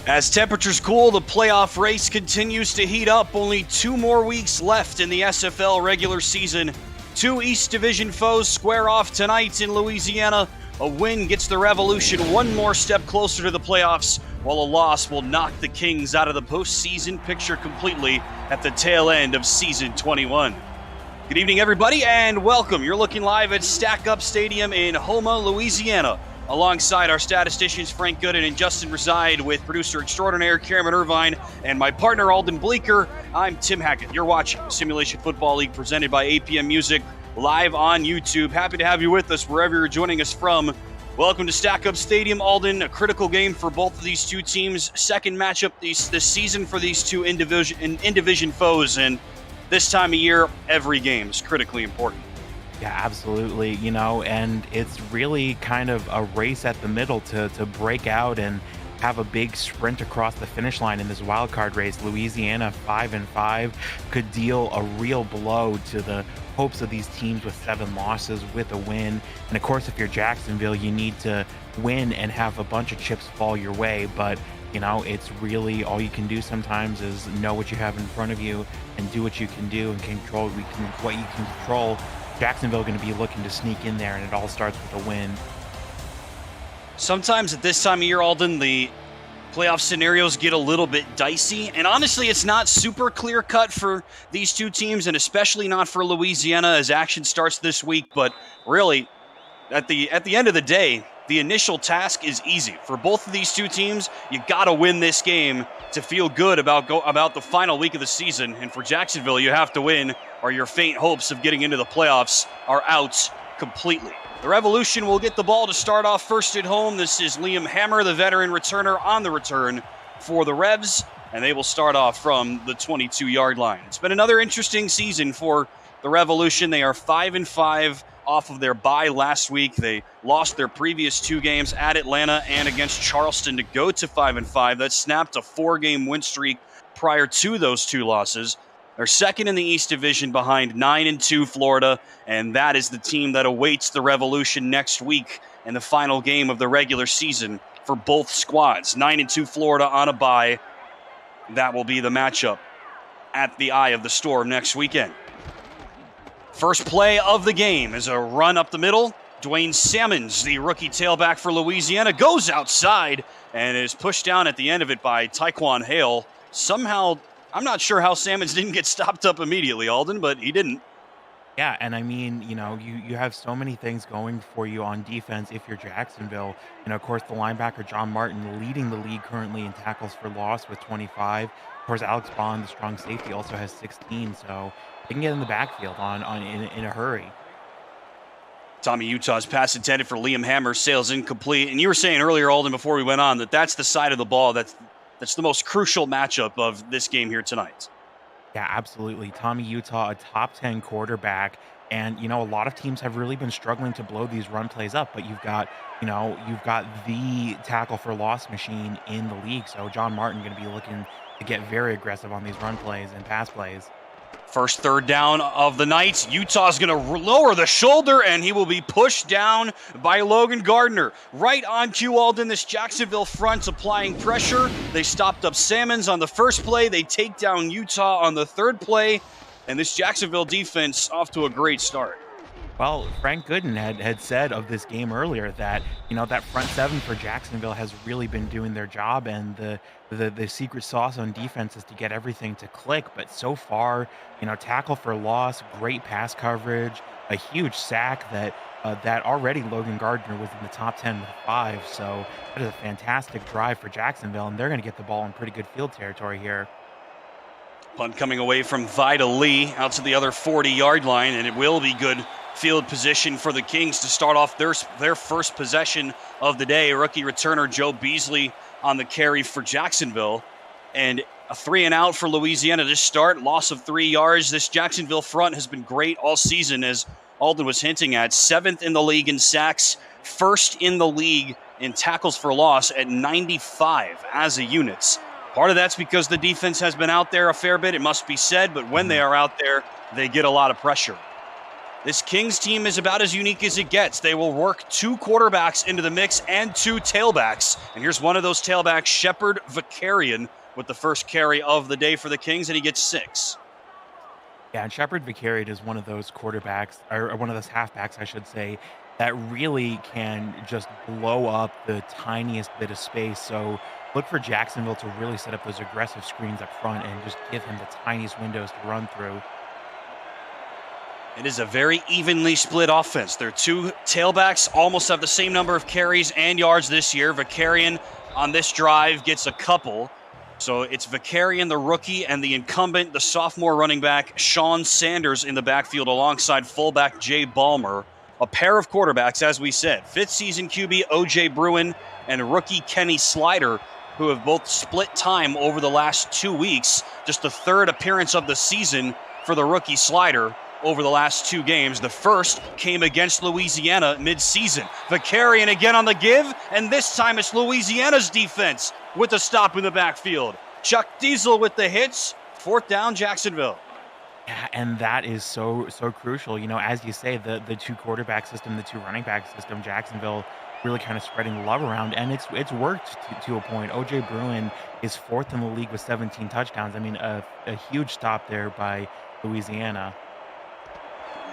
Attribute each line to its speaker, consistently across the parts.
Speaker 1: As temperatures cool, the playoff race continues to heat up. Only 2 more weeks left in the SFL regular season. 2 East Division foes square off tonight in Louisiana. A win gets the Revolution 1 more step closer to the playoffs, while a loss will knock the Kings out of the postseason picture completely at the tail end of season 21. Good evening, everybody, and welcome. You're looking live at Stack Up Stadium in Houma, Louisiana. Alongside our statisticians Frank Gooden and Justin Reside, with producer extraordinaire Cameron Irvine and my partner Alden Bleeker, I'm Tim Hackett. You're watching the Simulation Football League presented by APM Music live on YouTube. Happy to have you with us wherever you're joining us from. Welcome to Stack Up Stadium, Alden. A critical game for both of these two teams. Second matchup this season for these two in-division foes, and this time of year, every game is critically important.
Speaker 2: Yeah, absolutely. And it's really kind of a race at the middle to break out and have a big sprint across the finish line in this wild card race. Louisiana 5-5 could deal a real blow to the hopes of these teams with 7 losses with a win. And of course, if you're Jacksonville, you need to win and have a bunch of chips fall your way. But it's really all you can do sometimes is know what you have in front of you and do what you can do and control what you can control. Jacksonville going to be looking to sneak in there, and it all starts with a win.
Speaker 1: Sometimes at this time of year, Alden, the playoff scenarios get a little bit dicey, and honestly, it's not super clear-cut for these two teams, and especially not for Louisiana as action starts this week. But really, at the end of the day, the initial task is easy. For both of these two teams, you got to win this game to feel good about the final week of the season. And for Jacksonville, you have to win, or your faint hopes of getting into the playoffs are out completely. The Revolution will get the ball to start off first at home. This is Liam Hammer, the veteran returner, on the return for the Revs, and they will start off from the 22-yard line. It's been another interesting season for the Revolution. They are 5-5 off of their bye last week. They lost their previous 2 games at Atlanta and against Charleston to go to 5-5. That snapped a 4-game win streak prior to those 2 losses. They're second in the East Division behind 9-2 Florida, and that is the team that awaits the Revolution next week in the final game of the regular season for both squads. 9-2 Florida on a bye. That will be the matchup at the eye of the storm next weekend. First play of the game is a run up the middle. Dwayne Salmons, the rookie tailback for Louisiana, goes outside and is pushed down at the end of it by Taekwon Hale. Somehow, I'm not sure how Salmons didn't get stopped up immediately, Alden, but he didn't.
Speaker 2: Yeah, and I mean, you have so many things going for you on defense if you're Jacksonville. Of course, the linebacker John Martin leading the league currently in tackles for loss with 25. Of course, Alex Bond, the strong safety, also has 16, so they can get in the backfield in a hurry.
Speaker 1: Tommy Utah's pass intended for Liam Hammer sails incomplete. And you were saying earlier, Alden, before we went on, that's the side of the ball that's the most crucial matchup of this game here tonight.
Speaker 2: Yeah, absolutely. Tommy Utah, a top 10 quarterback. And, a lot of teams have really been struggling to blow these run plays up, but you've got the tackle for loss machine in the league. So John Martin going to be looking to get very aggressive on these run plays and pass plays.
Speaker 1: First third down of the night. Utah's going to lower the shoulder, and he will be pushed down by Logan Gardner. Right on cue, Alden, this Jacksonville front applying pressure. They stopped up Salmons on the first play. They take down Utah on the third play, and this Jacksonville defense off to a great start.
Speaker 2: Well, Frank Gooden had said of this game earlier that, that front 7 for Jacksonville has really been doing their job, and the secret sauce on defense is to get everything to click. But so far, tackle for loss, great pass coverage, a huge sack that already Logan Gardner was in the top 10 with 5. So that is a fantastic drive for Jacksonville, and they're going to get the ball in pretty good field territory here.
Speaker 1: Punt coming away from Vida Lee out to the other 40-yard line, and it will be good field position for the Kings to start off their first possession of the day. Rookie returner Joe Beasley on the carry for Jacksonville, and a 3-and-out for Louisiana to start. Loss of 3 yards. This Jacksonville front has been great all season, as Alden was hinting at. 7th in the league in sacks, 1st in the league in tackles for loss at 95 as a unit. Part of that's because the defense has been out there a fair bit, it must be said, but when they are out there, they get a lot of pressure. This Kings team is about as unique as it gets. They will work 2 quarterbacks into the mix and 2 tailbacks. And here's one of those tailbacks, Shepard Vicarian, with the first carry of the day for the Kings, and he gets 6.
Speaker 2: Yeah, and Shepard Vicarian is one of those quarterbacks, or one of those halfbacks, I should say, that really can just blow up the tiniest bit of space. So look for Jacksonville to really set up those aggressive screens up front and just give him the tiniest windows to run through.
Speaker 1: It is a very evenly split offense. Their 2 tailbacks almost have the same number of carries and yards this year. Vicarian on this drive gets a couple. So it's Vicarian, the rookie, and the incumbent, the sophomore running back, Sean Sanders, in the backfield alongside fullback Jay Ballmer. A pair of quarterbacks, as we said, 5th season QB O.J. Bruin and rookie Kenny Slider, who have both split time over the last 2 weeks. Just the 3rd appearance of the season for the rookie Slider over the last 2 games. The first came against Louisiana mid-season. Vicarian again on the give, and this time it's Louisiana's defense with a stop in the backfield. Chuck Diesel with the hits. 4th down, Jacksonville.
Speaker 2: Yeah, and that is so crucial. You know, as you say, the 2 quarterback system, the 2 running back system, Jacksonville really kind of spreading love around, and it's worked to a point. O.J. Bruin is 4th in the league with 17 touchdowns. I mean, a huge stop there by Louisiana.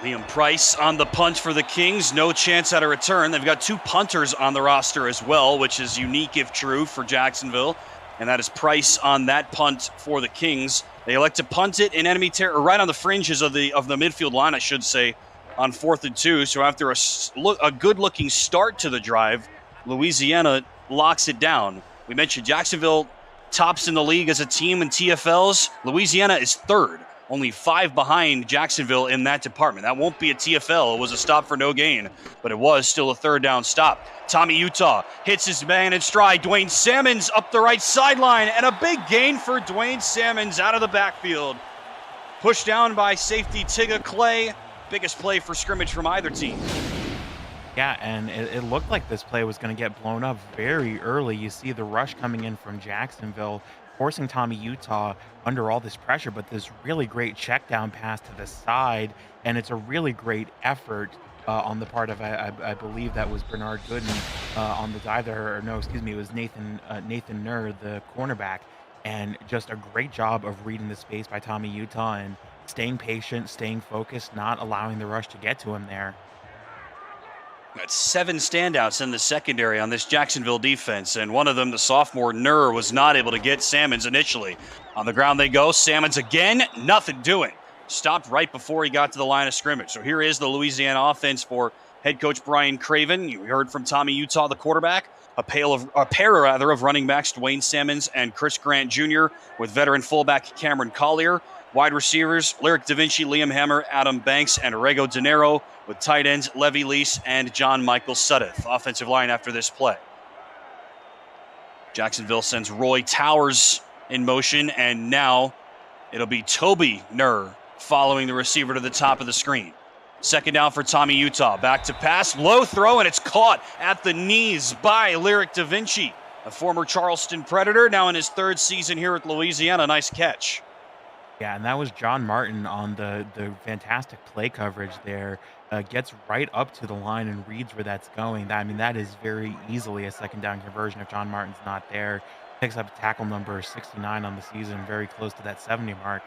Speaker 1: Liam Price on the punt for the Kings. No chance at a return. They've got 2 punters on the roster as well, which is unique if true for Jacksonville. And that is Price on that punt for the Kings. They elect to punt it in enemy territory, right on the fringes of the midfield line, I should say, on 4th and 2. So after a good-looking start to the drive, Louisiana locks it down. We mentioned Jacksonville tops in the league as a team in TFLs. Louisiana is 3rd. Only 5 behind Jacksonville in that department. That won't be a TFL. It was a stop for no gain, but it was still a 3rd down stop. Tommy Utah hits his man in stride. Dwayne Salmons up the right sideline, and a big gain for Dwayne Salmons out of the backfield. Pushed down by safety Tigga Clay. Biggest play for scrimmage from either team.
Speaker 2: Yeah, and it looked like this play was going to get blown up very early. You see the rush coming in from Jacksonville, forcing Tommy Utah under all this pressure, but this really great check down pass to the side, and it's a really great effort on the part of, I believe that was Bernard Gooden on the dive there, or no, excuse me, it was Nathan Nur, the cornerback, and just a great job of reading the space by Tommy Utah and staying patient, staying focused, not allowing the rush to get to him there.
Speaker 1: Got 7 standouts in the secondary on this Jacksonville defense, and one of them, the sophomore Nur, was not able to get Salmons initially. On the ground they go. Salmons again, nothing doing. Stopped right before he got to the line of scrimmage. So here is the Louisiana offense for head coach Brian Craven. You heard from Tommy Utah, the quarterback. A pair of running backs, Dwayne Salmons and Chris Grant Jr., with veteran fullback Cameron Collier. Wide receivers, Lyric Da Vinci, Liam Hammer, Adam Banks, and Rego De Niro, with tight ends Levy Lease and John Michael Suddeth. Offensive line after this play. Jacksonville sends Roy Towers in motion, and now it'll be Toby Nur following the receiver to the top of the screen. 2nd down for Tommy Utah. Back to pass, low throw, and it's caught at the knees by Lyric Da Vinci, a former Charleston Predator, now in his 3rd season here at Louisiana. Nice catch.
Speaker 2: Yeah, and that was John Martin on the fantastic play coverage there. Gets right up to the line and reads where that's going. I mean, that is very easily a 2nd down conversion if John Martin's not there. Picks up tackle number 69 on the season, very close to that 70 mark.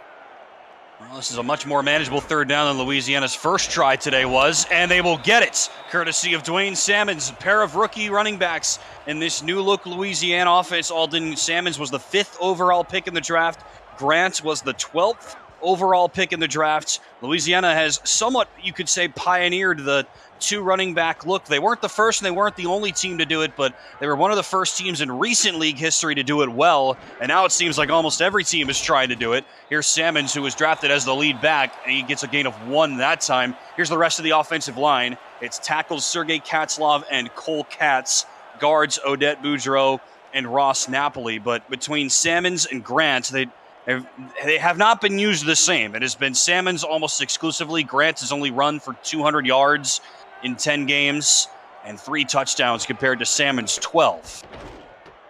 Speaker 1: Well, this is a much more manageable 3rd down than Louisiana's first try today was, and they will get it, courtesy of Dwayne Salmons, a pair of rookie running backs in this new-look Louisiana offense. Alden Salmons was the 5th overall pick in the draft. Grant was the 12th overall pick in the draft. Louisiana has somewhat, you could say, pioneered the 2 running back look. They weren't the first and they weren't the only team to do it, but they were one of the first teams in recent league history to do it well, and now it seems like almost every team is trying to do it. Here's Salmons, who was drafted as the lead back, and he gets a gain of 1 that time. Here's the rest of the offensive line. It's tackles Sergei Katzlov and Cole Katz, guards Odette Boudreau and Ross Napoli, but between Salmons and Grant, they have not been used the same. It has been Salmons almost exclusively. Grant has only run for 200 yards in 10 games and 3 touchdowns compared to Salmons' 12.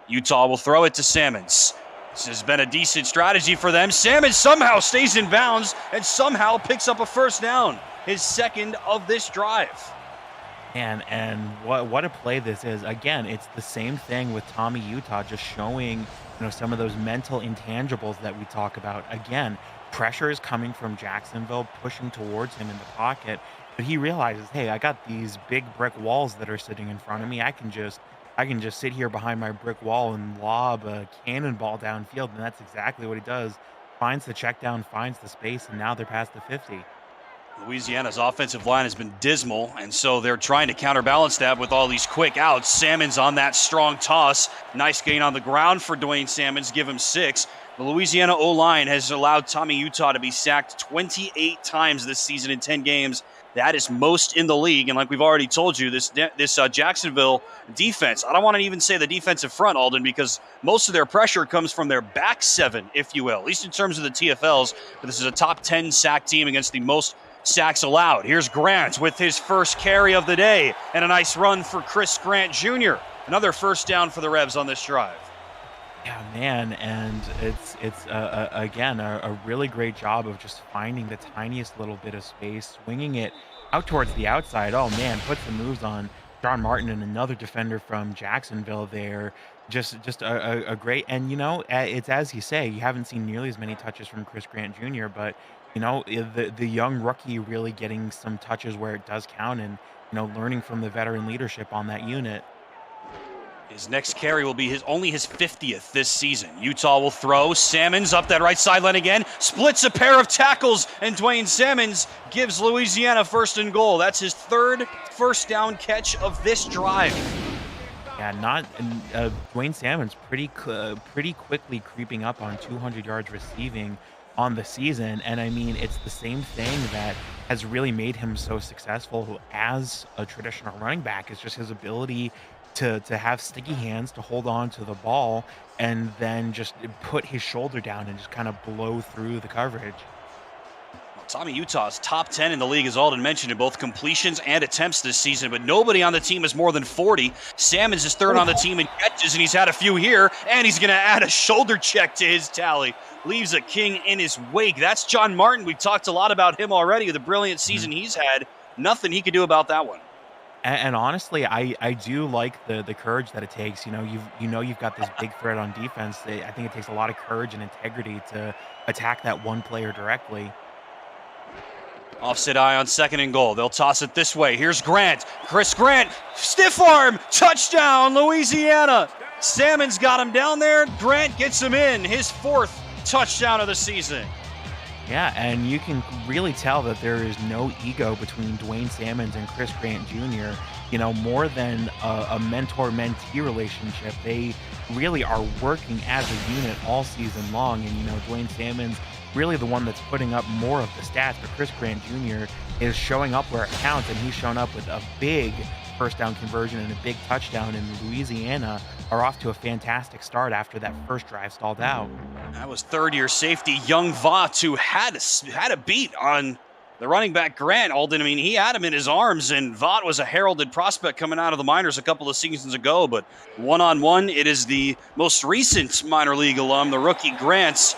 Speaker 1: Utah will throw it to Salmons. This has been a decent strategy for them. Salmons somehow stays in bounds and somehow picks up a 1st down. his second of this drive.
Speaker 2: And what a play this is. Again, it's the same thing with Tommy Utah, just showing, some of those mental intangibles that we talk about. Again, pressure is coming from Jacksonville, pushing towards him in the pocket, but he realizes, hey, I got these big brick walls that are sitting in front of me. I can just sit here behind my brick wall and lob a cannonball downfield, and that's exactly what he does. Finds the check down, finds the space, and now they're past the 50.
Speaker 1: Louisiana's offensive line has been dismal, and so they're trying to counterbalance that with all these quick outs. Salmons on that strong toss. Nice gain on the ground for Dwayne Salmons, give him 6. The Louisiana O-line has allowed Tommy Utah to be sacked 28 times this season in 10 games. That is most in the league, and like we've already told you, this Jacksonville defense, I don't want to even say the defensive front, Alden, because most of their pressure comes from their back seven, if you will, at least in terms of the TFLs. But this is a top 10 sack team against the most sacks allowed. Here's Grant with his first carry of the day, and a nice run for Chris Grant Jr. Another first down for the Revs on this drive.
Speaker 2: Yeah, man, and it's again a really great job of just finding the tiniest little bit of space, swinging it out towards the outside. Oh man, put some moves on John Martin and another defender from Jacksonville there. Just a great, and it's as you say, you haven't seen nearly as many touches from Chris Grant Jr., but the young rookie really getting some touches where it does count, and learning from the veteran leadership on that unit.
Speaker 1: His next carry will be only his 50th this season. Utah will throw. Salmons up that right sideline again. Splits a pair of tackles, and Dwayne Salmons gives Louisiana first and goal. That's his third first down catch of this drive.
Speaker 2: Yeah, Dwayne Salmons pretty quickly creeping up on 200 yards receiving on the season. And I mean, it's the same thing that has really made him so successful as a traditional running back. It's just his ability to have sticky hands, to hold on to the ball, and then just put his shoulder down and just kind of blow through the coverage.
Speaker 1: Tommy Utah's top 10 in the league, as Alden mentioned, in both completions and attempts this season, but nobody on the team is more than 40. Salmons is third on the team in catches, and he's had a few here, and he's going to add a shoulder check to his tally. Leaves a king in his wake. That's John Martin. We've talked a lot about him already, the brilliant season he's had. Nothing he could do about that one.
Speaker 2: And honestly, I do like the courage that it takes. You've got this big threat on defense. I think it takes a lot of courage and integrity to attack that one player directly.
Speaker 1: Offset eye on second and goal. They'll toss it this way. Here's Grant. Chris Grant, stiff arm, touchdown, Louisiana. Salmons got him down there. Grant gets him in, his fourth touchdown of the season.
Speaker 2: Yeah, and you can really tell that there is no ego between Dwayne Salmons and Chris Grant Jr. More than a mentor-mentee relationship. They really are working as a unit all season long, and Dwayne Salmons really the one that's putting up more of the stats, but Chris Grant Jr. is showing up where it counts, and he's shown up with a big first down conversion and a big touchdown, and Louisiana are off to a fantastic start after that first drive stalled out.
Speaker 1: That was third-year safety Young Vaught, who had a beat on the running back Grant. Alden, I mean, he had him in his arms, and Vaught was a heralded prospect coming out of the minors a couple of seasons ago, but one-on-one, it is the most recent minor league alum, the rookie Grant's,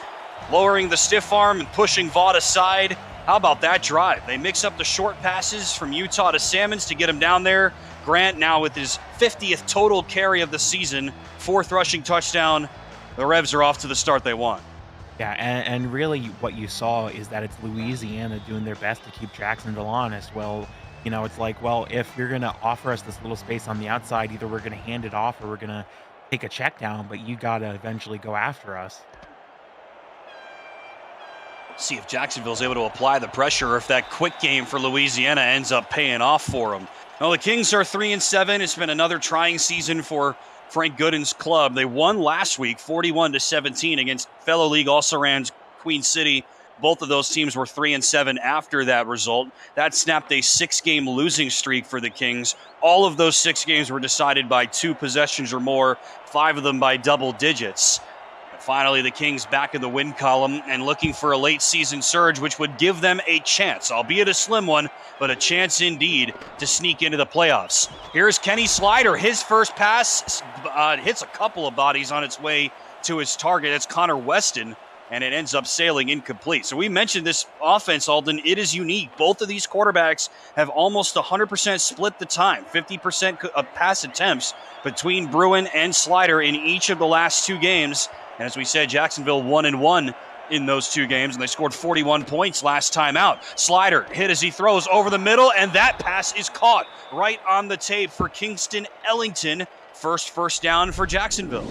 Speaker 1: lowering the stiff arm and pushing Vaught aside. How about that drive? They mix up the short passes from Utah to Salmons to get him down there. Grant now with his 50th total carry of the season, fourth rushing touchdown. The Revs are off to the start they want.
Speaker 2: Yeah, and really what you saw is that it's Louisiana doing their best to keep Jacksonville honest. Well, it's like, well, if you're going to offer us this little space on the outside, either we're going to hand it off or we're going to take a check down, but you got to eventually go after us.
Speaker 1: See if Jacksonville's able to apply the pressure, or if that quick game for Louisiana ends up paying off for them. Well, the Kings are 3-7. It's been another trying season for Frank Gooden's club. They won last week 41-17 against fellow league also-rans Queen City. Both of those teams were 3-7 after that result. That snapped a 6-game losing streak for the Kings. All of those 6 games were decided by 2 possessions or more, 5 of them by double digits. Finally, the Kings back in the win column and looking for a late season surge, which would give them a chance, albeit a slim one, but a chance indeed to sneak into the playoffs. Here's Kenny Slider. His first pass hits a couple of bodies on its way to his target. It's Connor Weston. and it ends up sailing incomplete. So we mentioned this offense, Alden. It is unique. Both of these quarterbacks have almost 100% split the time, 50% of pass attempts between Bruin and Slider in each of the last 2 games. And as we said, Jacksonville 1-1 in those 2 games, and they scored 41 points last time out. Slider hit as he throws over the middle, and that pass is caught right on the tape for Kingston Ellington. First down for Jacksonville.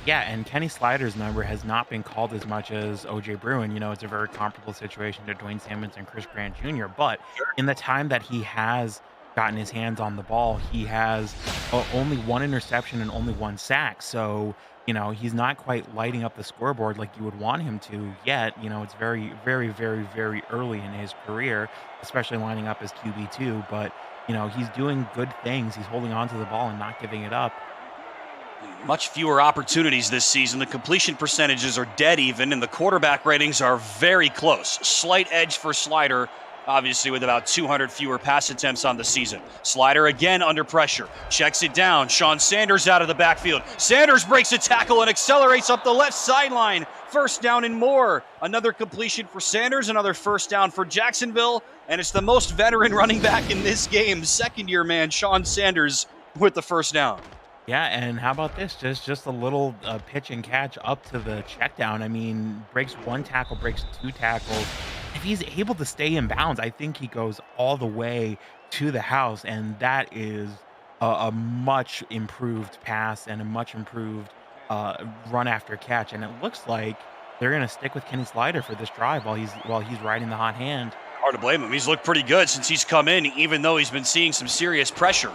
Speaker 2: Yeah, and Kenny Slider's number has not been called as much as O.J. Bruin. You know, it's a very comparable situation to Dwayne Simmons and Chris Grant Jr. But in the time that he has gotten his hands on the ball, he has only 1 interception and only 1 sack. So, you know, he's not quite lighting up the scoreboard like you would want him to yet. You know, it's very, very, very, very early in his career, especially lining up as QB2. But, you know, he's doing good things. He's holding on to the ball and not giving it up.
Speaker 1: Much fewer opportunities this season. The completion percentages are dead even, and the quarterback ratings are very close. Slight edge for Slider, obviously, with about 200 fewer pass attempts on the season. Slider again under pressure. Checks it down. Sean Sanders out of the backfield. Sanders breaks a tackle and accelerates up the left sideline. First down and more. Another completion for Sanders. Another first down for Jacksonville. And it's the most veteran running back in this game. Second-year man, Sean Sanders, with the first down.
Speaker 2: Yeah, and how about this? Just a little pitch and catch up to the check down. I mean, breaks 1 tackle, breaks 2 tackles. If he's able to stay in bounds, I think he goes all the way to the house, and that is a much improved pass and a much improved run after catch. And it looks like they're going to stick with Kenny Slider for this drive while he's riding the hot hand.
Speaker 1: Hard to blame him. He's looked pretty good since he's come in, even though he's been seeing some serious pressure.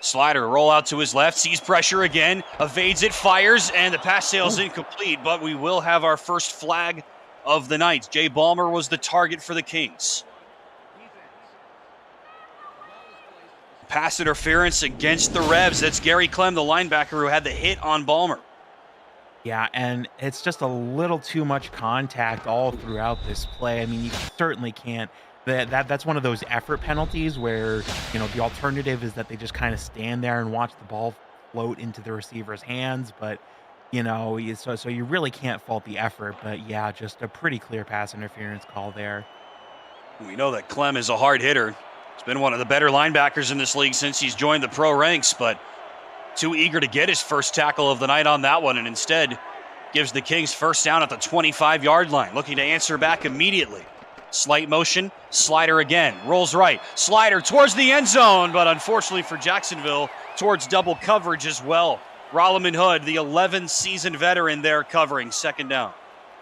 Speaker 1: Slider roll out to his left, sees pressure again, evades it, fires, and the pass sail's incomplete, but we will have our first flag of the night. Jay Ballmer was the target for the Kings. Pass interference against the Revs. That's Gary Clem, the linebacker, who had the hit on Ballmer.
Speaker 2: Yeah, and it's just a little too much contact all throughout this play. I mean, you certainly can't. That's one of those effort penalties where, you know, the alternative is that they just kind of stand there and watch the ball float into the receiver's hands. But, you know, so you really can't fault the effort. But, yeah, just a pretty clear pass interference call there.
Speaker 1: We know that Clem is a hard hitter. He's been one of the better linebackers in this league since he's joined the pro ranks, but too eager to get his first tackle of the night on that one, and instead gives the Kings first down at the 25-yard line, looking to answer back immediately. Slight motion, Slider again, rolls right. Slider towards the end zone, but unfortunately for Jacksonville, towards double coverage as well. Rolliman Hood, the 11-season veteran there covering, second down.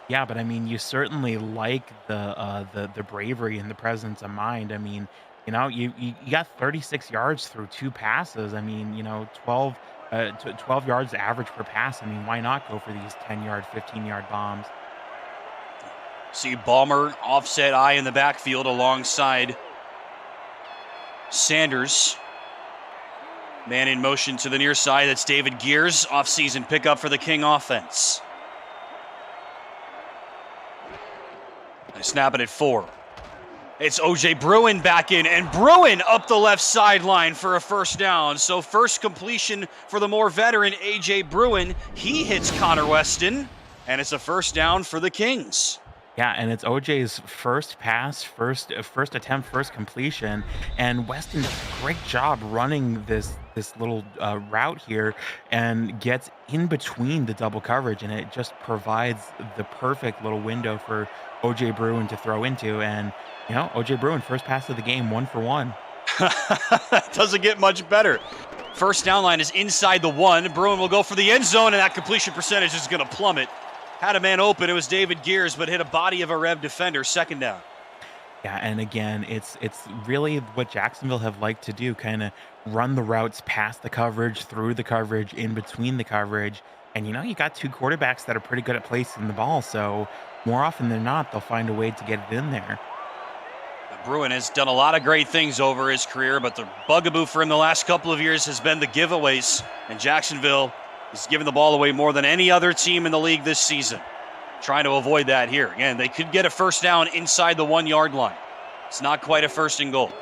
Speaker 2: Yeah, but I mean, you certainly like the bravery and the presence of mind. I mean, you know, you got 36 yards through 2 passes. I mean, you know, 12 yards average per pass. I mean, why not go for these 10-yard, 15-yard bombs?
Speaker 1: See Ballmer, offset eye in the backfield alongside Sanders. Man in motion to the near side. That's David Gears, offseason pickup for the King offense. They snap it at 4. It's O.J. Bruin back in, and Bruin up the left sideline for a first down. So first completion for the more veteran A.J. Bruin. He hits Connor Weston, and it's a first down for the Kings.
Speaker 2: Yeah, and it's OJ's first pass, first attempt, first completion, and Weston does a great job running this little route here and gets in between the double coverage, and it just provides the perfect little window for OJ Bruin to throw into. And you know, OJ Bruin, first pass of the game, 1 for 1.
Speaker 1: Doesn't get much better. First down line is inside the 1. Bruin will go for the end zone, and that completion percentage is going to plummet. Had a man open. It was David Gears, but hit a body of a Rev defender. Second down.
Speaker 2: Yeah, and again, it's really what Jacksonville have liked to do, kind of run the routes past the coverage, through the coverage, in between the coverage. And, you know, you got 2 quarterbacks that are pretty good at placing the ball, so more often than not, they'll find a way to get it in there.
Speaker 1: Bruin has done a lot of great things over his career, but the bugaboo for him the last couple of years has been the giveaways, and Jacksonville has given the ball away more than any other team in the league this season. Trying to avoid that here. Again, they could get a first down inside the 1-yard line. It's not quite a first and goal.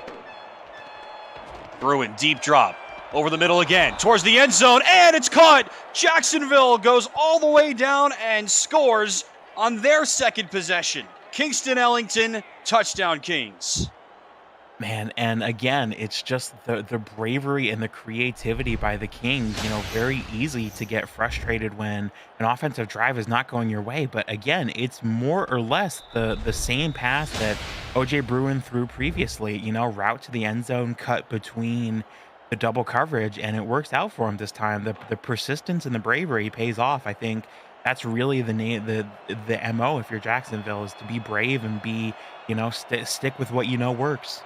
Speaker 1: Bruin, deep drop. Over the middle again, towards the end zone, and it's caught! Jacksonville goes all the way down and scores on their second possession. Kingston Ellington, touchdown Kings.
Speaker 2: Man, and again, it's just the bravery and the creativity by the Kings. Very easy to get frustrated when an offensive drive is not going your way. But again, it's more or less the same pass that OJ Bruin threw previously. Route to the end zone, cut between the double coverage, and it works out for him this time. The persistence and the bravery pays off. I think that's really the name, the MO if you're Jacksonville, is to be brave and be stick with what works.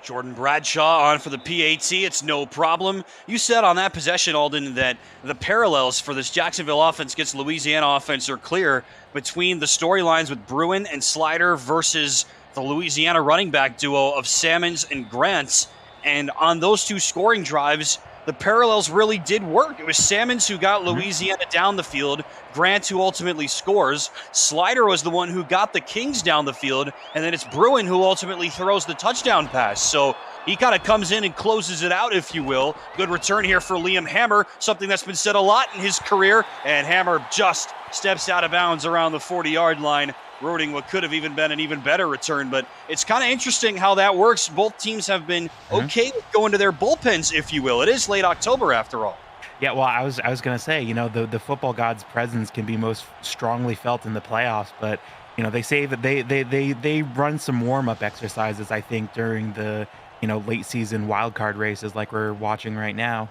Speaker 1: Jordan Bradshaw on for the PAT. It's no problem. You said on that possession, Alden, that the parallels for this Jacksonville offense against Louisiana offense are clear between the storylines with Bruin and Slider versus the Louisiana running back duo of Salmons and Grant. And on those two scoring drives, the parallels really did work. It was Salmons who got Louisiana down the field, Grant who ultimately scores. Slider was the one who got the Kings down the field, and then it's Bruin who ultimately throws the touchdown pass. So he kind of comes in and closes it out, if you will. Good return here for Liam Hammer, something that's been said a lot in his career, and Hammer just steps out of bounds around the 40-yard line, ruining what could have even been an even better return. But it's kind of interesting how that works. Both teams have been okay with going to their bullpens, if you will. It is late October after all.
Speaker 2: Yeah, well, I was going to say, the football god's presence can be most strongly felt in the playoffs, but they say that they run some warm-up exercises, I think, during the late season wild card races like we're watching right now.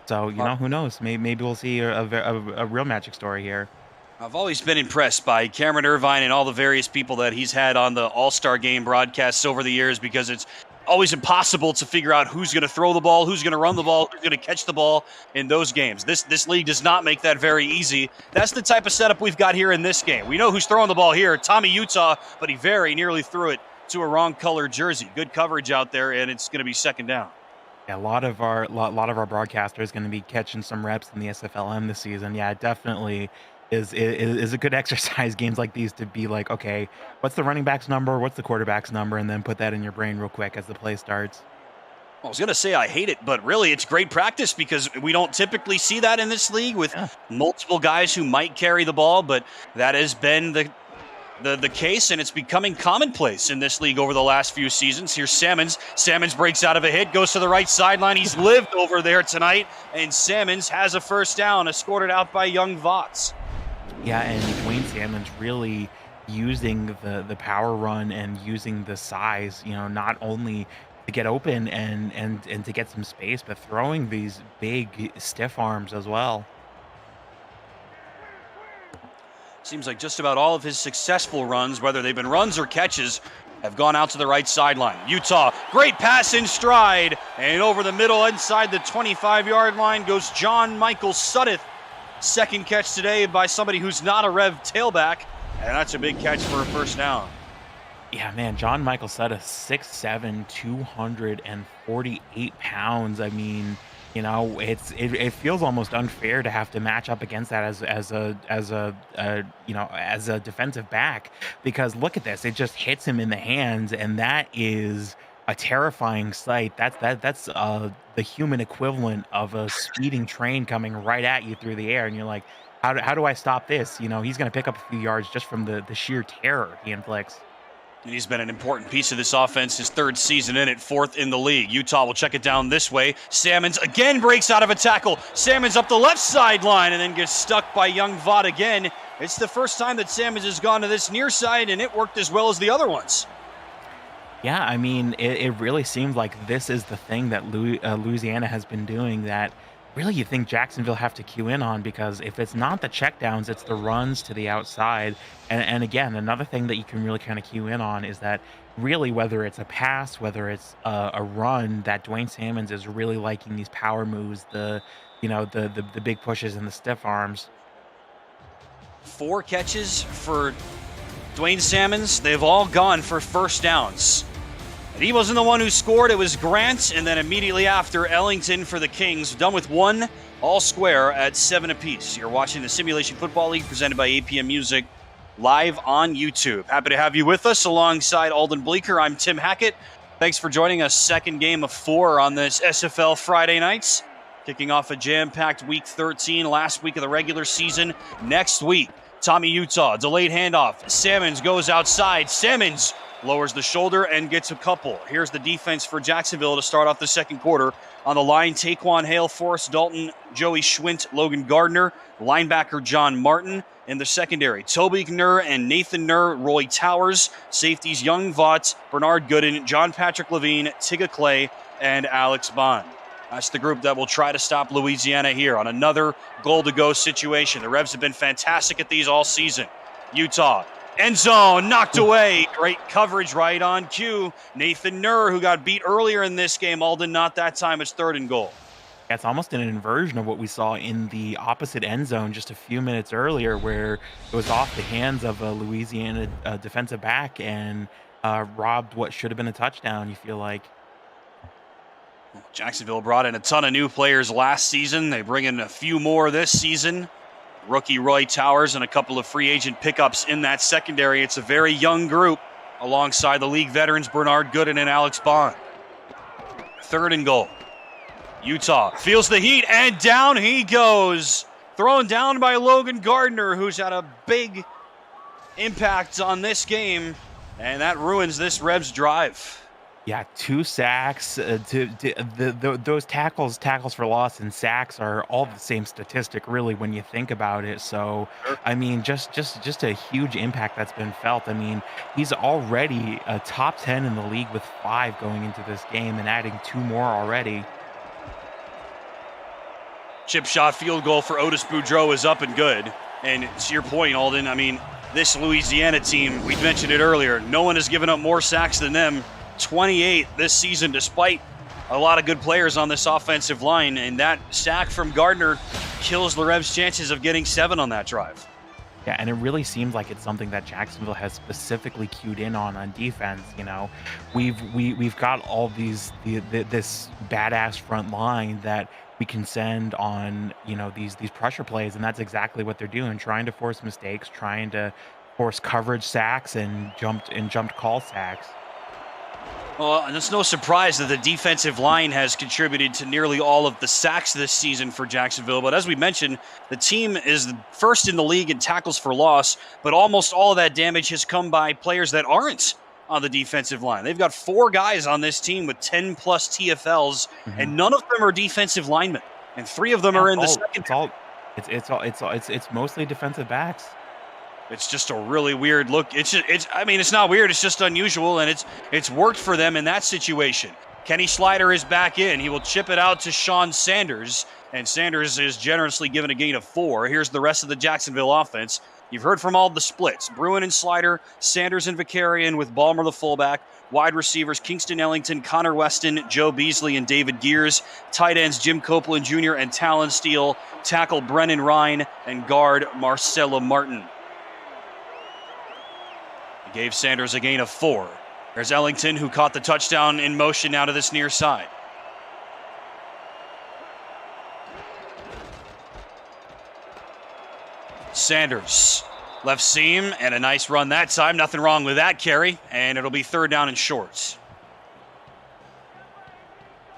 Speaker 2: So who knows? Maybe we'll see a real magic story here.
Speaker 1: I've always been impressed by Cameron Irvine and all the various people that he's had on the All-Star Game broadcasts over the years, because it's always impossible to figure out who's going to throw the ball, who's going to run the ball, who's going to catch the ball in those games. This league does not make that very easy. That's the type of setup we've got here in this game. We know who's throwing the ball here, Tommy Utah, but he very nearly threw it to a wrong color jersey. Good coverage out there, and it's going to be second down.
Speaker 2: Yeah, a lot of our broadcasters going to be catching some reps in the SFLM this season. Yeah, it definitely is a good exercise, games like these, to be like, okay, what's the running back's number, what's the quarterback's number, and then put that in your brain real quick as the play starts.
Speaker 1: I was going to say I hate it, but really it's great practice, because we don't typically see that in this league with multiple guys who might carry the ball, but that has been the case, and it's becoming commonplace in this league over the last few seasons. Here's Salmons. Salmons breaks out of a hit, goes to the right sideline. He's lived over there tonight, and Salmons has a first down, escorted out by young Vots.
Speaker 2: Yeah, and Dwayne Salmons really using the power run and using the size, not only to get open and to get some space, but throwing these big stiff arms as well.
Speaker 1: Seems like just about all of his successful runs, whether they've been runs or catches, have gone out to the right sideline. Utah, great pass in stride, and over the middle inside the 25-yard line goes John Michael Suddeth. Second catch today by somebody who's not a Rev tailback, and that's a big catch for a first down.
Speaker 2: Yeah, man, John Michael Suddeth, 6'7", 248 pounds. I mean, it feels almost unfair to have to match up against that as a defensive back, because look at this, it just hits him in the hands, and that is a terrifying sight. That's the human equivalent of a speeding train coming right at you through the air, and you're like, how do I stop this? He's going to pick up a few yards just from the sheer terror he inflicts.
Speaker 1: And he's been an important piece of this offense, his third season in it, fourth in the league. Utah will check it down this way. Salmons again breaks out of a tackle. Salmons up the left sideline and then gets stuck by young Vaught again. It's the first time that Salmons has gone to this near side, and it worked as well as the other ones.
Speaker 2: Yeah, I mean, it really seems like this is the thing that Louisiana has been doing that really you think Jacksonville have to cue in on, because if it's not the checkdowns, it's the runs to the outside. And again, another thing that you can really kind of cue in on is that really, whether it's a pass, whether it's a run, that Dwayne Salmons is really liking these power moves, the big pushes and the stiff arms.
Speaker 1: 4 catches for Dwayne Salmons. They've all gone for first downs. And he wasn't the one who scored. It was Grant, and then immediately after, Ellington for the Kings. Done with 1, all square at 7 apiece. You're watching the Simulation Football League presented by APM Music live on YouTube. Happy to have you with us alongside Alden Bleeker. I'm Tim Hackett. Thanks for joining us. Second game of 4 on this SFL Friday nights. Kicking off a jam-packed Week 13, last week of the regular season. Next week, Tommy Utah, delayed handoff. Sammons goes outside. Sammons lowers the shoulder and gets a couple. Here's the defense for Jacksonville to start off the second quarter. On the line, Taquan Hale, Forrest Dalton, Joey Schwint, Logan Gardner, linebacker John Martin. In the secondary, Toby Nur and Nathan Nur, Roy Towers. Safeties, Young Vaught, Bernard Gooden, John Patrick Levine, Tigga Clay, and Alex Bond. That's the group that will try to stop Louisiana here on another goal-to-go situation. The Revs have been fantastic at these all season. Utah, end zone, knocked away. Great coverage right on cue. Nathan Nur, who got beat earlier in this game, Alden, not that time. It's 3rd and goal.
Speaker 2: It's almost an inversion of what we saw in the opposite end zone just a few minutes earlier, where it was off the hands of a Louisiana defensive back and robbed what should have been a touchdown, you feel like.
Speaker 1: Jacksonville brought in a ton of new players last season. They bring in a few more this season. Rookie Roy Towers and a couple of free agent pickups in that secondary. It's a very young group alongside the league veterans Bernard Gooden and Alex Bond. 3rd and goal. Utah feels the heat, and down he goes. Thrown down by Logan Gardner, who's had a big impact on this game, and that ruins this Revs drive.
Speaker 2: Yeah, 2 sacks. Those tackles for loss and sacks are all the same statistic, really, when you think about it. So,
Speaker 1: Sure.
Speaker 2: I mean, just a huge impact that's been felt. I mean, he's already a top 10 in the league with 5 going into this game, and adding 2 more already.
Speaker 1: Chip shot field goal for Otis Boudreaux is up and good. And to your point, Alden, I mean, this Louisiana team, we mentioned it earlier, no one has given up more sacks than them. 28 this season, despite a lot of good players on this offensive line. And that sack from Gardner kills the Revs' chances of getting 7 on that drive.
Speaker 2: Yeah, and it really seems like it's something that Jacksonville has specifically cued in on defense. You know, we've got all these this badass front line that we can send on, you know, these pressure plays, and that's exactly what they're doing, trying to force mistakes, trying to force coverage sacks and jumped call sacks.
Speaker 1: Well, and it's no surprise that the defensive line has contributed to nearly all of the sacks this season for Jacksonville. But as we mentioned, the team is first in the league in tackles for loss, but almost all of that damage has come by players that aren't on the defensive line. They've got 4 guys on this team with 10-plus TFLs, and none of them are defensive linemen, and 3 of them are in the second.
Speaker 2: It's mostly defensive backs.
Speaker 1: It's just a really weird look. I mean, it's not weird. It's just unusual, and it's worked for them in that situation. Kenny Slider is back in. He will chip it out to Sean Sanders, and Sanders is generously given a gain of 4. Here's the rest of the Jacksonville offense. You've heard from all the splits. Bruin and Slider, Sanders and Vicarian with Ballmer the fullback. Wide receivers, Kingston Ellington, Connor Weston, Joe Beasley, and David Gears. Tight ends, Jim Copeland Jr. and Talon Steele. Tackle, Brennan Ryan, and guard, Marcelo Martin. He gave Sanders a gain of 4. There's Ellington, who caught the touchdown in motion now to this near side. Sanders, left seam, and a nice run that time. Nothing wrong with that carry, and it'll be 3rd down and short.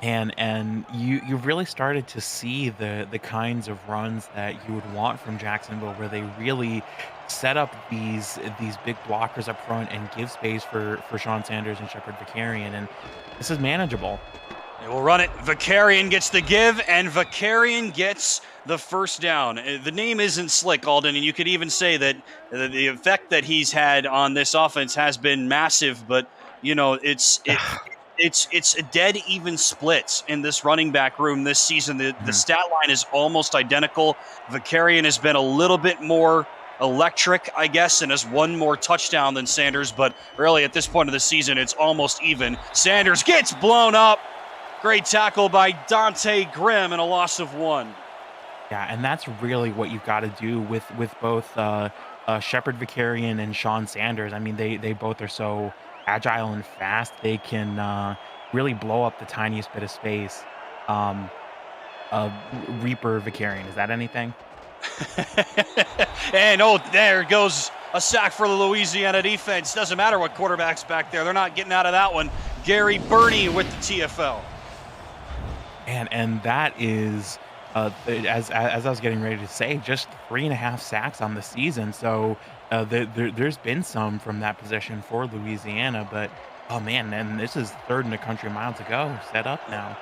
Speaker 2: And you really started to see the kinds of runs that you would want from Jacksonville, where they really set up these big blockers up front and give space for Sean Sanders and Shepard Vicarian, and this is manageable.
Speaker 1: They will run it. Vicarian gets the give, and Vicarian gets the first down. The name isn't slick, Alden, and you could even say that the effect that he's had on this offense has been massive, but, you know, it's a dead even split in this running back room this season. The stat line is almost identical. Vicarian has been a little bit more electric, I guess, and has one more touchdown than Sanders, but really at this point of the season, it's almost even. Sanders gets blown up. Great tackle by Dante Grimm and a loss of 1.
Speaker 2: Yeah, and that's really what you've got to do with both Shepard Vicarian and Sean Sanders. I mean, they both are so agile and fast. They can really blow up the tiniest bit of space. Reaper Vicarian, is that anything?
Speaker 1: And there goes a sack for the Louisiana defense. Doesn't matter what quarterback's back there. They're not getting out of that one. Gary Burney with the TFL.
Speaker 2: And that is, as I was getting ready to say, just 3.5 sacks on the season. So there's been some from that position for Louisiana, but oh man, and this is third in the country mile to go. Set up now.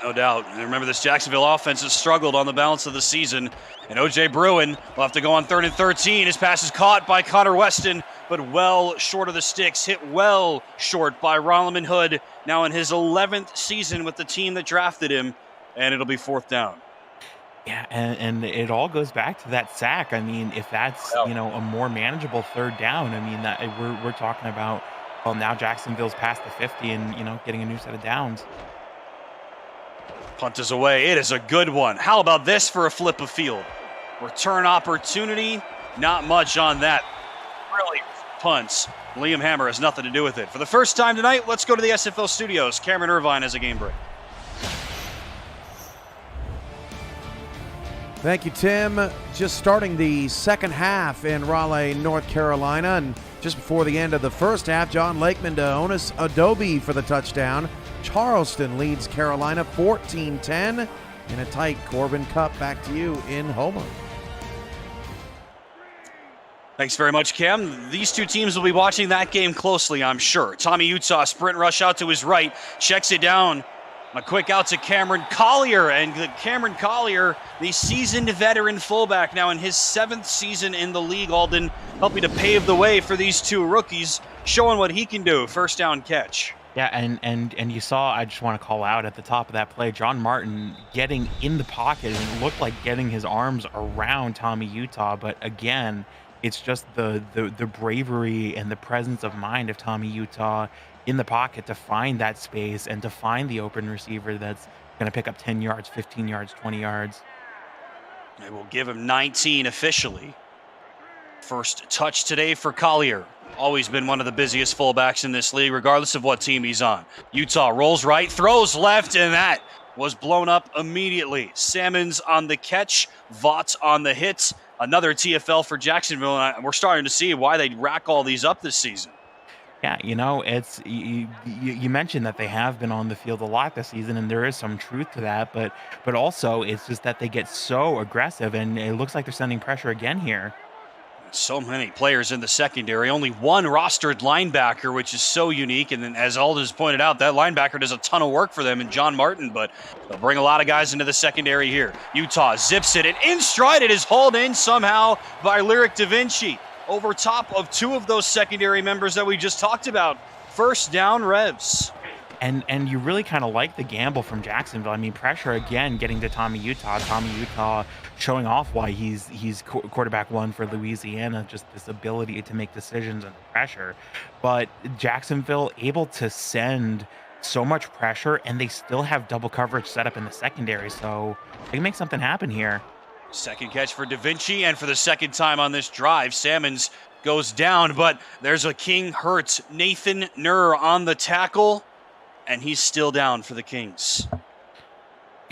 Speaker 1: No doubt. And remember, this Jacksonville offense has struggled on the balance of the season. And O.J. Bruin will have to go on 3rd and 13. His pass is caught by Connor Weston, but well short of the sticks. Hit well short by Rolliman Hood, now in his 11th season with the team that drafted him. And it'll be 4th down.
Speaker 2: Yeah, and it all goes back to that sack. I mean, if that's, a more manageable 3rd down, I mean, that we're talking about, well, now Jacksonville's past the 50 and, getting a new set of downs.
Speaker 1: Punt is away. It is a good one. How about this for a flip of field? Return opportunity. Not much on that. Brilliant punts. Liam Hammer has nothing to do with it. For the first time tonight, let's go to the SFL studios. Cameron Irvine has a game break.
Speaker 3: Thank you, Tim. Just starting the second half in Raleigh, North Carolina, and just before the end of the first half, John Lakeman to Onus Adobe for the touchdown. Charleston leads Carolina 14-10 in a tight Corbin Cup. Back to you in Houma.
Speaker 1: Thanks very much, Cam. These two teams will be watching that game closely, I'm sure. Tommy Utah sprint rush out to his right, checks it down. A quick out to Cameron Collier, and Cameron Collier, the seasoned veteran fullback, now in his 7th season in the league. Alden helping to pave the way for these two rookies, showing what he can do. First down catch.
Speaker 2: Yeah, and you saw, I just want to call out at the top of that play, John Martin getting in the pocket, and it looked like getting his arms around Tommy Utah, but again, it's just the bravery and the presence of mind of Tommy Utah in the pocket to find that space and to find the open receiver that's going to pick up 10 yards, 15 yards, 20 yards.
Speaker 1: They will give him 19 officially. First touch today for Collier. Always been one of the busiest fullbacks in this league, regardless of what team he's on. Utah rolls right, throws left, and that was blown up immediately. Salmons on the catch, Vaught on the hit. Another TFL for Jacksonville, and we're starting to see why they rack all these up this season.
Speaker 2: Yeah, it's you mentioned that they have been on the field a lot this season, and there is some truth to that, but also it's just that they get so aggressive, and it looks like they're sending pressure again here.
Speaker 1: So many players in the secondary, only one rostered linebacker, which is so unique. And then, as Aldous pointed out, that linebacker does a ton of work for them in John Martin, but they'll bring a lot of guys into the secondary here. Utah zips it, and in stride, it is hauled in somehow by Lyric Da Vinci over top of two of those secondary members that we just talked about. First down, Revs.
Speaker 2: And you really kind of like the gamble from Jacksonville. I mean, pressure again getting to Tommy Utah. Tommy Utah showing off why he's quarterback one for Louisiana, just this ability to make decisions under pressure. But Jacksonville able to send so much pressure, and they still have double coverage set up in the secondary. So they can make something happen here.
Speaker 1: Second catch for Da Vinci, and for the second time on this drive, Salmons goes down, but there's a King hurt. Nathan Nur on the tackle, and he's still down for the Kings.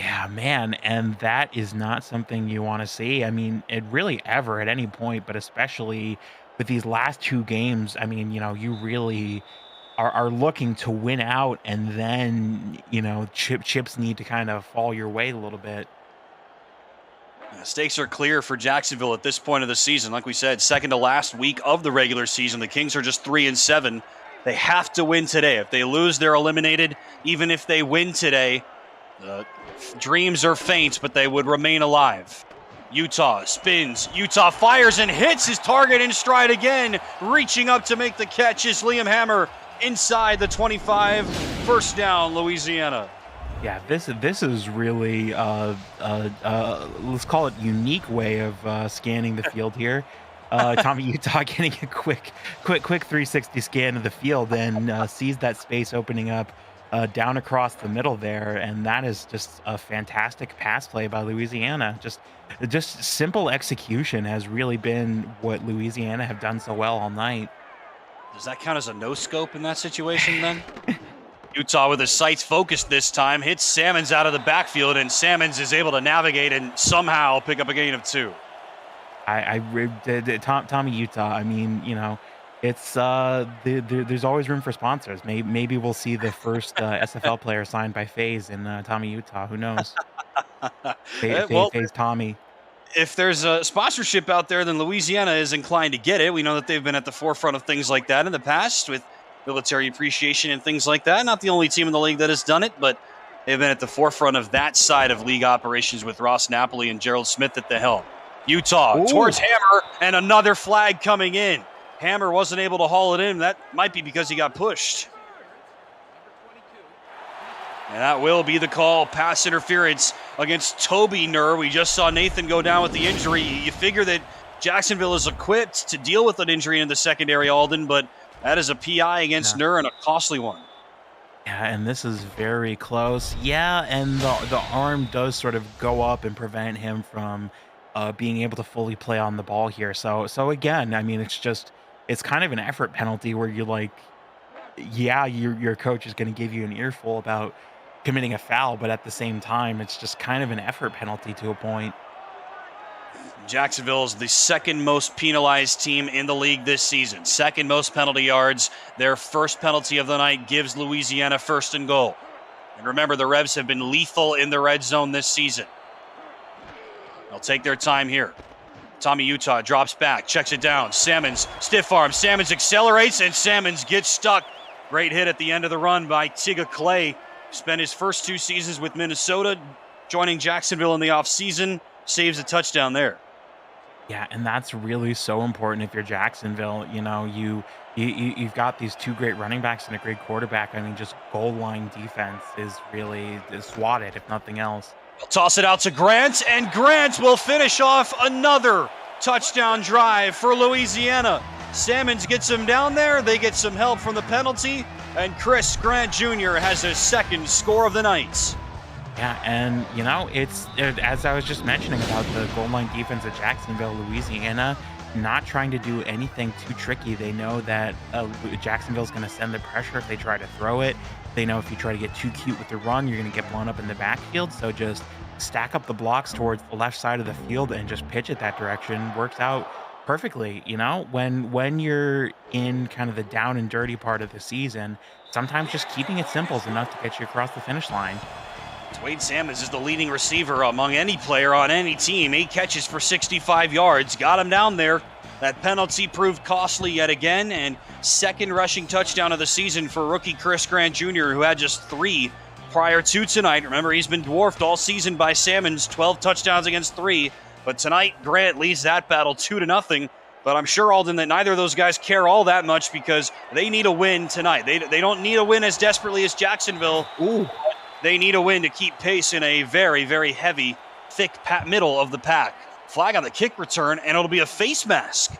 Speaker 2: Yeah, man, and that is not something you want to see. I mean, it really ever at any point, but especially with these last two games, I mean, you really are looking to win out, and then, chips need to kind of fall your way a little bit.
Speaker 1: Stakes are clear for Jacksonville at this point of the season. Like we said, second to last week of the regular season. The Kings are just 3-7. They have to win today. If they lose, they're eliminated. Even if they win today, the dreams are faint, but they would remain alive. Utah spins. Utah fires and hits his target in stride again. Reaching up to make the catch is Liam Hammer inside the 25. First down, Louisiana.
Speaker 2: Yeah, this is really let's call it unique way of scanning the field here. Tommy Utah getting a quick 360 scan of the field and sees that space opening up down across the middle there, and that is just a fantastic pass play by Louisiana. Just simple execution has really been what Louisiana have done so well all night.
Speaker 1: Does that count as a no scope in that situation then? Utah with his sights focused this time, hits Salmons out of the backfield, and Salmons is able to navigate and somehow pick up a gain of 2.
Speaker 2: Tommy Utah, I mean, It's there's always room for sponsors. Maybe we'll see the first SFL player signed by FaZe in Tommy, Utah. Who knows?
Speaker 1: Well,
Speaker 2: FaZe Tommy.
Speaker 1: if there's a sponsorship out there, then Louisiana is inclined to get it. We know that they've been at the forefront of things like that in the past with military appreciation and things like that. Not the only team in the league that has done it, but they've been at the forefront of that side of league operations with Ross Napoli and Gerald Smith at the helm. Utah towards Hammer, and another flag coming in. Hammer wasn't able to haul it in. That might be because he got pushed. And that will be the call. Pass interference against Toby Nur. We just saw Nathan go down with the injury. You figure that Jacksonville is equipped to deal with an injury in the secondary, Alden, but that is a PI against Nur and a costly one.
Speaker 2: Yeah, and this is very close. Yeah, and the arm does sort of go up and prevent him from being able to fully play on the ball here. So again, I mean, it's kind of an effort penalty where you're like, yeah, your coach is going to give you an earful about committing a foul, but at the same time, it's just kind of an effort penalty to a point.
Speaker 1: Jacksonville is the second most penalized team in the league this season. Second most penalty yards. Their first penalty of the night gives Louisiana first and goal. And remember, the Revs have been lethal in the red zone this season. They'll take their time here. Tommy Utah drops back, checks it down. Salmons, stiff arm. Salmons accelerates, and Salmons gets stuck. Great hit at the end of the run by Tiga Clay. Spent his first 2 seasons with Minnesota, joining Jacksonville in the offseason. Saves a touchdown there.
Speaker 2: Yeah, and that's really so important if you're Jacksonville. You know, you've got these 2 great running backs and a great quarterback. I mean, just goal line defense is swatted, if nothing else.
Speaker 1: They'll toss it out to Grant, and Grant will finish off another touchdown drive for Louisiana. Salmons gets him down there. They get some help from the penalty, and Chris Grant Jr. has his second score of the night.
Speaker 2: Yeah, and, you know, as I was just mentioning about the goal line defense at Jacksonville, Louisiana, not trying to do anything too tricky. They know that Jacksonville's going to send the pressure if they try to throw it. They know if you try to get too cute with the run, you're going to get blown up in the backfield. So just stack up the blocks towards the left side of the field and just pitch it that direction. Works out perfectly. You know, when you're in kind of the down and dirty part of the season, sometimes just keeping it simple is enough to get you across the finish line.
Speaker 1: Wade Salmons is the leading receiver among any player on any team. 8 catches for 65 yards. Got him down there. That penalty proved costly yet again, and second rushing touchdown of the season for rookie Chris Grant Jr., who had just 3 prior to tonight. Remember, he's been dwarfed all season by Salmons, 12 touchdowns against 3. But tonight, Grant leads that battle 2-0. But I'm sure, Alden, that neither of those guys care all that much because they need a win tonight. They don't need a win as desperately as Jacksonville.
Speaker 2: Ooh.
Speaker 1: They need a win to keep pace in a very, very heavy, thick middle of the pack. Flag on the kick return, and it'll be a face mask.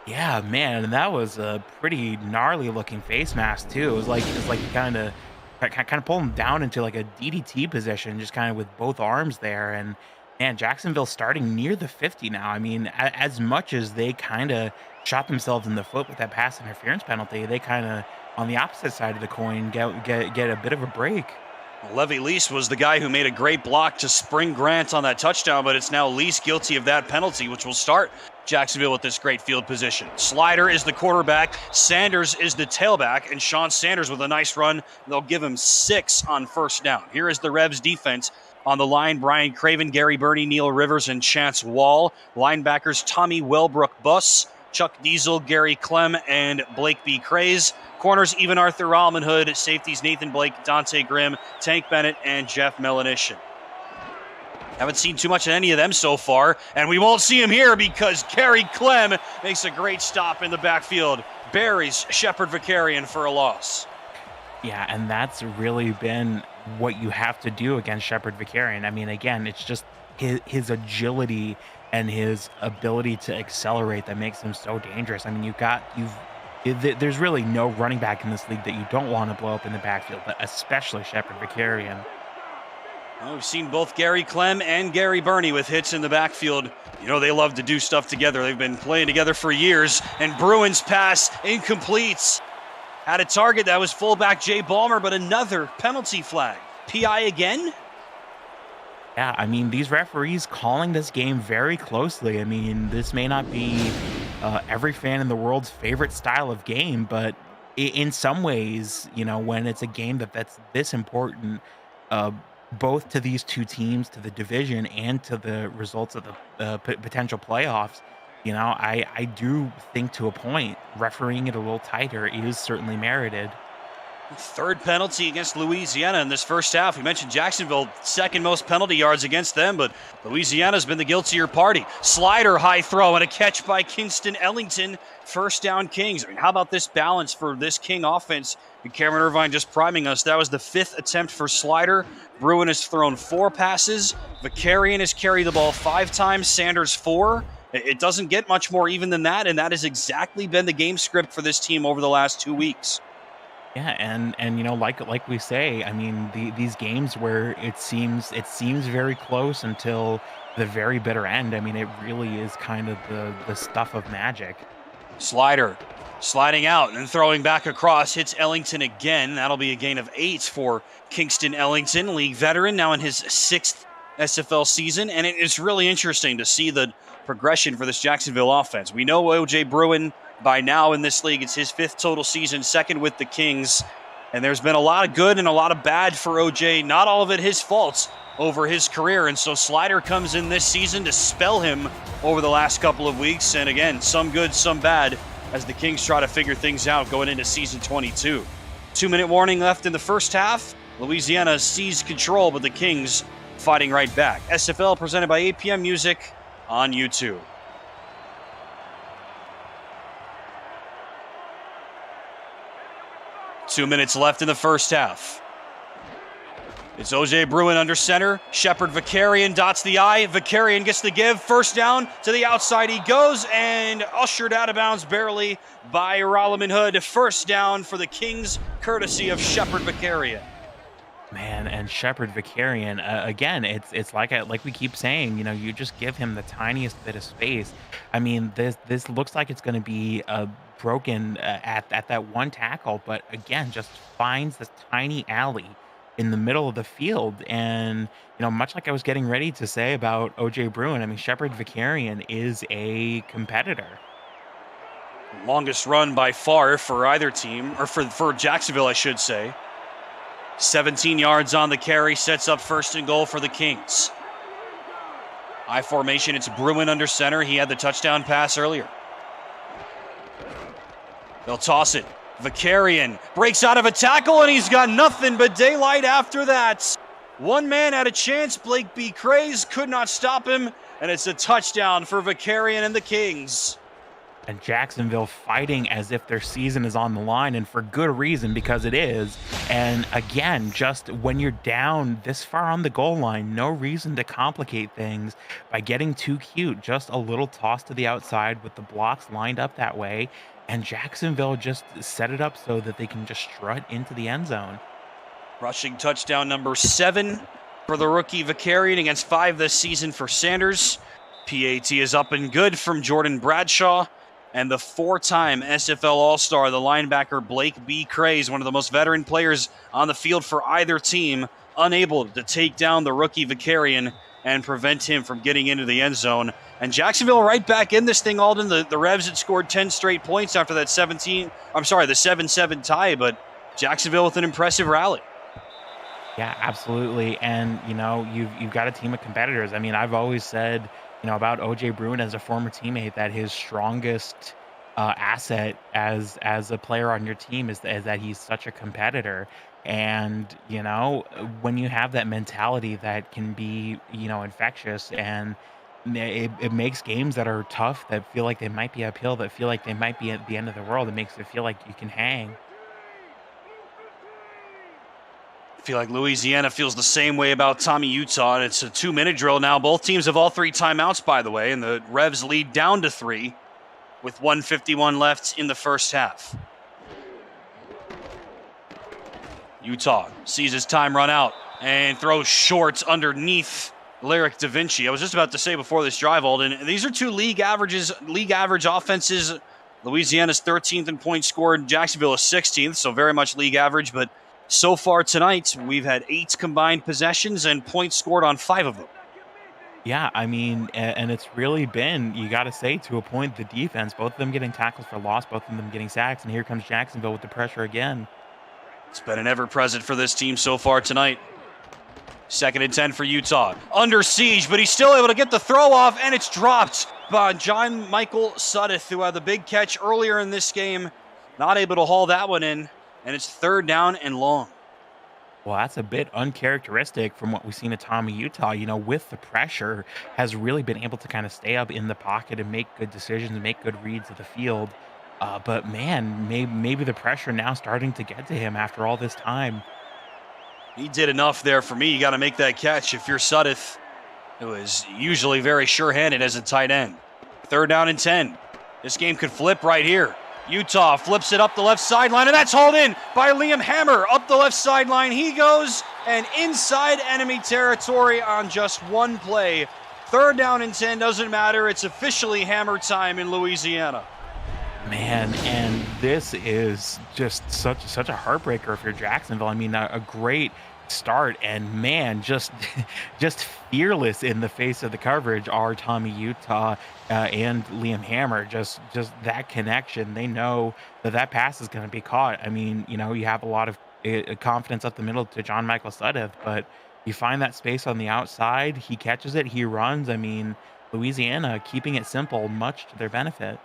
Speaker 2: Yeah, man, and that was a pretty gnarly looking face mask too. It was like kind of pulling him down into like a DDT position, just kind of with both arms there. And man, Jacksonville starting near the 50 now. I mean, as much as they kind of shot themselves in the foot with that pass interference penalty, they kind of on the opposite side of the coin get a bit of a break.
Speaker 1: Levy Lease was the guy who made a great block to spring Grant on that touchdown, but it's now Lease guilty of that penalty, which will start Jacksonville with this great field position. Slider is the quarterback, Sanders is the tailback, and Sean Sanders with a nice run. They'll give him 6 on first down. Here is the Revs defense. On the line, Brian Craven, Gary Birney, Neil Rivers, and Chance Wall. Linebackers Tommy Wellbrook-Buss, Chuck Diesel, Gary Clem, and Blake B. Craze. Corners, even Arthur Rallman Hood. Safeties, Nathan Blake, Dante Grimm, Tank Bennett, and Jeff Melanishin. Haven't seen too much of any of them so far, and we won't see him here because Gary Clem makes a great stop in the backfield. Buries Shepard Vicarian for a loss.
Speaker 2: Yeah, and that's really been what you have to do against Shepard Vicarian. I mean, again, it's just his agility and his ability to accelerate that makes him so dangerous. I mean, there's really no running back in this league that you don't want to blow up in the backfield, but especially Shepard Vicarian.
Speaker 1: Well, we've seen both Gary Clem and Gary Birney with hits in the backfield. You know, they love to do stuff together. They've been playing together for years, and Bruins pass incomplete. Had a target, that was fullback Jay Ballmer, but another penalty flag. PI again?
Speaker 2: Yeah, I mean, these referees calling this game very closely. I mean, this may not be every fan in the world's favorite style of game. But in some ways, when it's a game that's this important, uh, both to these two teams, to the division, and to the results of the potential playoffs, I do think to a point, refereeing it a little tighter is certainly merited.
Speaker 1: Third penalty against Louisiana in this first half. We mentioned Jacksonville, second most penalty yards against them, but Louisiana's been the guiltier party. Slider, high throw, and a catch by Kingston Ellington. First down, Kings. I mean, how about this balance for this King offense? And Cameron Irvine just priming us. That was the 5th attempt for Slider. Bruin has thrown 4 passes. Vicarian has carried the ball 5 times. Sanders 4. It doesn't get much more even than that, and that has exactly been the game script for this team over the last 2 weeks.
Speaker 2: Yeah, and like we say, I mean, these games where it seems very close until the very bitter end. I mean, it really is kind of the stuff of magic.
Speaker 1: Slider sliding out and throwing back across, hits Ellington again. That'll be a gain of 8 for Kingston Ellington, league veteran, now in his 6th SFL season. And it is really interesting to see the progression for this Jacksonville offense. We know O.J. Bruin by now in this league. It's his 5th total season, 2nd with the Kings. And there's been a lot of good and a lot of bad for OJ. Not all of it his faults over his career. And so Slider comes in this season to spell him over the last couple of weeks. And again, some good, some bad, as the Kings try to figure things out going into season 22. 2-minute warning left in the first half. Louisiana seized control, but the Kings fighting right back. SFL presented by APM Music on YouTube. Two minutes left in the first half. It's O.J. Bruin under center. Shepard Vicarian dots the I. Vicarian gets the give. First down to the outside he goes, and ushered out of bounds barely by Ralaman Hood. First down for the Kings, courtesy of Shepard Vicarian.
Speaker 2: Man, and Shepard Vicarian, again, it's like we keep saying, you just give him the tiniest bit of space. I mean, this looks like it's going to be broken at that one tackle, but again, just finds this tiny alley in the middle of the field. And much like I was getting ready to say about O.J. Bruin, I mean, Shepard Vicarian is a competitor.
Speaker 1: Longest run by far for either team, or for Jacksonville, I should say. 17 yards on the carry, sets up 1st and goal for the Kings. I formation, it's Bruin under center. He had the touchdown pass earlier. They'll toss it. Vicarian breaks out of a tackle, and he's got nothing but daylight after that. One man had a chance. Blake B. Craze could not stop him, and it's a touchdown for Vicarian and the Kings.
Speaker 2: And Jacksonville fighting as if their season is on the line, and for good reason, because it is. And again, just when you're down this far on the goal line, no reason to complicate things by getting too cute. Just a little toss to the outside with the blocks lined up that way, and Jacksonville just set it up so that they can just strut into the end zone.
Speaker 1: Rushing touchdown number 7 for the rookie Vicarian against 5 this season for Sanders. PAT is up and good from Jordan Bradshaw. And the 4-time SFL All-Star, the linebacker Blake B. Craze, one of the most veteran players on the field for either team, unable to take down the rookie Vicarian and prevent him from getting into the end zone. And Jacksonville right back in this thing, Alden. The Revs had scored 10 straight points after that the 7-7 tie, but Jacksonville with an impressive rally.
Speaker 2: Yeah, absolutely. And, you've got a team of competitors. I mean, I've always said, about O.J. Bruin as a former teammate, that his strongest asset as a player on your team is that he's such a competitor. And, when you have that mentality that can be, infectious, and it makes games that are tough, that feel like they might be uphill, that feel like they might be at the end of the world, it makes it feel like you can hang.
Speaker 1: I feel like Louisiana feels the same way about Tommy Utah, and it's a 2-minute drill now. Both teams have all 3 timeouts, by the way, and the Revs lead down to 3 with 1:51 left in the first half. Utah sees his time run out and throws short underneath Lyric Da Vinci. I was just about to say before this drive, Alden, these are 2 league average offenses. Louisiana's 13th in points scored, Jacksonville is 16th, so very much league average, but so far tonight, we've had 8 combined possessions and points scored on 5 of them.
Speaker 2: Yeah, I mean, and it's really been, you got to say, to a point, the defense, both of them getting tackles for loss, both of them getting sacks, and here comes Jacksonville with the pressure again.
Speaker 1: It's been an ever-present for this team so far tonight. 2nd and 10 for Utah. Under siege, but he's still able to get the throw off, and it's dropped by John Michael Suddeth, who had the big catch earlier in this game. Not able to haul that one in, and it's 3rd down and long.
Speaker 2: Well, that's a bit uncharacteristic from what we've seen at Tommy Utah. With the pressure, has really been able to kind of stay up in the pocket and make good decisions, make good reads of the field. But man, maybe the pressure now starting to get to him after all this time.
Speaker 1: He did enough there for me. You got to make that catch. If you're Suddeth, it was usually very sure-handed as a tight end. 3rd down and 10. This game could flip right here. Utah flips it up the left sideline, and that's hauled in by Liam Hammer. Up the left sideline he goes, and inside enemy territory on just one play. 3rd down and 10, doesn't matter. It's officially Hammer time in Louisiana.
Speaker 2: Man, and this is just such a heartbreaker if you're Jacksonville. I mean, a great start, and man, just just fearless in the face of the coverage are Tommy Utah and Liam Hammer. Just that connection. They know that pass is going to be caught. I mean, you have a lot of confidence up the middle to John Michael Suddeth, but you find that space on the outside. He catches it. He runs. I mean, Louisiana keeping it simple, much to their benefit.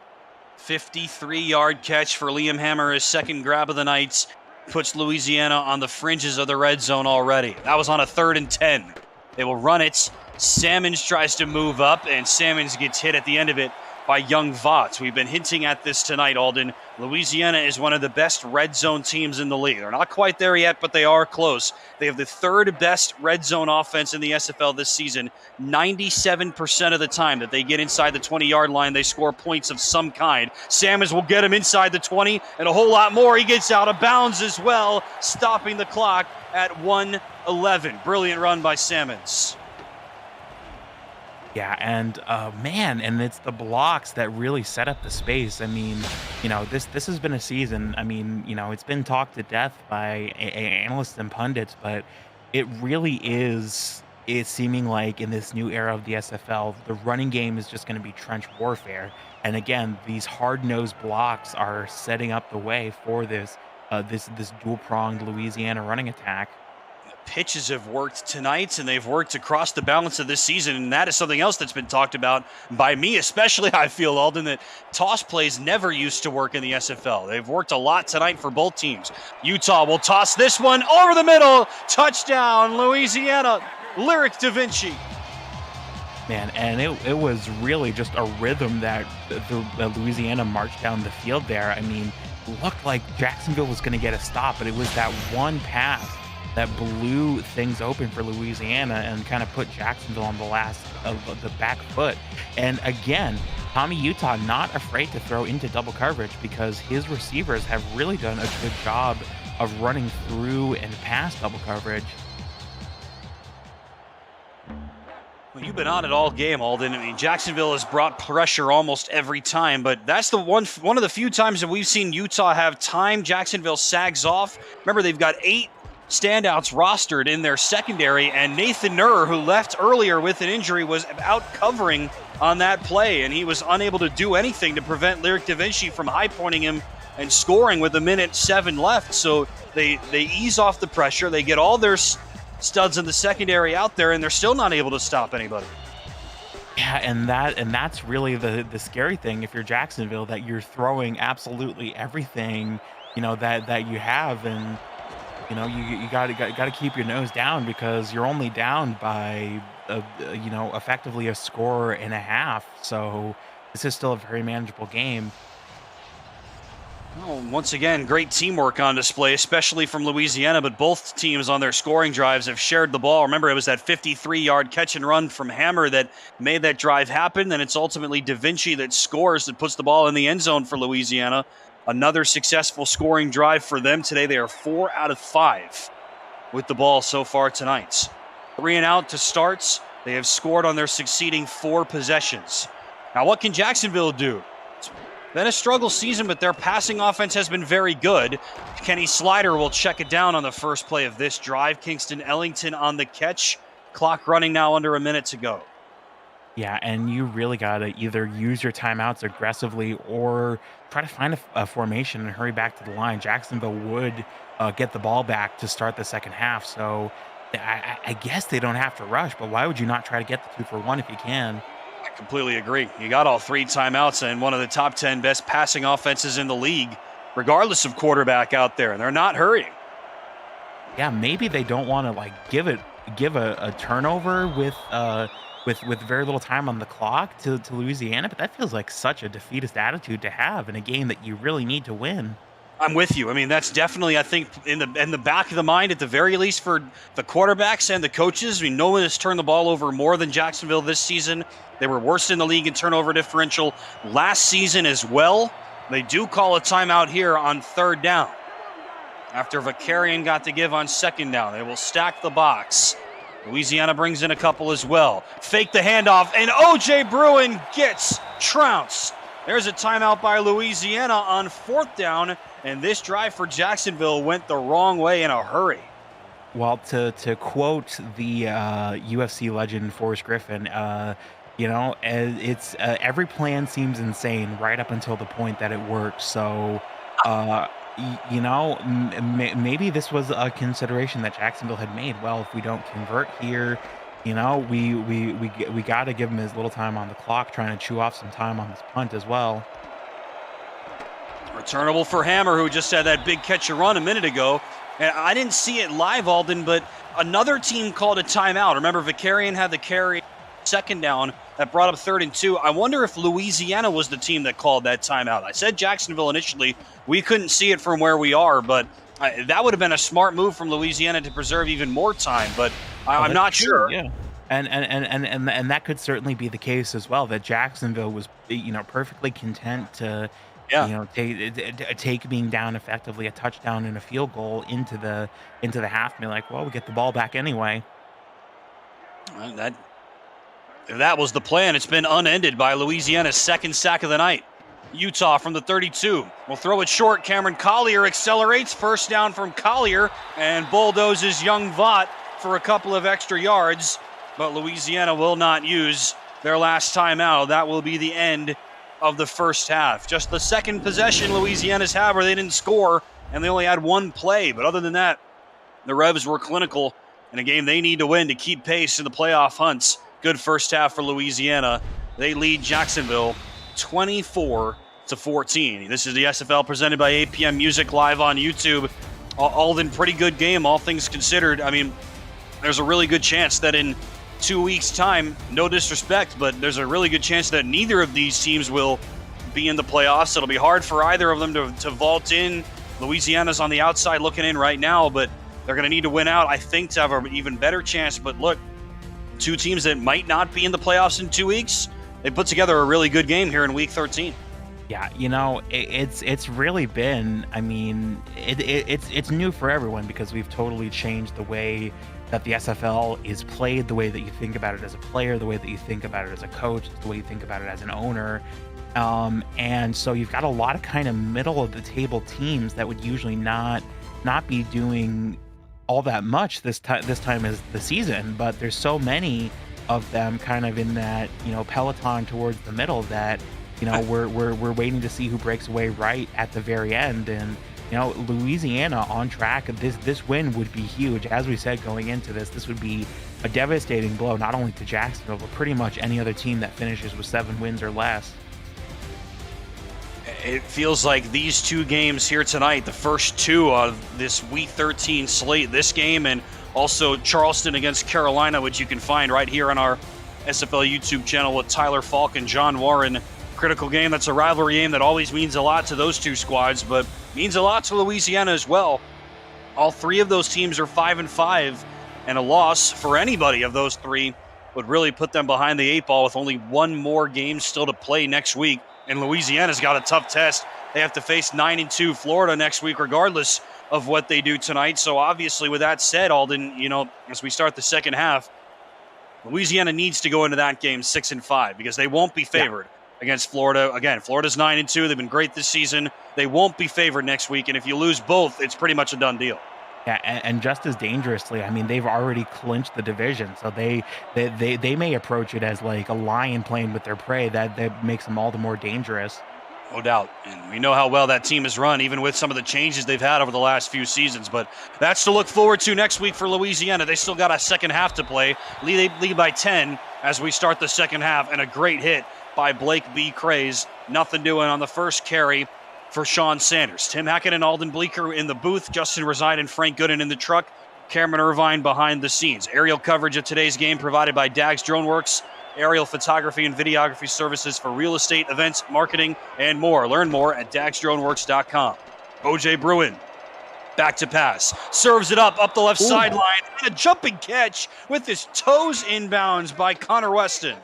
Speaker 1: 53-yard catch for Liam Hammer, his 2nd grab of the night. Puts Louisiana on the fringes of the red zone already. That was on a 3rd and 10. They will run it. Sammons tries to move up, and Sammons gets hit at the end of it by Young Vaught. We've been hinting at this tonight, Alden. Louisiana is one of the best red zone teams in the league. They're not quite there yet, but they are close. They have the 3rd best red zone offense in the SFL this season. 97% of the time that they get inside the 20-yard line, they score points of some kind. Sammons will get him inside the 20, and a whole lot more. He gets out of bounds as well, stopping the clock at 1:11. Brilliant run by Sammons.
Speaker 2: Yeah, and man, and it's the blocks that really set up the space. I mean, this has been a season. I mean, it's been talked to death by analysts and pundits, but it really is. It's seeming like in this new era of the SFL, the running game is just going to be trench warfare. And again, these hard-nosed blocks are setting up the way for this dual-pronged Louisiana running attack.
Speaker 1: Pitches have worked tonight, and they've worked across the balance of this season, and that is something else that's been talked about by me especially. I feel, Alden, that toss plays never used to work in the SFL. They've worked a lot tonight for both teams. Utah will toss this one over the middle. Touchdown, Louisiana. Lyric Da Vinci.
Speaker 2: Man, and it was really just a rhythm that the Louisiana marched down the field there. I mean, looked like Jacksonville was going to get a stop, but it was that one pass that blew things open for Louisiana and kind of put Jacksonville on the last of the back foot. And again, Tommy Utah not afraid to throw into double coverage because his receivers have really done a good job of running through and past double coverage.
Speaker 1: Well, you've been on it all game, Alden. I mean, Jacksonville has brought pressure almost every time, but that's the one of the few times that we've seen Utah have time. Jacksonville sags off. Remember, they've got 8 standouts rostered in their secondary, and Nathan Nur, who left earlier with an injury, was out covering on that play, and he was unable to do anything to prevent Lyric Da Vinci from high-pointing him and scoring with 1:07 left. So they ease off the pressure. They get all their studs in the secondary out there, and they're still not able to stop anybody.
Speaker 2: Yeah, and that's really the scary thing if you're Jacksonville, that you're throwing absolutely everything, that you have, and you got to keep your nose down because you're only down by effectively a score and a half. So this is still a very manageable game.
Speaker 1: Well, once again, great teamwork on display, especially from Louisiana, but both teams on their scoring drives have shared the ball. Remember, it was that 53-yard catch and run from Hammer that made that drive happen. Then it's ultimately Da Vinci that scores, that puts the ball in the end zone for Louisiana. Another successful scoring drive for them today. They are 4 out of 5 with the ball so far tonight. 3 and out to starts. They have scored on their succeeding 4 possessions. Now, what can Jacksonville do? It's been a struggle season, but their passing offense has been very good. Kenny Slider will check it down on the first play of this drive. Kingston Ellington on the catch. Clock running now under a minute to go.
Speaker 2: Yeah, and you really gotta either use your timeouts aggressively or try to find a formation and hurry back to the line. Jacksonville would get the ball back to start the second half, so I guess they don't have to rush. But why would you not try to get the 2-for-1 if you can?
Speaker 1: I completely agree. You got all 3 timeouts and one of the top 10 best passing offenses in the league, regardless of quarterback out there, and they're not hurrying.
Speaker 2: Yeah, maybe they don't want to like give a turnover with very little time on the clock to Louisiana, but that feels like such a defeatist attitude to have in a game that you really need to win.
Speaker 1: I'm with you. I mean, that's definitely, I think, in the back of the mind, at the very least, for the quarterbacks and the coaches. I mean, no one has turned the ball over more than Jacksonville this season. They were worst in the league in turnover differential last season as well. They do call a timeout here on 3rd down. After Vakarian got to give on 2nd down, they will stack the box. Louisiana brings in a couple as well. Fake the handoff, and O.J. Bruin gets trounced. There's a timeout by Louisiana on 4th down, and this drive for Jacksonville went the wrong way in a hurry.
Speaker 2: Well, to quote the UFC legend Forrest Griffin, it's every plan seems insane right up until the point that it works. So, maybe this was a consideration that Jacksonville had made. Well, if we don't convert here, we got to give him as little time on the clock, trying to chew off some time on this punt as well.
Speaker 1: Returnable for Hammer, who just had that big catch and run a minute ago. And I didn't see it live, Alden, but another team called a timeout. Remember, Vakarian had the carry 2nd down that brought up 3rd and 2. I wonder if Louisiana was the team that called that timeout. I said Jacksonville initially. We couldn't see it from where we are, but that would have been a smart move from Louisiana to preserve even more time, but I'm not sure.
Speaker 2: Yeah. And that could certainly be the case as well, that Jacksonville was, perfectly content to take being down effectively a touchdown and a field goal into the half and be like, well, we get the ball back anyway.
Speaker 1: If that was the plan, it's been unended by Louisiana's 2nd sack of the night. Utah from the 32 will throw it short. Cameron Collier accelerates. 1st down from Collier and bulldozes young Vaught for a couple of extra yards. But Louisiana will not use their last timeout. That will be the end of the 1st half. Just the 2nd possession Louisiana's had where they didn't score, and they only had 1 play. But other than that, the Revs were clinical in a game they need to win to keep pace in the playoff hunts. Good 1st half for Louisiana. They lead Jacksonville 24-14. This is the SFL presented by APM Music live on YouTube. Alden, pretty good game, all things considered. I mean, there's a really good chance that in 2 weeks' time, no disrespect, but there's a really good chance that neither of these teams will be in the playoffs. It'll be hard for either of them to vault in. Louisiana's on the outside looking in right now, but they're going to need to win out, I think, to have an even better chance. But look, 2 teams that might not be in the playoffs in 2 weeks, they put together a really good game here in Week 13.
Speaker 2: Yeah, it's really been, I mean, it's new for everyone because we've totally changed the way that the SFL is played, the way that you think about it as a player, the way that you think about it as a coach, the way you think about it as an owner. And so you've got a lot of kind of middle of the table teams that would usually not be doing all that much this time as the season, but there's so many of them kind of in that, peloton towards the middle that, we're waiting to see who breaks away right at the very end. And Louisiana on track. This win would be huge. As we said going into this would be a devastating blow, not only to Jacksonville, but pretty much any other team that finishes with 7 wins or less.
Speaker 1: It feels like these 2 games here tonight, the first 2 of this Week 13 slate, this game and also Charleston against Carolina, which you can find right here on our SFL YouTube channel with Tyler Falk and John Warren. Critical game. That's a rivalry game that always means a lot to those 2 squads, but means a lot to Louisiana as well. All 3 of those teams are 5-5, and a loss for anybody of those 3 would really put them behind the 8 ball with only 1 more game still to play next week. And Louisiana's got a tough test. They have to face 9-2 Florida next week, regardless of what they do tonight. So obviously, with that said, Alden, as we start the second half, Louisiana needs to go into that game 6-5 because they won't be favored against Florida. Again, Florida's 9-2. They've been great this season. They won't be favored next week. And if you lose both, it's pretty much a done deal.
Speaker 2: Yeah, and just as dangerously, I mean, they've already clinched the division, so they may approach it as like a lion playing with their prey. That makes them all the more dangerous.
Speaker 1: No doubt. And we know how well that team has run, even with some of the changes they've had over the last few seasons. But that's to look forward to next week for Louisiana. They still got a second half to play. Lead by 10 as we start the second half, and a great hit by Blake B. Craze. Nothing doing on the first carry for Sean Sanders. Tim Hackett and Alden Bleeker in the booth. Justin Reside and Frank Gooden in the truck. Cameron Irvine behind the scenes. Aerial coverage of today's game provided by Dags Droneworks. Aerial photography and videography services for real estate, events, marketing, and more. Learn more at dagsdroneworks.com. OJ Bruin, back to pass. Serves it up the left sideline. And a jumping catch with his toes inbounds by Connor Weston.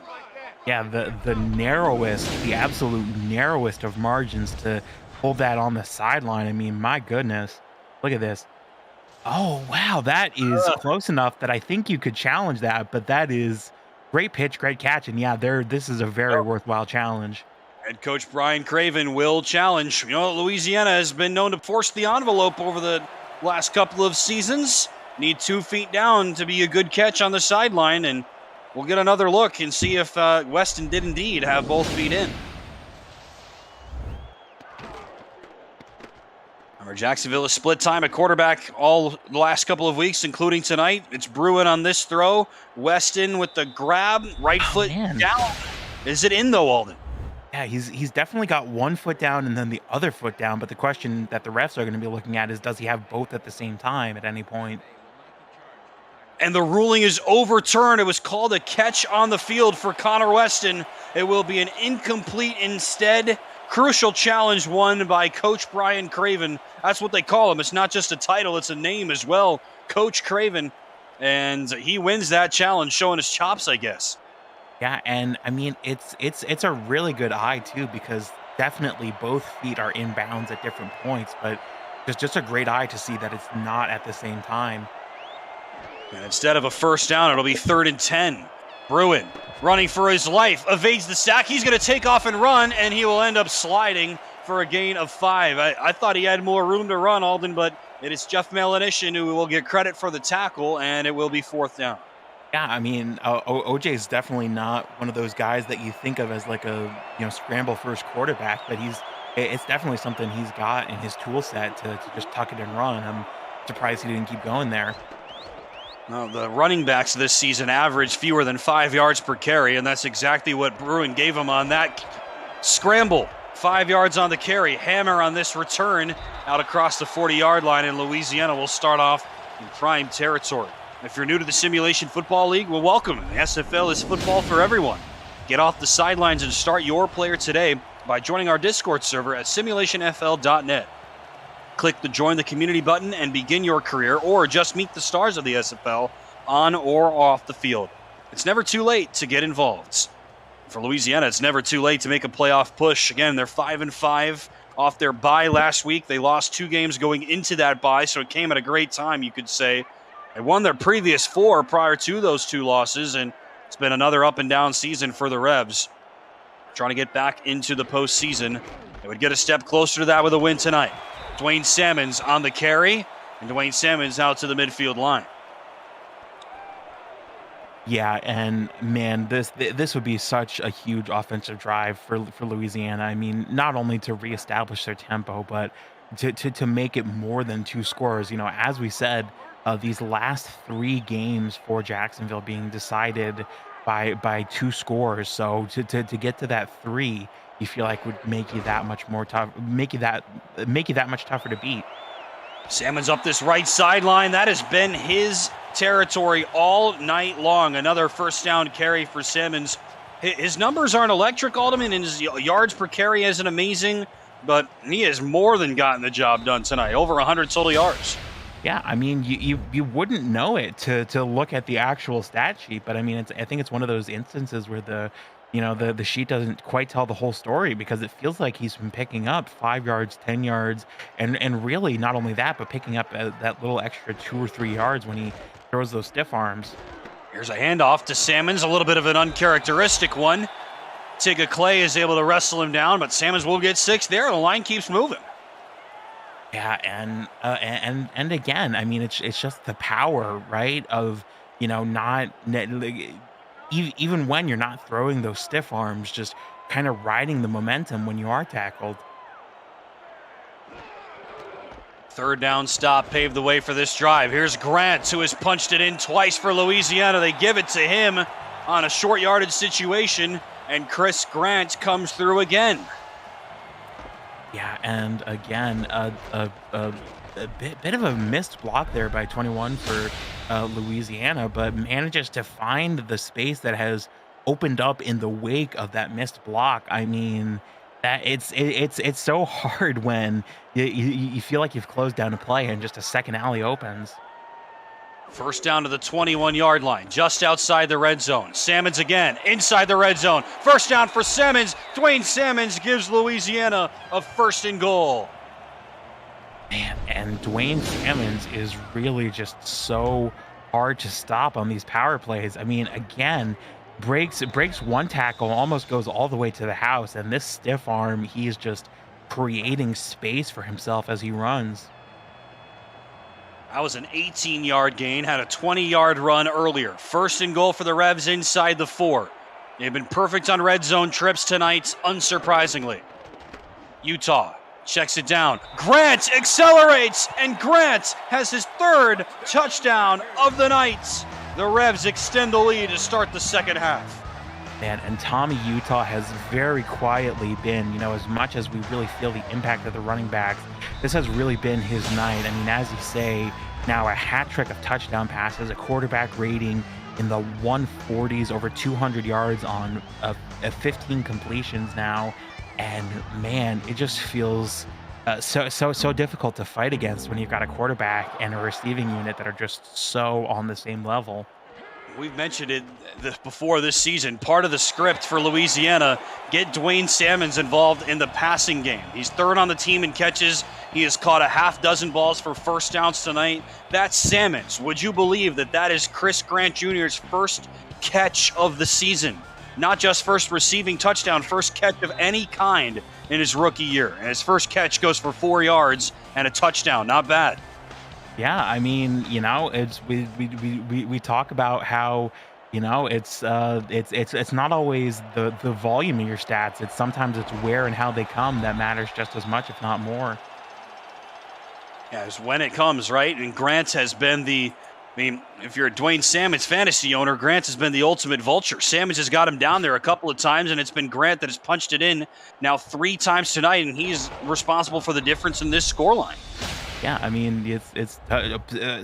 Speaker 2: Yeah, the absolute narrowest of margins to hold that on the sideline. I mean, my goodness. Look at this. Oh, wow, that is close enough that I think you could challenge that, but that is great pitch, great catch, and yeah, this is a very worthwhile challenge.
Speaker 1: Head coach Brian Craven will challenge. You know, Louisiana has been known to force the envelope over the last couple of seasons. Need 2 feet down to be a good catch on the sideline, and we'll get another look and see if Weston did indeed have both feet in. Remember, Jacksonville is split time at quarterback all the last couple of weeks, including tonight. It's Bruin on this throw. Weston with the grab, right foot down. Is it in though, Alden?
Speaker 2: Yeah, he's definitely got 1 foot down and then the other foot down. But the question that the refs are going to be looking at is, does he have both at the same time at any point?
Speaker 1: And the ruling is overturned. It was called a catch on the field for Connor Weston. It will be an incomplete instead. Crucial challenge won by Coach Brian Craven. That's what they call him. It's not just a title, it's a name as well. Coach Craven. And he wins that challenge, showing his chops, I guess.
Speaker 2: Yeah, and I mean, it's a really good eye too, because definitely both feet are in bounds at different points, but it's just a great eye to see that it's not at the same time.
Speaker 1: And instead of a first down, it'll be 3rd and 10. Bruin running for his life, evades the sack. He's going to take off and run, and he will end up sliding for a gain of 5. I thought he had more room to run, Alden, but it is Jeff Melanishin who will get credit for the tackle, and it will be 4th down.
Speaker 2: Yeah, I mean, OJ is definitely not one of those guys that you think of as like a scramble first quarterback, but it's definitely something he's got in his tool set to just tuck it and run. I'm surprised he didn't keep going there.
Speaker 1: Well, the running backs this season average fewer than 5 yards per carry, and that's exactly what Bruin gave him on that scramble. 5 yards on the carry. Hammer on this return out across the 40-yard line, and Louisiana will start off in prime territory. If you're new to the Simulation Football League, well, welcome. The SFL is football for everyone. Get off the sidelines and start your player today by joining our Discord server at simulationfl.net. Click the Join the Community button and begin your career, or just meet the stars of the SFL on or off the field. It's never too late to get involved. For Louisiana, it's never too late to make a playoff push. Again, they're 5-5 off their bye last week. They lost 2 games going into that bye, so it came at a great time, you could say. They won their previous 4 prior to those 2 losses, and it's been another up-and-down season for the Revs. Trying to get back into the postseason. They would get a step closer to that with a win tonight. Dwayne Salmons on the carry, and Dwayne Salmons out to the midfield line.
Speaker 2: Yeah, and man, this would be such a huge offensive drive for Louisiana. I mean, not only to reestablish their tempo, but to make it more than 2 scores. As we said, these last 3 games for Jacksonville being decided by 2 scores. So to get to that 3, you feel like would make you that much more tough, make you that much tougher to beat.
Speaker 1: Salmons up this right sideline. That has been his territory all night long. Another first down carry for Salmons. His numbers aren't electric, Alderman, and his yards per carry isn't amazing, but he has more than gotten the job done tonight. Over 100 total yards.
Speaker 2: Yeah, I mean, you wouldn't know it to look at the actual stat sheet, but I mean, I think it's one of those instances where the sheet doesn't quite tell the whole story, because it feels like he's been picking up 5 yards, 10 yards, and really not only that, but picking up that little extra 2 or 3 yards when he throws those stiff arms.
Speaker 1: Here's a handoff to Salmons, a little bit of an uncharacteristic one. Tigga Clay is able to wrestle him down, but Salmons will get 6 there. The line keeps moving.
Speaker 2: Yeah, and again, I mean, it's just the power, right? Of not even when you're not throwing those stiff arms, just kind of riding the momentum when you are tackled.
Speaker 1: Third down stop paved the way for this drive. Here's Grant, who has punched it in twice for Louisiana. They give it to him on a short yardage situation, and Chris Grant comes through again.
Speaker 2: Yeah, and again, a bit of a missed block there by 21 for Louisiana, but manages to find the space that has opened up in the wake of that missed block. I mean, that it's so hard when you feel like you've closed down a play and just a second alley opens.
Speaker 1: First down to the 21-yard line, just outside the red zone. Salmons again, inside the red zone. First down for Salmons. Dwayne Salmons gives Louisiana a first and goal.
Speaker 2: Man, and Dwayne Salmons is really just so hard to stop on these power plays. I mean, again, breaks one tackle, almost goes all the way to the house, and this stiff arm, he is just creating space for himself as he runs.
Speaker 1: That was an 18-yard gain, had a 20-yard run earlier. First and goal for the Revs inside the 4. They've been perfect on red zone trips tonight, unsurprisingly. Utah checks it down. Grant accelerates, and Grant has his third touchdown of the night. The Revs extend the lead to start the second half.
Speaker 2: Man, and Tommy Utah has very quietly been, as much as we really feel the impact of the running backs, this has really been his night. I mean, as you say, now a hat trick of touchdown passes, a quarterback rating in the 140s, over 200 yards on 15 completions now. And man, it just feels so difficult to fight against when you've got a quarterback and a receiving unit that are just so on the same level.
Speaker 1: We've mentioned it before this season. Part of the script for Louisiana, get Dwayne Salmons involved in the passing game. He's third on the team in catches. He has caught a half dozen balls for first downs tonight. That's Salmons. Would you believe that is Chris Grant Jr.'s first catch of the season? Not just first receiving touchdown, first catch of any kind in his rookie year. And his first catch goes for 4 yards and a touchdown. Not bad.
Speaker 2: Yeah, I mean, it's we talk about how, it's not always the volume of your stats. Sometimes it's where and how they come that matters just as much, if not more.
Speaker 1: Yeah, it's when it comes, right? And Grant has been if you're a Dwayne Salmons fantasy owner, Grant has been the ultimate vulture. Salmons has got him down there a couple of times, and it's been Grant that has punched it in now 3 times tonight, and he's responsible for the difference in this scoreline.
Speaker 2: Yeah, I mean, it's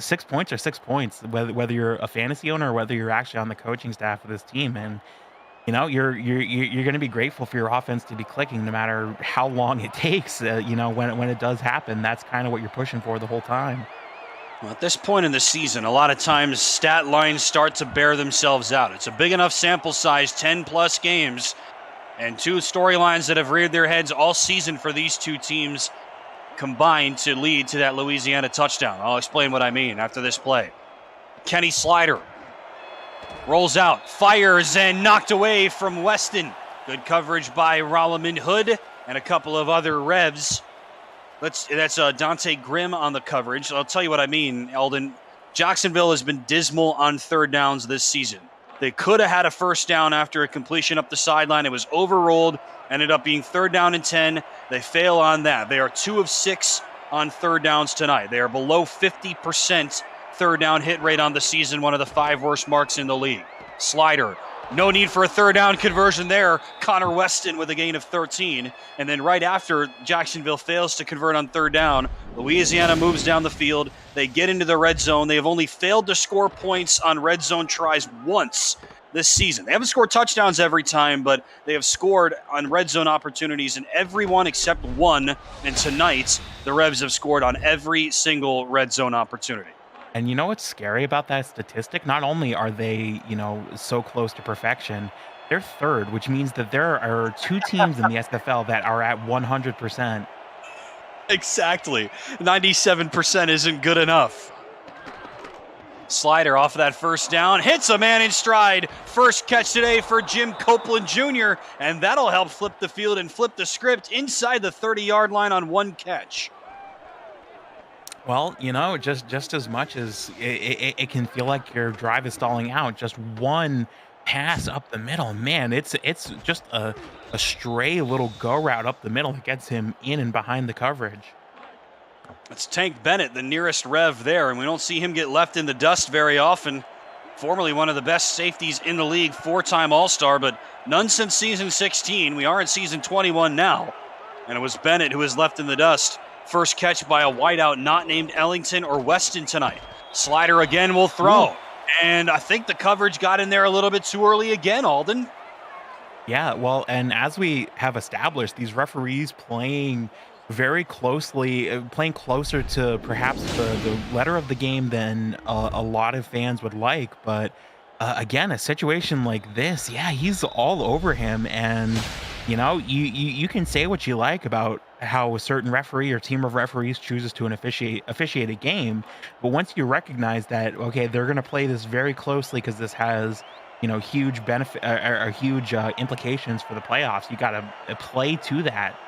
Speaker 2: 6 points are 6 points, whether you're a fantasy owner or whether you're actually on the coaching staff of this team. And you're going to be grateful for your offense to be clicking, no matter how long it takes. When it does happen, that's kind of what you're pushing for the whole time.
Speaker 1: Well, at this point in the season, a lot of times stat lines start to bear themselves out. It's a big enough sample size, 10-plus games, and 2 storylines that have reared their heads all season for these 2 teams combined to lead to that Louisiana touchdown. I'll explain what I mean after this play. Kenny Slider rolls out, fires, and knocked away from Weston. Good coverage by Rolliman Hood and a couple of other Revs. That's Dante Grimm on the coverage. I'll tell you what I mean, Eldon. Jacksonville has been dismal on third downs this season. They could have had a first down after a completion up the sideline. It was overrolled, ended up being 3rd down and 10. They fail on that. They are 2 of 6 on third downs tonight. They are below 50% third down hit rate on the season, one of the 5 worst marks in the league. Slider, no need for a 3rd down conversion there. Connor Weston with a gain of 13. And then right after Jacksonville fails to convert on 3rd down, Louisiana moves down the field. They get into the red zone. They have only failed to score points on red zone tries once this season. They haven't scored touchdowns every time, but they have scored on red zone opportunities in every one except one. And tonight, the Revs have scored on every single red zone opportunity.
Speaker 2: And you know what's scary about that statistic? Not only are they, so close to perfection, they're 3rd, which means that there are 2 teams in the SFL that are at 100%.
Speaker 1: Exactly. 97% isn't good enough. Slider off of that first down, hits a man in stride. First catch today for Jim Copeland Jr., and that'll help flip the field and flip the script inside the 30-yard line on 1 catch.
Speaker 2: Well, just as much as it can feel like your drive is stalling out, just one pass up the middle, man, it's just a stray little go route up the middle that gets him in and behind the coverage.
Speaker 1: It's Tank Bennett, the nearest Rev there, and we don't see him get left in the dust very often. Formerly one of the best safeties in the league, 4-time All-Star, but none since season 16. We are in season 21 now, and it was Bennett who was left in the dust. First catch by a wideout not named Ellington or Weston tonight. Slider again will throw. And I think the coverage got in there a little bit too early again, Alden.
Speaker 2: Yeah, well, and as we have established, these referees playing very closely, playing closer to perhaps the letter of the game than a lot of fans would like. But again, a situation like this, yeah, he's all over him. And, you can say what you like about how a certain referee or team of referees chooses to officiate a game. But once you recognize that, okay, they're going to play this very closely because this has huge benefit or huge implications for the playoffs. You got to play to that.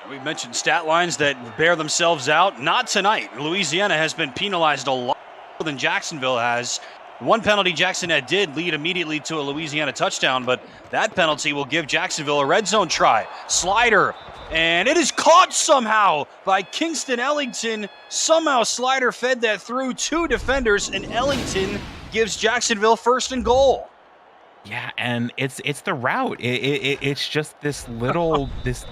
Speaker 1: We've mentioned stat lines that bear themselves out. Not tonight. Louisiana has been penalized a lot more than Jacksonville has. One penalty Jackson did lead immediately to a Louisiana touchdown, but that penalty will give Jacksonville a red zone try. Slider, and it is caught somehow by Kingston Ellington. Somehow Slider fed that through two defenders, and Ellington gives Jacksonville first and goal.
Speaker 2: Yeah, and it's the route. It's just this little this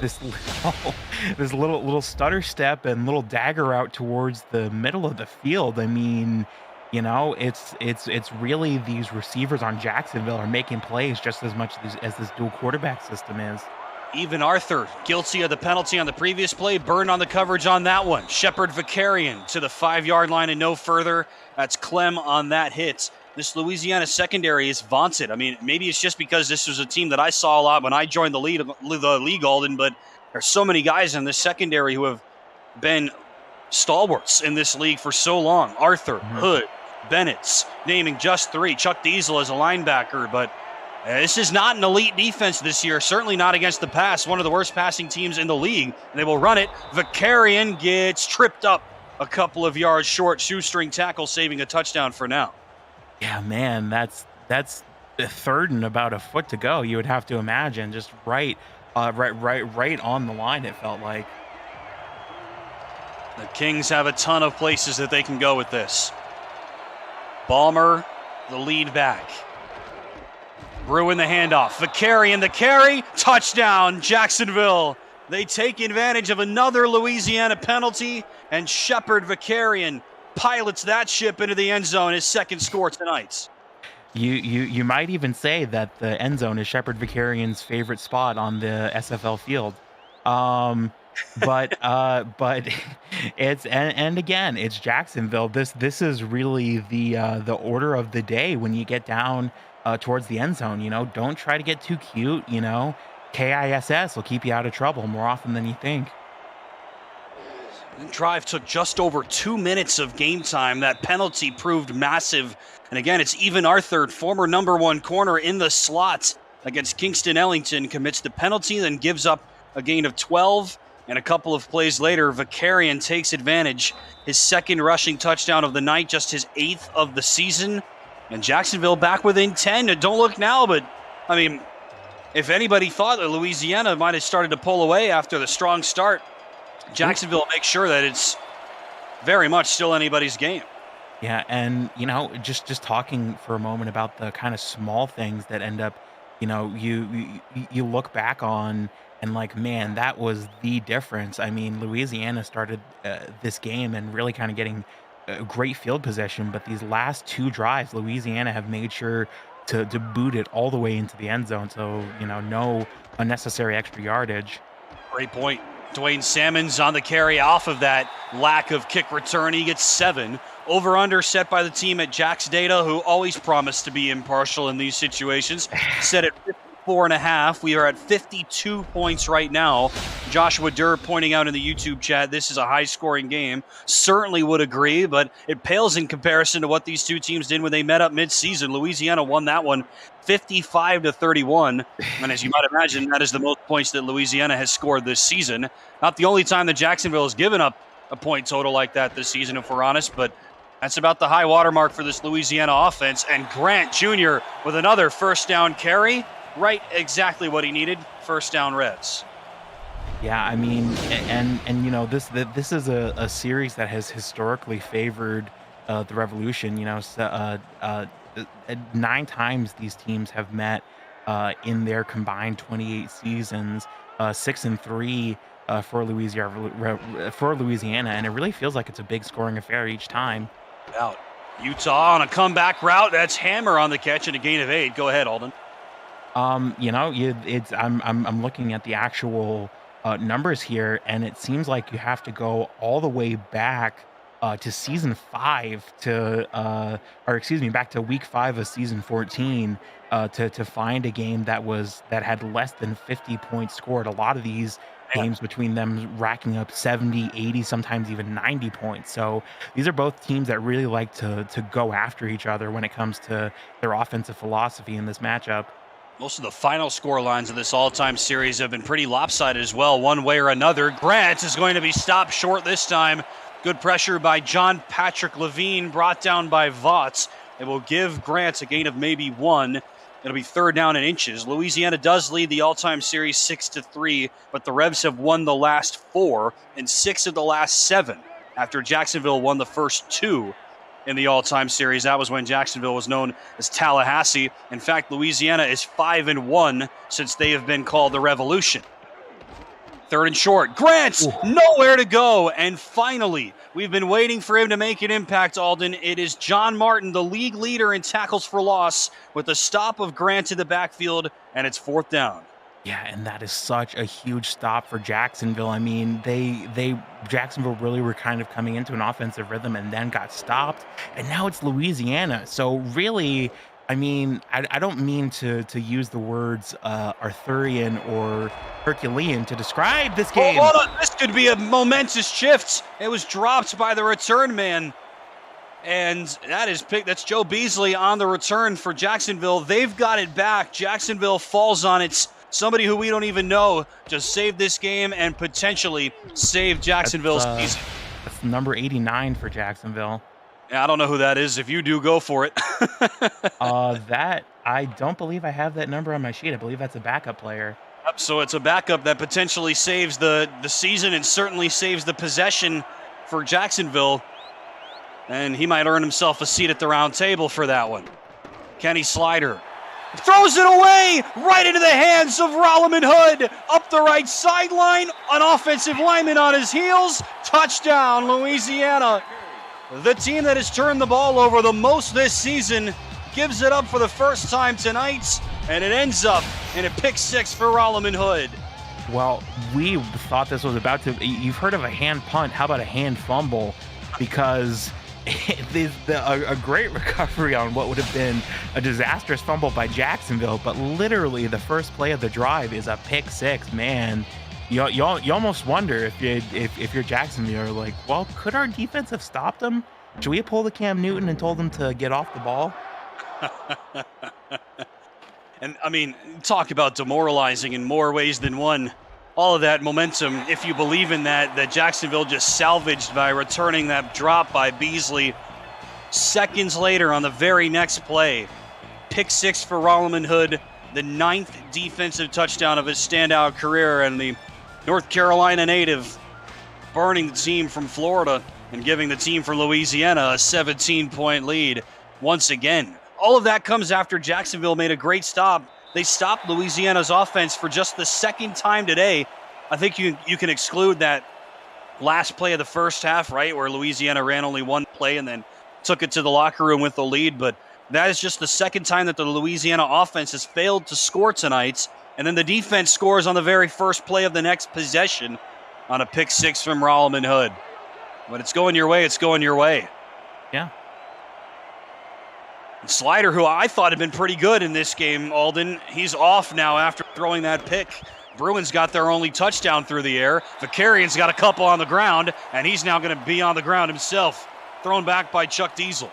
Speaker 2: little stutter step and little dagger route towards the middle of the field. I mean, it's really these receivers on Jacksonville are making plays just as much as this dual quarterback system is.
Speaker 1: Even Arthur, guilty of the penalty on the previous play, burned on the coverage on that one. Shepard Vicarian to the 5-yard line and no further. That's Clem on that hit. This Louisiana secondary is vaunted. I mean, maybe it's just because this was a team that I saw a lot when I joined the league, Alden, but there's so many guys in this secondary who have been stalwarts in this league for so long. Arthur, Hood, Bennett's, naming just three. Chuck Diesel as a linebacker, but this is not an elite defense this year, certainly not against the pass. One of the worst passing teams in the league. They will run it. Vicarian gets tripped up a couple of yards short. Shoestring tackle saving a touchdown for now.
Speaker 2: Yeah, man, that's the third and about a foot to go. You would have to imagine, just right on the line. It felt like
Speaker 1: the Kings have a ton of places that they can go with this. Balmer, the lead back. Bruin the handoff. Vicarian the carry. Touchdown, Jacksonville. They take advantage of another Louisiana penalty, and Shepard Vicarian pilots that ship into the end zone, his second score tonight.
Speaker 2: You might even say that the end zone is Shepard Vicarian's favorite spot on the SFL field. But it's and again, it's Jacksonville. This is really the order of the day when you get down towards the end zone. Don't try to get too cute. KISS will keep you out of trouble more often than you think.
Speaker 1: The drive took just over 2 minutes of game time. That penalty proved massive. And again, it's Even Arthur, former number one corner in the slot against Kingston Ellington, commits the penalty, then gives up a gain of 12. And a couple of plays later, Vicarian takes advantage. His second rushing touchdown of the night, just his 8th of the season. And Jacksonville back within 10. Don't look now, but, I mean, if anybody thought that Louisiana might have started to pull away after the strong start, Jacksonville makes sure that it's very much still anybody's game.
Speaker 2: Yeah, and just talking for a moment about the kind of small things that end up, you look back on and like, man, that was the difference. I mean, Louisiana started this game and really kind of getting great field possession, but these last two drives, Louisiana have made sure to boot it all the way into the end zone, so no unnecessary extra yardage.
Speaker 1: Great point. Dwayne Salmons on the carry off of that lack of kick return. He gets 7. Over-under set by the team at Jack's Data, who always promise to be impartial in these situations. Set at 54.5. We are at 52 points right now. Joshua Durr pointing out in the YouTube chat, this is a high-scoring game. Certainly would agree, but it pales in comparison to what these two teams did when they met up mid-season. Louisiana won that one 55-31. And as you might imagine, that is the most points that Louisiana has scored this season. Not the only time that Jacksonville has given up a point total like that this season, if we're honest, but that's about the high watermark for this Louisiana offense. And Grant Jr. with another first down carry, right exactly what he needed, first down Revs.
Speaker 2: Yeah, I mean, and you know, this is a series that has historically favored the Revolution. You know, 9 times these teams have met in their combined 28 seasons, 6-3 for Louisiana, and it really feels like it's a big scoring affair each time.
Speaker 1: Out. Utah on a comeback route. That's Hammer on the catch and a gain of 8. Go ahead, Alden.
Speaker 2: You know, I'm looking at the actual numbers here, and it seems like you have to go all the way back to season 5 or excuse me, back to week 5 of season 14 to find a game that had less than 50 points scored. A lot of these games between them racking up 70, 80, sometimes even 90 points. So these are both teams that really like to go after each other when it comes to their offensive philosophy in this matchup.
Speaker 1: Most of the final score lines of this all-time series have been pretty lopsided as well, one way or another. Grant is going to be stopped short this time. Good pressure by John Patrick Levine, brought down by Vaughts. It will give Grant a gain of maybe 1. It'll be 3rd down and inches. Louisiana does lead the all-time series 6-3, but the Revs have won the last 4 and 6 of the last 7 after Jacksonville won the first 2 in the all-time series. That was when Jacksonville was known as Tallahassee. In fact, Louisiana is 5-1 since they have been called the Revolution. 3rd and short. Grant, nowhere to go. And finally, we've been waiting for him to make an impact, Alden. It is John Martin, the league leader in tackles for loss, with a stop of Grant in the backfield, and it's 4th down.
Speaker 2: Yeah, and that is such a huge stop for Jacksonville. I mean, Jacksonville really were kind of coming into an offensive rhythm and then got stopped, and now it's Louisiana. So really, I mean, I don't mean to use the words Arthurian or Herculean to describe this game.
Speaker 1: Hold on, this could be a momentous shift. It was dropped by the return man. And that's Joe Beasley on the return for Jacksonville. They've got it back. Jacksonville falls on its somebody who we don't even know to save this game and potentially save Jacksonville's season.
Speaker 2: That's number 89 for Jacksonville.
Speaker 1: Yeah, I don't know who that is. If you do, go for it.
Speaker 2: That I don't believe I have that number on my sheet. I believe that's a backup player.
Speaker 1: Yep, so it's a backup that potentially saves the season and certainly saves the possession for Jacksonville. And he might earn himself a seat at the round table for that one. Kenny Slider throws it away right into the hands of Rolliman Hood. Up the right sideline, an offensive lineman on his heels. Touchdown, Louisiana. The team that has turned the ball over the most this season gives it up for the first time tonight, and it ends up in a pick 6 for Rolliman Hood.
Speaker 2: Well, we thought this was about to... You've heard of a hand punt. How about a hand fumble? Because a great recovery on what would have been a disastrous fumble by Jacksonville, but literally the first play of the drive is a pick 6. Man, you almost wonder if you're Jacksonville, you're like, well, could our defense have stopped him? Should we have pulled a Cam Newton and told him to get off the ball?
Speaker 1: And I mean, talk about demoralizing in more ways than one. All of that momentum, if you believe in that Jacksonville just salvaged by returning that drop by Beasley. Seconds later on the very next play, pick 6 for Rolliman Hood, the 9th defensive touchdown of his standout career, and the North Carolina native burning the team from Florida and giving the team from Louisiana a 17-point lead once again. All of that comes after Jacksonville made a great stop. They stopped Louisiana's offense for just the second time today. I think you can exclude that last play of the first half, right, where Louisiana ran only one play and then took it to the locker room with the lead. But that is just the second time that the Louisiana offense has failed to score tonight. And then the defense scores on the very first play of the next possession on a pick 6 from Rolliman Hood. When it's going your way, it's going your way.
Speaker 2: Yeah.
Speaker 1: Slider, who I thought had been pretty good in this game, Alden, he's off now after throwing that pick. Bruins got their only touchdown through the air. Vicarian's got a couple on the ground, and he's now going to be on the ground himself, thrown back by Chuck Diesel.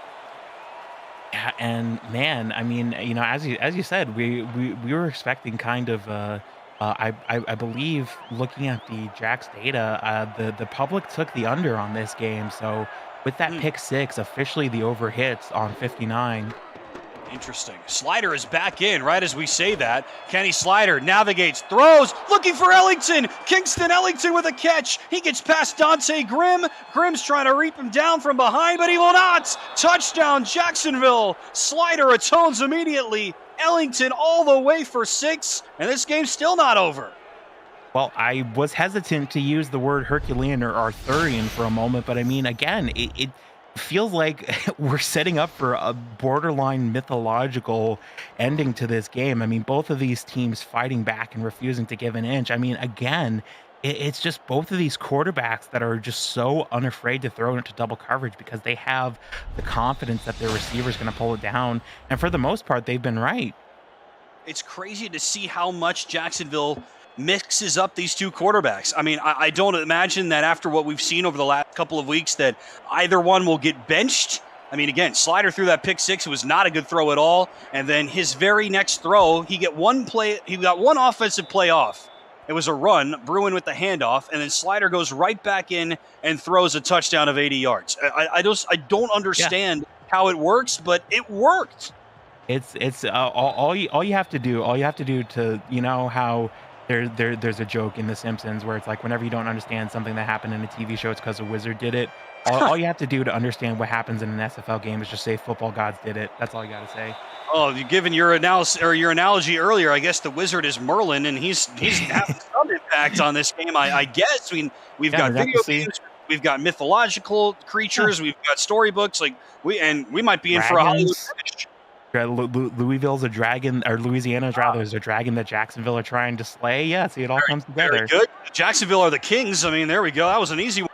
Speaker 2: Yeah, and man, I mean, you know, as you said, we were expecting kind of I believe looking at the Jack's data, the public took the under on this game. So with that pick six, officially the over hits on 59.
Speaker 1: Interesting. Slider is back in right as we say that. Kenny Slider navigates, throws, looking for Ellington. Kingston Ellington with a catch. He gets past Dante Grimm. Grimm's trying to reap him down from behind, but he will not. Touchdown, Jacksonville. Slider atones immediately. Ellington all the way for 6, and this game's still not over.
Speaker 2: Well, I was hesitant to use the word Herculean or Arthurian for a moment, but I mean, again, it feels like we're setting up for a borderline mythological ending to this game. I mean, both of these teams fighting back and refusing to give an inch. I mean, again, it's just both of these quarterbacks that are just so unafraid to throw into double coverage because they have the confidence that their receiver's going to pull it down. And for the most part, they've been right.
Speaker 1: It's crazy to see how much Jacksonville mixes up these two quarterbacks. I mean, I don't imagine that after what we've seen over the last couple of weeks that either one will get benched. I mean, again, Slider threw that pick six. It was not a good throw at all. And then his very next throw, he got one offensive play off. It was a run, Bruin with the handoff, and then Slider goes right back in and throws a touchdown of 80 yards. I don't understand how it works, but it worked.
Speaker 2: It's all you have to do. All you have to do to, you know how there's a joke in The Simpsons where it's like whenever you don't understand something that happened in a TV show, it's because a wizard did it. All you have to do to understand what happens in an SFL game is just say football gods did it. That's all you got to say.
Speaker 1: Oh, given your analysis or your analogy earlier, I guess the wizard is Merlin, and he's having some impact on this game. I guess. I mean, we've got video games, we've got mythological creatures, we've got storybooks. Like we might be in for a Hollywood finish.
Speaker 2: Louisville's a dragon, or Louisiana's rather is a dragon that Jacksonville are trying to slay. Yeah, see, it all comes together.
Speaker 1: Very good. Jacksonville are the kings. I mean, there we go. That was an easy one.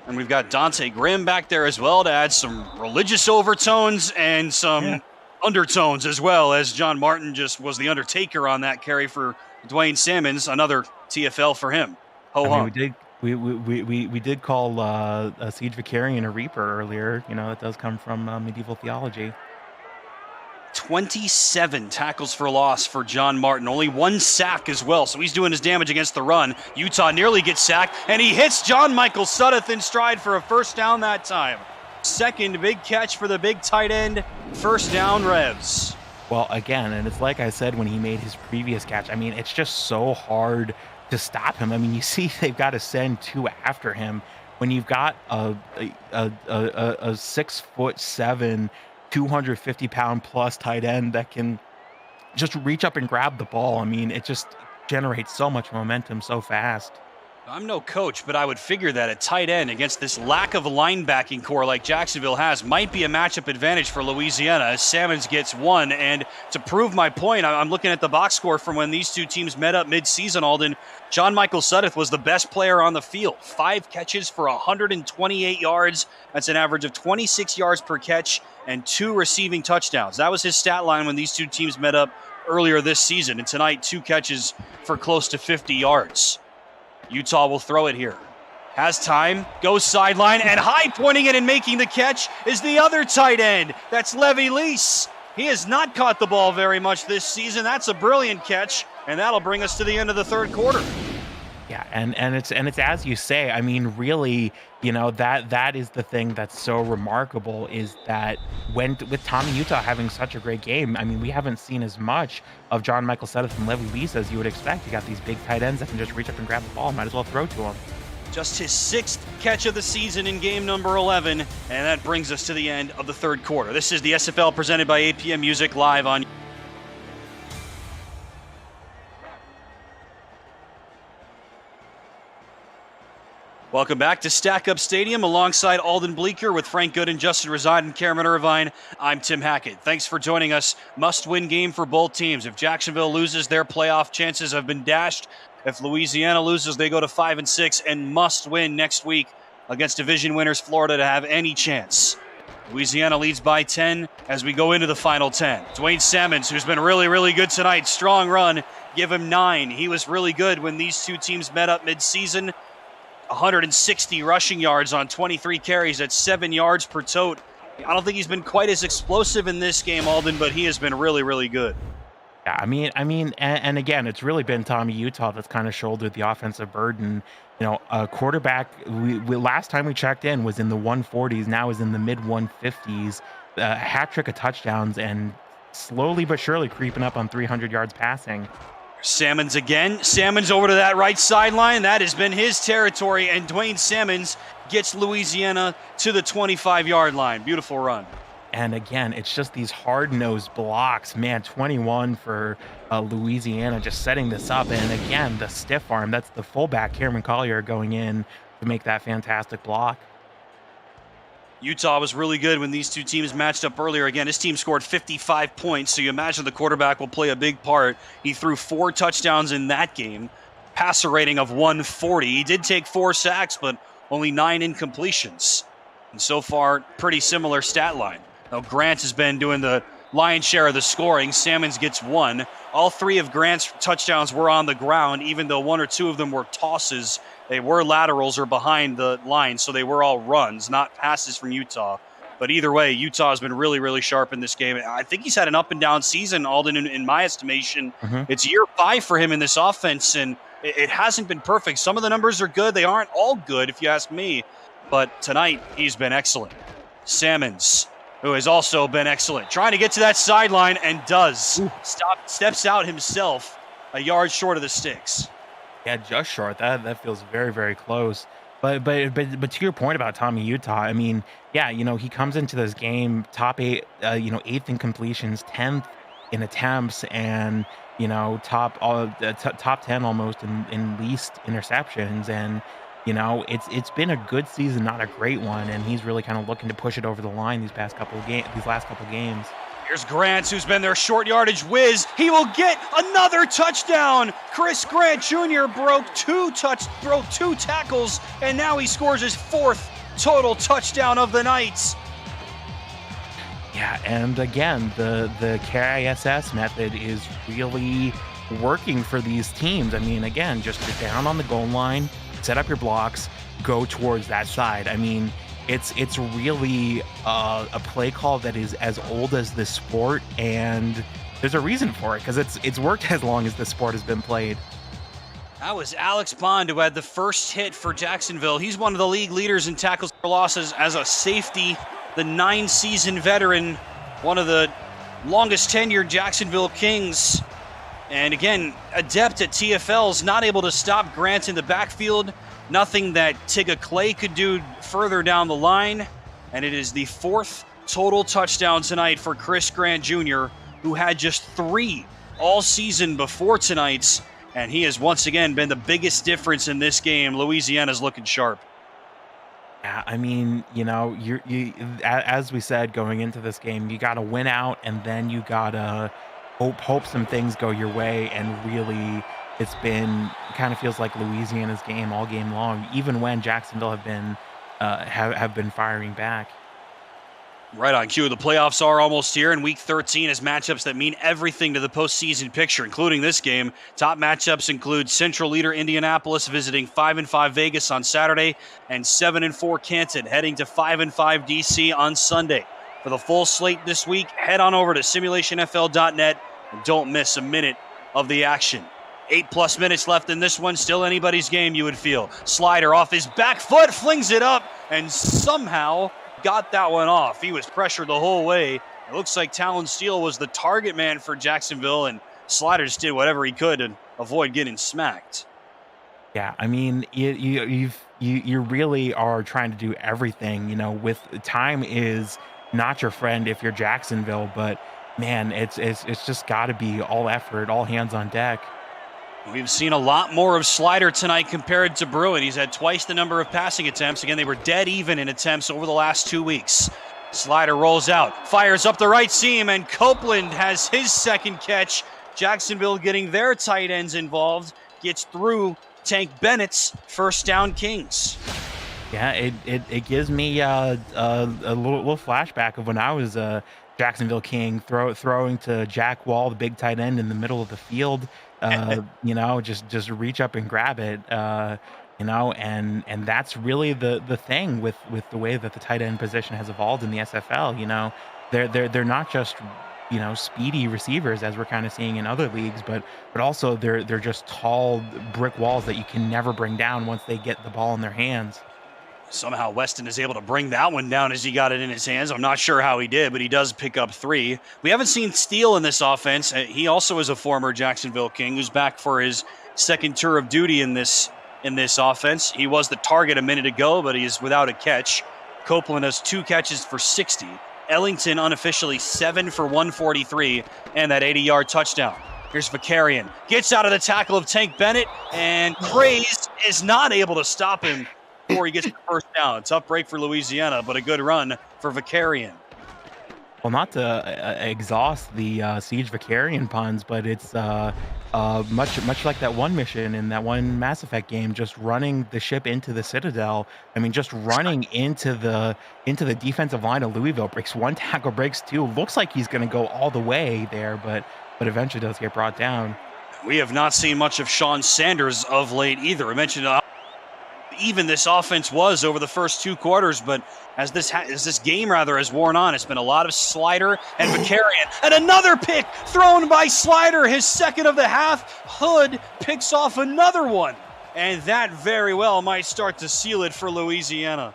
Speaker 1: And we've got Dante Grimm back there as well to add some religious overtones and some undertones as well, as John Martin just was the undertaker on that carry for Dwayne Salmons, another TFL for him.
Speaker 2: We did call a Siege Vicarian a Reaper earlier. You know, that does come from medieval theology.
Speaker 1: 27 tackles for loss for John Martin. Only 1 sack as well, so he's doing his damage against the run. Utah nearly gets sacked, and he hits John Michael Sudduth in stride for a first down that time. Second big catch for the big tight end. First down, Revs.
Speaker 2: Well, again, and it's like I said when he made his previous catch, I mean, it's just so hard to stop him. I mean, you see they've got to send 2 after him when you've got a 6'7", 250-pound plus tight end that can just reach up and grab the ball. I mean, it just generates so much momentum so fast.
Speaker 1: I'm no coach, but I would figure that a tight end against this lack of linebacking core like Jacksonville has might be a matchup advantage for Louisiana as Salmons gets 1. And to prove my point, I'm looking at the box score from when these two teams met up mid-season, Alden. John Michael Sudduth was the best player on the field. 5 catches for 128 yards. That's an average of 26 yards per catch and 2 receiving touchdowns. That was his stat line when these two teams met up earlier this season. And tonight, 2 catches for close to 50 yards. Utah will throw it here. Has time, goes sideline, and high pointing it and making the catch is the other tight end. That's Levy Lease. He has not caught the ball very much this season. That's a brilliant catch, and that'll bring us to the end of the third quarter.
Speaker 2: Yeah, and it's as you say. I mean, really, you know, that is the thing that's so remarkable is that when with Tommy Utah having such a great game, I mean, we haven't seen as much of John Michael Sudduth and Levy Lease as you would expect. You got these big tight ends that can just reach up and grab the ball. Might as well throw to him.
Speaker 1: Just his 6th catch of the season in game number 11, and that brings us to the end of the third quarter. This is the SFL presented by APM Music live on. Welcome back to Stack Up Stadium alongside Alden Bleeker with Frank Good and Justin Rezard and Cameron Irvine. I'm Tim Hackett. Thanks for joining us. Must-win game for both teams. If Jacksonville loses, their playoff chances have been dashed. If Louisiana loses, they go to 5-6 and must win next week against division winners Florida to have any chance. Louisiana leads by 10 as we go into the final 10. Dwayne Salmons, who's been really, really good tonight. Strong run. Give him 9. He was really good when these two teams met up mid-season. 160 rushing yards on 23 carries at 7 yards per tote. I don't think he's been quite as explosive in this game, Alden, but he has been really, really good.
Speaker 2: Yeah, and again, it's really been Tommy Utah that's kind of shouldered the offensive burden. Quarterback. Last time we checked in was in the 140s. Now is in the mid 150s. Hat trick of touchdowns and slowly but surely creeping up on 300 yards passing.
Speaker 1: Salmons again. Salmons over to that right sideline. That has been his territory, and Dwayne Salmons gets Louisiana to the 25-yard line. Beautiful run.
Speaker 2: And again, it's just these hard-nosed blocks. Man, 21 for Louisiana, just setting this up. And again, the stiff arm, that's the fullback, Cameron Collier, going in to make that fantastic block.
Speaker 1: Utah was really good when these two teams matched up earlier. Again, his team scored 55 points, so you imagine the quarterback will play a big part. He threw 4 touchdowns in that game, passer rating of 140. He did take 4 sacks, but only 9 incompletions. And so far, pretty similar stat line. Now, Grant has been doing the lion's share of the scoring. Salmons gets 1. All 3 of Grant's touchdowns were on the ground, even though 1 or 2 of them were tosses. They were laterals or behind the line, so they were all runs, not passes from Utah. But either way, Utah has been really, really sharp in this game. I think he's had an up-and-down season, Alden, in my estimation. It's year 5 for him in this offense, and it hasn't been perfect. Some of the numbers are good. They aren't all good, if you ask me. But tonight, he's been excellent. Salmons, who has also been excellent, trying to get to that sideline and does. Steps out himself a yard short of the sticks.
Speaker 2: Yeah, just short. That feels very, very close. But to your point about Tommy Utah, he comes into this game top 8, 8th in completions, 10th in attempts, and top 10 almost in least interceptions. And it's been a good season, not a great one, and he's really kind of looking to push it over the line these last couple of games.
Speaker 1: Here's Grant, who's been their short yardage whiz. He will get another touchdown. Chris Grant Jr. broke 2 tackles, and now he scores his 4th total touchdown of the night.
Speaker 2: Yeah, and again, the KISS method is really working for these teams. Again, just get down on the goal line, set up your blocks, go towards that side. It's really a play call that is as old as this sport, and there's a reason for it because it's worked as long as this sport has been played.
Speaker 1: That was Alex Bond who had the first hit for Jacksonville. He's one of the league leaders in tackles for losses as a safety, the 9-season veteran, one of the longest tenured Jacksonville Kings. And again, adept at TFLs, not able to stop Grant in the backfield. Nothing that Tigga Clay could do further down the line. And it is the 4th total touchdown tonight for Chris Grant Jr., who had just 3 all season before tonight's. And he has once again been the biggest difference in this game. Louisiana's looking sharp.
Speaker 2: Yeah, you as we said going into this game, you got to win out, and then you got to hope some things go your way. And really, it's been kind of feels like Louisiana's game all game long, even when Jacksonville have been firing back.
Speaker 1: Right on cue. The playoffs are almost here, and Week 13 has matchups that mean everything to the postseason picture, including this game. Top matchups include Central leader Indianapolis visiting 5-5 Vegas on Saturday, and 7-4 Canton heading to 5-5 DC on Sunday. For the full slate this week, head on over to simulationfl.net and don't miss a minute of the action. 8+ minutes left in this one. Still anybody's game, you would feel. Slider off his back foot, flings it up, and somehow got that one off. He was pressured the whole way. It looks like Talon Steele was the target man for Jacksonville, and Slider just did whatever he could to avoid getting smacked.
Speaker 2: Yeah, you really are trying to do everything. With time is not your friend if you're Jacksonville, but man, it's just got to be all effort, all hands on deck.
Speaker 1: We've seen a lot more of Slider tonight compared to Bruin. He's had twice the number of passing attempts. Again, they were dead even in attempts over the last 2 weeks. Slider rolls out, fires up the right seam, and Copeland has his second catch. Jacksonville getting their tight ends involved, gets through Tank Bennett's first down Kings.
Speaker 2: Yeah, it gives me a little flashback of when I was a Jacksonville King, throwing to Jack Wall, the big tight end in the middle of the field. Just reach up and grab it. And that's really the thing with the way that the tight end position has evolved in the SFL. They're not just speedy receivers as we're kind of seeing in other leagues, but also they're just tall brick walls that you can never bring down once they get the ball in their hands.
Speaker 1: Somehow Weston is able to bring that one down as he got it in his hands. I'm not sure how he did, but he does pick up 3. We haven't seen Steele in this offense. He also is a former Jacksonville King who's back for his second tour of duty in this offense. He was the target a minute ago, but he is without a catch. Copeland has 2 catches for 60. Ellington unofficially 7 for 143 and that 80-yard touchdown. Here's Vicarian. Gets out of the tackle of Tank Bennett, and Craze is not able to stop him before he gets the first down. Tough break for Louisiana, but a good run for Vicarian.
Speaker 2: Well, not to exhaust the Siege Vicarian puns, but it's much like that one mission in that one Mass Effect game, just running the ship into the Citadel. I mean, just running into the defensive line of Louisville. Breaks 1 tackle, breaks 2. Looks like he's going to go all the way there, but eventually does get brought down.
Speaker 1: We have not seen much of Sean Sanders of late either. I mentioned even this offense was over the first 2 quarters, but as this game has worn on, it's been a lot of Slider and Vicarian. And another pick thrown by Slider, his second of the half. Hood picks off another one, and that very well might start to seal it for Louisiana.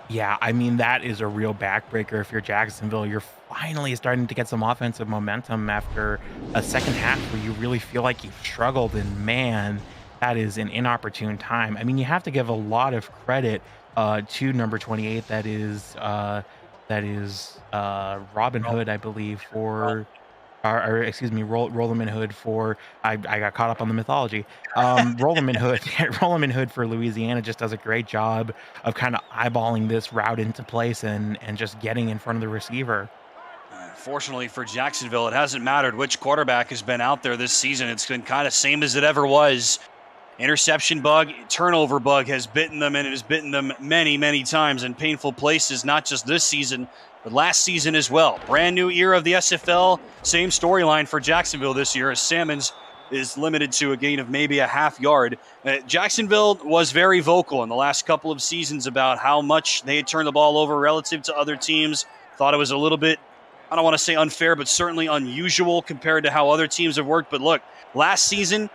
Speaker 2: Yeah, I mean, that is a real backbreaker if you're Jacksonville. You're finally starting to get some offensive momentum after a second half where you really feel like you've struggled, and man, that is an inopportune time. I mean, you have to give a lot of credit to number 28. That is Robin Hood, I believe, for, or excuse me, Rollerman Hood for. I got caught up on the mythology. Rollerman Hood for Louisiana just does a great job of kind of eyeballing this route into place and just getting in front of the receiver.
Speaker 1: Fortunately for Jacksonville, it hasn't mattered which quarterback has been out there this season. It's been kind of same as it ever was. Interception bug, turnover bug has bitten them, and it has bitten them many, many times in painful places, not just this season, but last season as well. Brand new era of the SFL, same storyline for Jacksonville this year as Salmons is limited to a gain of maybe a half yard. Jacksonville was very vocal in the last couple of seasons about how much they had turned the ball over relative to other teams. Thought it was a little bit, I don't want to say unfair, but certainly unusual compared to how other teams have worked. But look, last season,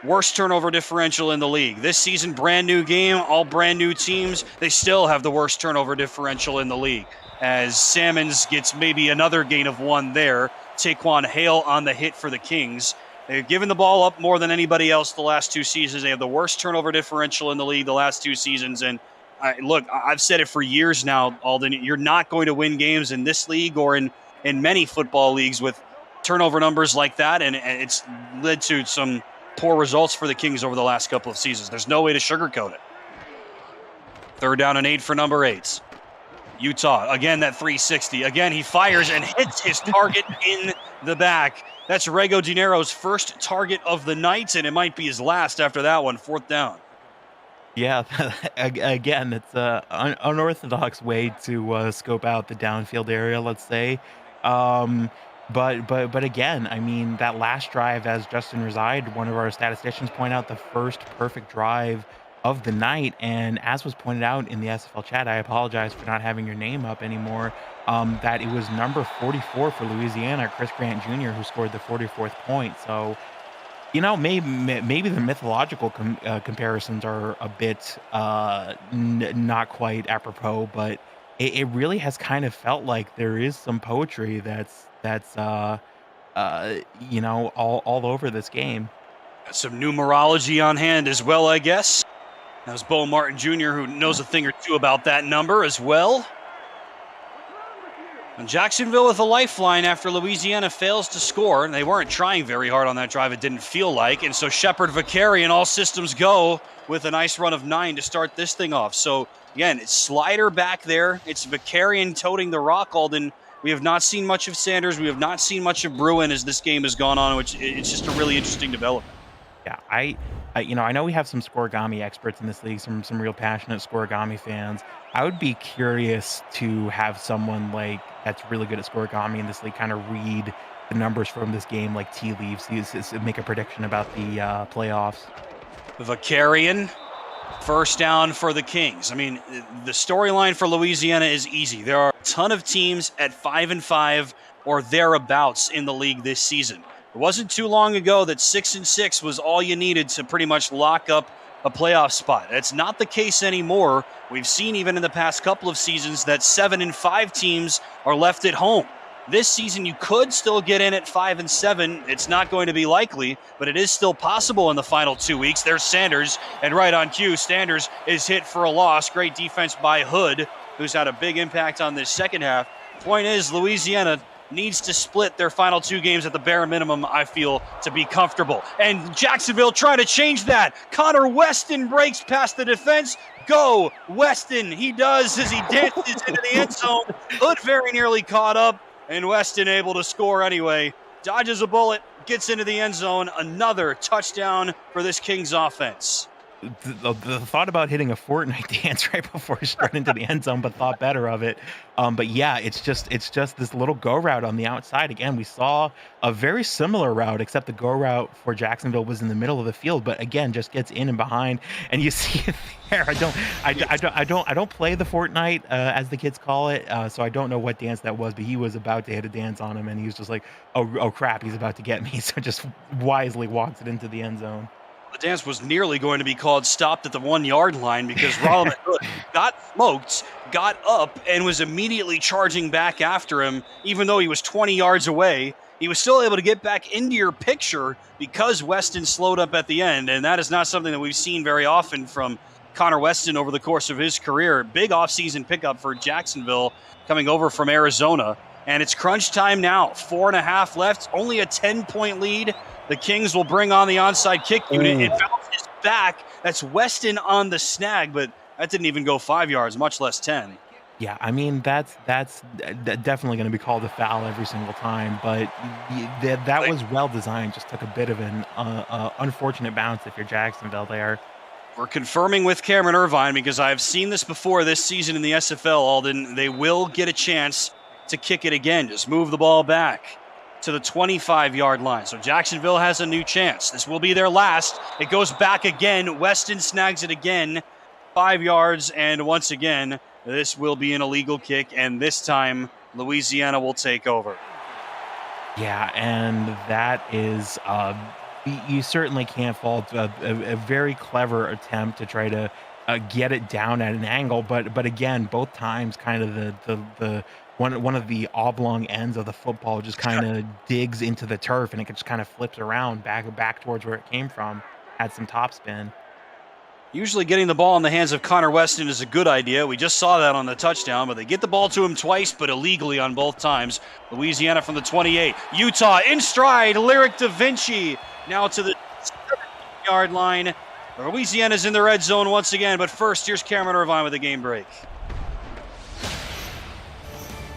Speaker 1: worst turnover differential in the league. This season, brand new game, all brand new teams. They still have the worst turnover differential in the league. As Salmons gets maybe another gain of 1 there. Taquan Hale on the hit for the Kings. They've given the ball up more than anybody else the last 2 seasons. They have the worst turnover differential in the league the last 2 seasons. And look, I've said it for years now, Alden, you're not going to win games in this league or in many football leagues with turnover numbers like that. And it's led to some poor results for the Kings over the last couple of seasons. There's no way to sugarcoat it. 3rd down and 8 for number 8. Utah, again, that 360. Again, he fires and hits his target in the back. That's Rego Dinero's first target of the night, and it might be his last after that one. 4th down.
Speaker 2: Yeah, again, it's an unorthodox way to scope out the downfield area, let's say. But again, I mean, that last drive, as Justin Reside, one of our statisticians, point out, the first perfect drive of the night. And as was pointed out in the SFL chat, I apologize for not having your name up anymore, that it was number 44 for Louisiana, Chris Grant Jr., who scored the 44th point. So, maybe the mythological comparisons are a bit not quite apropos, but it really has kind of felt like there is some poetry that's all over this game.
Speaker 1: Got some numerology on hand as well, I guess. That was Bo Martin Jr., who knows a thing or two about that number as well. And Jacksonville with a lifeline after Louisiana fails to score. And they weren't trying very hard on that drive, it didn't feel like. And so Shepard Vicarian, all systems go, with a nice run of 9 to start this thing off. So, again, it's Slider back there. It's Vicarian toting the rock, Alden. We have not seen much of Sanders. We have not seen much of Bruin as this game has gone on, which it's just a really interesting development.
Speaker 2: Yeah, I know we have some scoregami experts in this league, some real passionate scoregami fans. I would be curious to have someone like that's really good at scoregami in this league kind of read the numbers from this game like tea leaves, make a prediction about the playoffs.
Speaker 1: Vicarian, first down for the Kings. I mean, the storyline for Louisiana is easy. There are a ton of teams at 5-5 or thereabouts in the league this season. It wasn't too long ago that 6-6 was all you needed to pretty much lock up a playoff spot. That's not the case anymore. We've seen even in the past couple of seasons that 7-5 teams are left at home. This season, you could still get in at 5-7. It's not going to be likely, but it is still possible in the final 2 weeks. There's Sanders, and right on cue, Sanders is hit for a loss. Great defense by Hood, who's had a big impact on this second half. Point is, Louisiana needs to split their final 2 games at the bare minimum, I feel, to be comfortable. And Jacksonville trying to change that. Connor Weston breaks past the defense. Go, Weston. He does as he dances into the end zone. Hood very nearly caught up, and Weston able to score anyway. Dodges a bullet, gets into the end zone. Another touchdown for this Kings offense.
Speaker 2: The thought about hitting a Fortnite dance right before he straight into the end zone, but thought better of it. But yeah, it's just this little go route on the outside. Again, we saw a very similar route, except the go route for Jacksonville was in the middle of the field. But again, just gets in and behind, and you see it there. I don't play the Fortnite as the kids call it, so I don't know what dance that was. But he was about to hit a dance on him, and he was just like, oh crap, he's about to get me. So just wisely walks it into the end zone.
Speaker 1: The dance was nearly going to be called stopped at the 1 yard line because Rolliman got smoked, got up, and was immediately charging back after him. Even though he was 20 yards away, he was still able to get back into your picture because Weston slowed up at the end. And that is not something that we've seen very often from Connor Weston over the course of his career. Big offseason pickup for Jacksonville coming over from Arizona. And it's crunch time now. 4.5 left, only a 10-point lead. The Kings will bring on the onside kick unit. It bounces back. That's Weston on the snag, but that didn't even go 5 yards, much less 10.
Speaker 2: Yeah, I mean, that's definitely going to be called a foul every single time, but that was well designed. Just took a bit of an unfortunate bounce if you're Jacksonville there.
Speaker 1: We're confirming with Cameron Irvine because I've seen this before this season in the SFL, Alden. They will get a chance to kick it again. Just move the ball back to the 25-yard line. So Jacksonville has a new chance. This will be their last. It goes back again. Weston snags it again. 5 yards, and once again, this will be an illegal kick, and this time Louisiana will take over.
Speaker 2: Yeah, and that is, you certainly can't fault a very clever attempt to try to get it down at an angle, but again, both times kind of the one of the oblong ends of the football just kind of digs into the turf, and it just kind of flips around back towards where it came from. Had some top spin.
Speaker 1: Usually getting the ball in the hands of Connor Weston is a good idea. We just saw that on the touchdown, but they get the ball to him twice, but illegally on both times. Louisiana from the 28. Utah in stride. Lyric Da Vinci now to the 7-yard line. Louisiana's in the red zone once again, but first, here's Cameron Irvine with a game break.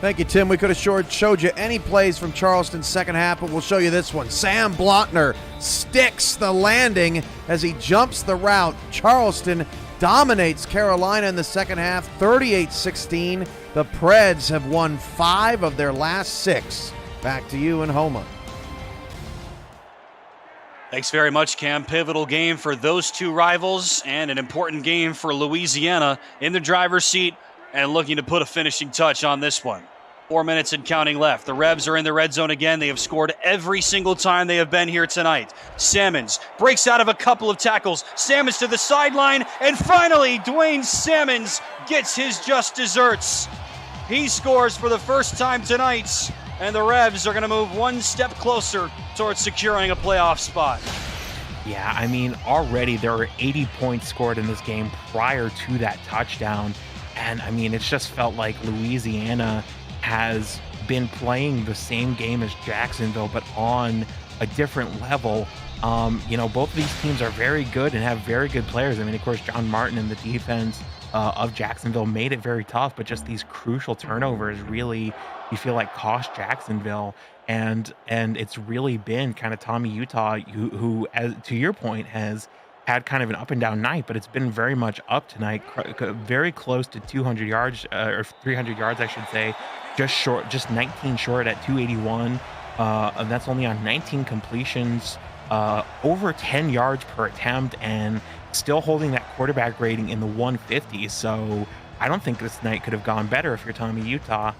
Speaker 3: Thank you, Tim. We could have showed you any plays from Charleston's second half, but we'll show you this one. Sam Blotner sticks the landing as he jumps the route. Charleston dominates Carolina in the second half, 38-16. The Preds have won 5 of their last 6. Back to you in Houma.
Speaker 1: Thanks very much, Cam. Pivotal game for those two rivals and an important game for Louisiana in the driver's seat and looking to put a finishing touch on this one. 4 minutes and counting left. The Revs are in the red zone again. They have scored every single time they have been here tonight. Salmons breaks out of a couple of tackles. Salmons to the sideline. And finally, Dwayne Salmons gets his just desserts. He scores for the first time tonight. And the Revs are going to move one step closer towards securing a playoff spot.
Speaker 2: Yeah, I mean, already there were 80 points scored in this game prior to that touchdown. And I mean, it's just felt like Louisiana has been playing the same game as Jacksonville, but on a different level. Both of these teams are very good and have very good players. I mean, of course, John Martin and the defense of Jacksonville made it very tough, but just these crucial turnovers really, you feel like, cost Jacksonville. And it's really been kind of Tommy Utah, who, as to your point, has had kind of an up and down night, but it's been very much up tonight, very close to 200 yards or 300 yards, I should say, just 19 short at 281. And that's only on 19 completions, over 10 yards per attempt, and still holding that quarterback rating in the 150s. So I don't think this night could have gone better if you're Tommy Utah.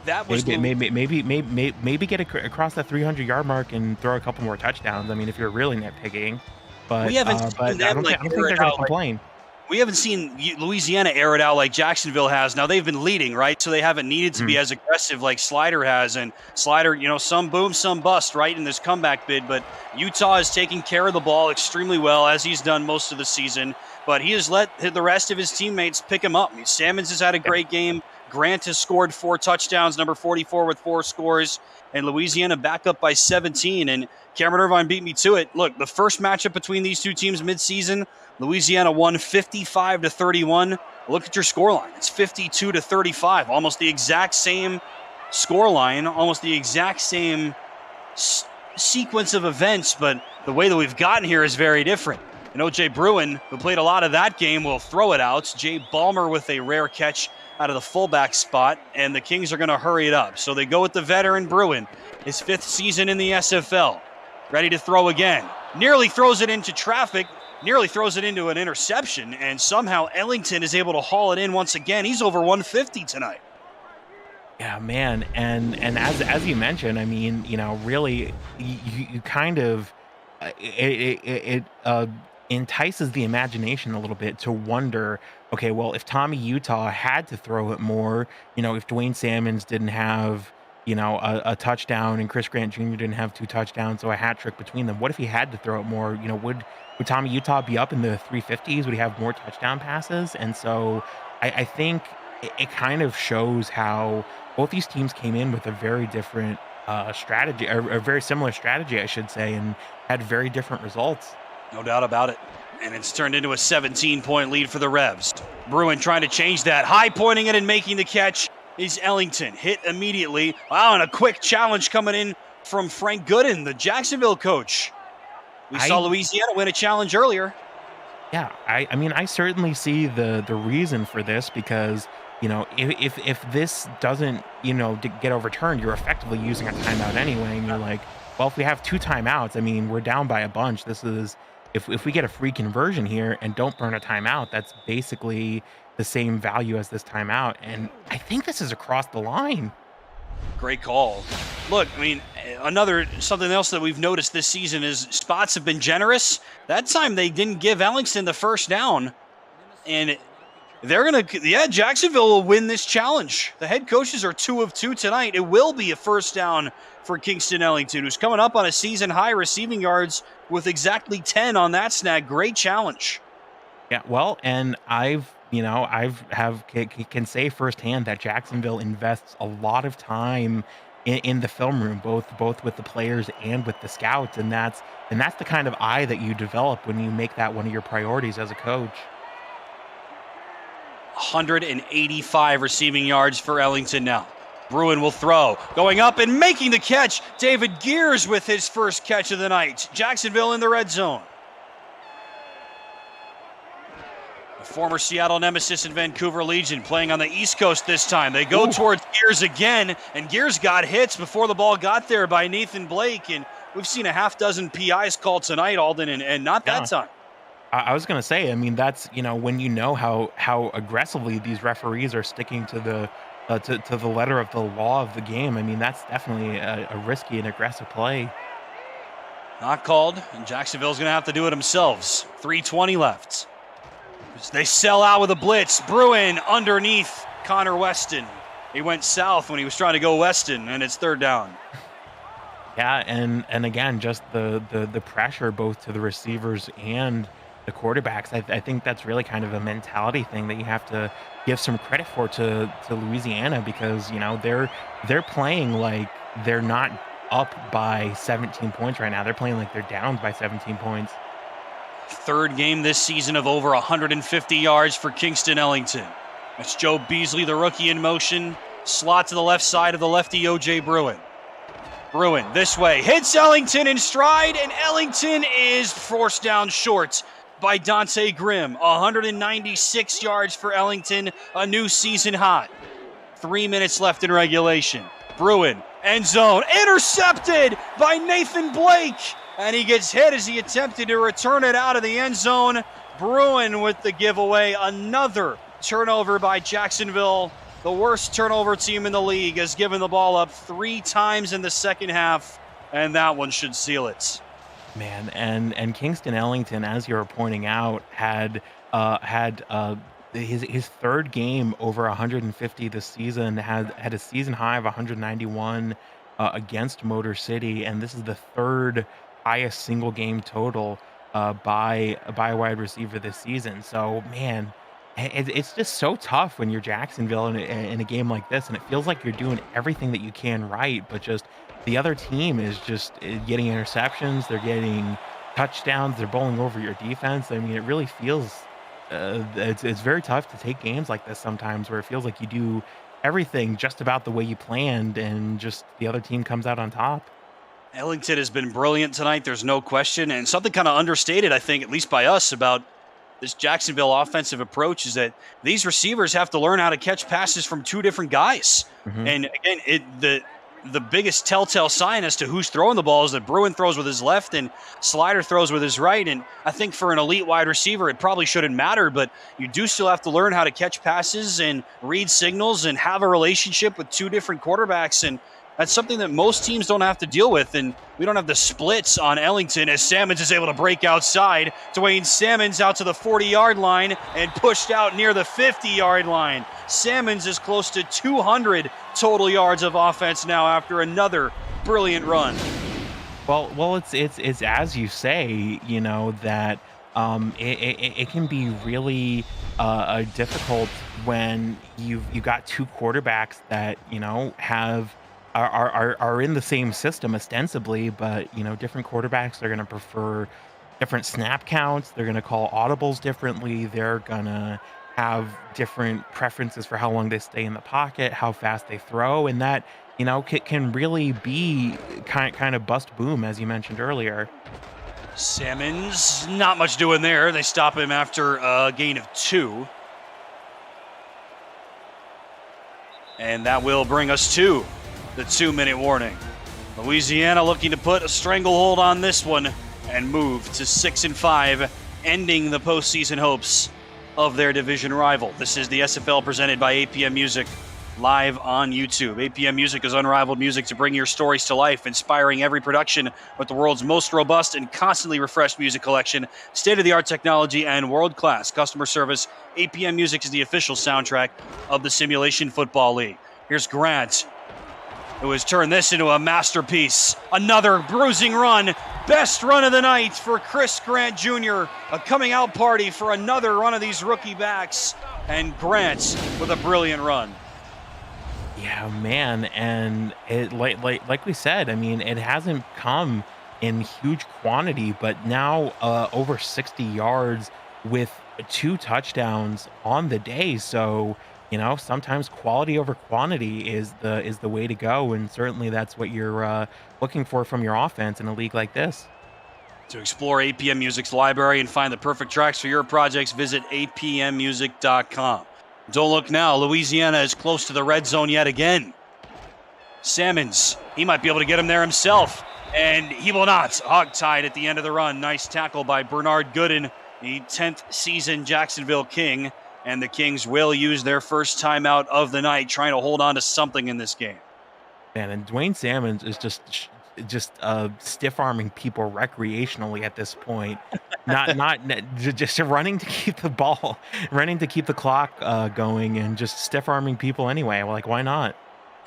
Speaker 1: That was
Speaker 2: Maybe get across that 300-yard mark and throw a couple more touchdowns. I mean, if you're really nitpicking,
Speaker 1: we haven't
Speaker 2: but
Speaker 1: seen them
Speaker 2: I don't think they're going to complain.
Speaker 1: We haven't seen Louisiana air it out like Jacksonville has. Now, they've been leading, right? So they haven't needed to be as aggressive like Slider has. And Slider, some boom, some bust, right, in this comeback bid. But Utah is taking care of the ball extremely well, as he's done most of the season. But he has let the rest of his teammates pick him up. I mean, Salmons has had a great game. Grant has scored 4 touchdowns, number 44 with 4 scores. And Louisiana back up by 17. And Cameron Irvine beat me to it. Look, the first matchup between these two teams midseason, Louisiana won 55-31. Look at your scoreline. It's 52-35. Almost the exact same scoreline, almost the exact same sequence of events, but the way that we've gotten here is very different. And O.J. Bruin, who played a lot of that game, will throw it out. Jay Ballmer with a rare catch out of the fullback spot, and the Kings are going to hurry it up. So they go with the veteran Bruin, his 5th season in the SFL. Ready to throw again. Nearly throws it into traffic. Nearly throws it into an interception, and somehow Ellington is able to haul it in once again. He's over 150 tonight.
Speaker 2: Yeah, man, and as you mentioned, I mean, really, you kind of it entices the imagination a little bit to wonder, okay, well, if Tommy Utah had to throw it more, if Dwayne Salmons didn't have a touchdown and Chris Grant Jr. didn't have 2 touchdowns, so a hat trick between them. What if he had to throw it more? Would Tommy Utah be up in the 350s? Would he have more touchdown passes? And so I think it kind of shows how both these teams came in with a very different strategy, or a very similar strategy, I should say, and had very different results.
Speaker 1: No doubt about it. And it's turned into a 17-point lead for the Revs. Bruin trying to change that. High pointing it and making the catch is Ellington. Hit immediately. Wow, and a quick challenge coming in from Frank Gooden, the Jacksonville coach. We saw Louisiana win a challenge earlier.
Speaker 2: Yeah, I mean, I certainly see the reason for this, because, if this doesn't, get overturned, you're effectively using a timeout anyway. And you're like, well, if we have 2 timeouts, I mean, we're down by a bunch. This is, if we get a free conversion here and don't burn a timeout, that's basically the same value as this timeout. And I think this is across the line.
Speaker 1: Great call. Look, I mean, something else that we've noticed this season is spots have been generous. That time they didn't give Ellington the first down. And Jacksonville will win this challenge. The head coaches are 2 of 2 tonight. It will be a first down for Kingston Ellington, who's coming up on a season high receiving yards with exactly 10 on that snag. Great challenge.
Speaker 2: Yeah, well, and can say firsthand that Jacksonville invests a lot of time in the film room, both with the players and with the scouts, and that's the kind of eye that you develop when you make that one of your priorities as a coach.
Speaker 1: 185 receiving yards for Ellington now. Bruin will throw. Going up and making the catch. David Gears with his first catch of the night. Jacksonville in the red zone. The former Seattle Nemesis and Vancouver Legion playing on the East Coast this time. They go towards Gears again, and Gears got hits before the ball got there by Nathan Blake, and we've seen a half dozen PIs called tonight, Alden, and not that time.
Speaker 2: I was going to say, I mean, that's, when how aggressively these referees are sticking to the letter of the law of the game. I mean, that's definitely a risky and aggressive play.
Speaker 1: Not called, and Jacksonville's going to have to do it themselves. 3:20 left. They sell out with a blitz. Bruin underneath Connor Weston. He went south when he was trying to go Weston, and it's 3rd down.
Speaker 2: Yeah, and again, just the pressure both to the receivers and the quarterbacks. I think that's really kind of a mentality thing that you have to give some credit for to Louisiana, because they're playing like they're not up by 17 points right now. They're playing like they're down by 17 points.
Speaker 1: 3rd game this season of over 150 yards for Kingston Ellington. That's Joe Beasley, the rookie, in motion. Slot to the left side of the lefty O.J. Bruin. Bruin this way. Hits Ellington in stride, and Ellington is forced down short by Dante Grimm. 196 yards for Ellington, a new season high. 3 minutes left in regulation. Bruin, end zone, intercepted by Nathan Blake. And he gets hit as he attempted to return it out of the end zone. Bruin with the giveaway. Another turnover by Jacksonville. the worst turnover team in the league, has given the ball up 3 times in the second half, and that one should seal it.
Speaker 2: Man, and Kingston Ellington, as you were pointing out, had his third game over 150 this season. Had a season high of 191 against Motor City, and this is the third highest single game total by a wide receiver this season. So man, it's just so tough when you're Jacksonville in a game like this, and it feels like you're doing everything that you can right, but just the other team is just getting interceptions, they're getting touchdowns, they're bowling over your defense. I mean, it really feels it's very tough to take games like this sometimes, where it feels like you do everything just about the way you planned, and just the other team comes out on top.
Speaker 1: Ellington has been brilliant tonight, there's no question, and something kind of understated, I think, at least by us, about this Jacksonville offensive approach is that these receivers have to learn how to catch passes from 2 different guys.
Speaker 2: Hmm.
Speaker 1: And again, the biggest telltale sign as to who's throwing the ball is that Bruin throws with his left and Slider throws with his right. And I think for an elite wide receiver, it probably shouldn't matter, but you do still have to learn how to catch passes and read signals and have a relationship with 2 different quarterbacks. And that's something that most teams don't have to deal with. And we don't have the splits on Ellington, as Sammons is able to break outside. Dwayne Sammons out to the 40-yard line and pushed out near the 50-yard line. Sammons is close to 200 total yards of offense now after another brilliant run.
Speaker 2: Well, it's as you say, that it can be really difficult when you got 2 quarterbacks that have are in the same system ostensibly, but different quarterbacks are going to prefer different snap counts. They're going to call audibles differently. They're going to have different preferences for how long they stay in the pocket, how fast they throw, and that can really be kind of bust boom, as you mentioned earlier.
Speaker 1: Sammons, not much doing there. They stop him after a gain of 2. And that will bring us to the 2-minute warning. Louisiana looking to put a stranglehold on this one and move to 6-5, ending the postseason hopes of their division rival. This is the SFL presented by APM Music, live on YouTube. APM Music is unrivaled music to bring your stories to life, inspiring every production with the world's most robust and constantly refreshed music collection, state-of-the-art technology, and world-class customer service. APM Music is the official soundtrack of the Simulation Football League. Here's Grant, who has turned this into a masterpiece. Another bruising run. Best run of the night for Chris Grant Jr. A coming out party for another run of these rookie backs. And Grant with a brilliant run.
Speaker 2: Yeah, man, and it like we said, I mean, it hasn't come in huge quantity, but now over 60 yards with 2 touchdowns on the day. So sometimes quality over quantity is the way to go, and certainly that's what you're looking for from your offense in a league like this.
Speaker 1: To explore APM Music's library and find the perfect tracks for your projects, visit apmmusic.com. Don't look now. Louisiana is close to the red zone yet again. Sammons, he might be able to get him there himself, and he will not. Hogtied at the end of the run. Nice tackle by Bernard Gooden, the 10th season Jacksonville King. And the Kings will use their first timeout of the night, trying to hold on to something in this game.
Speaker 2: Man, and Dwayne Sammons is just stiff arming people recreationally at this point. not just running to keep the ball, running to keep the clock going, and just stiff arming people anyway. Like, why not?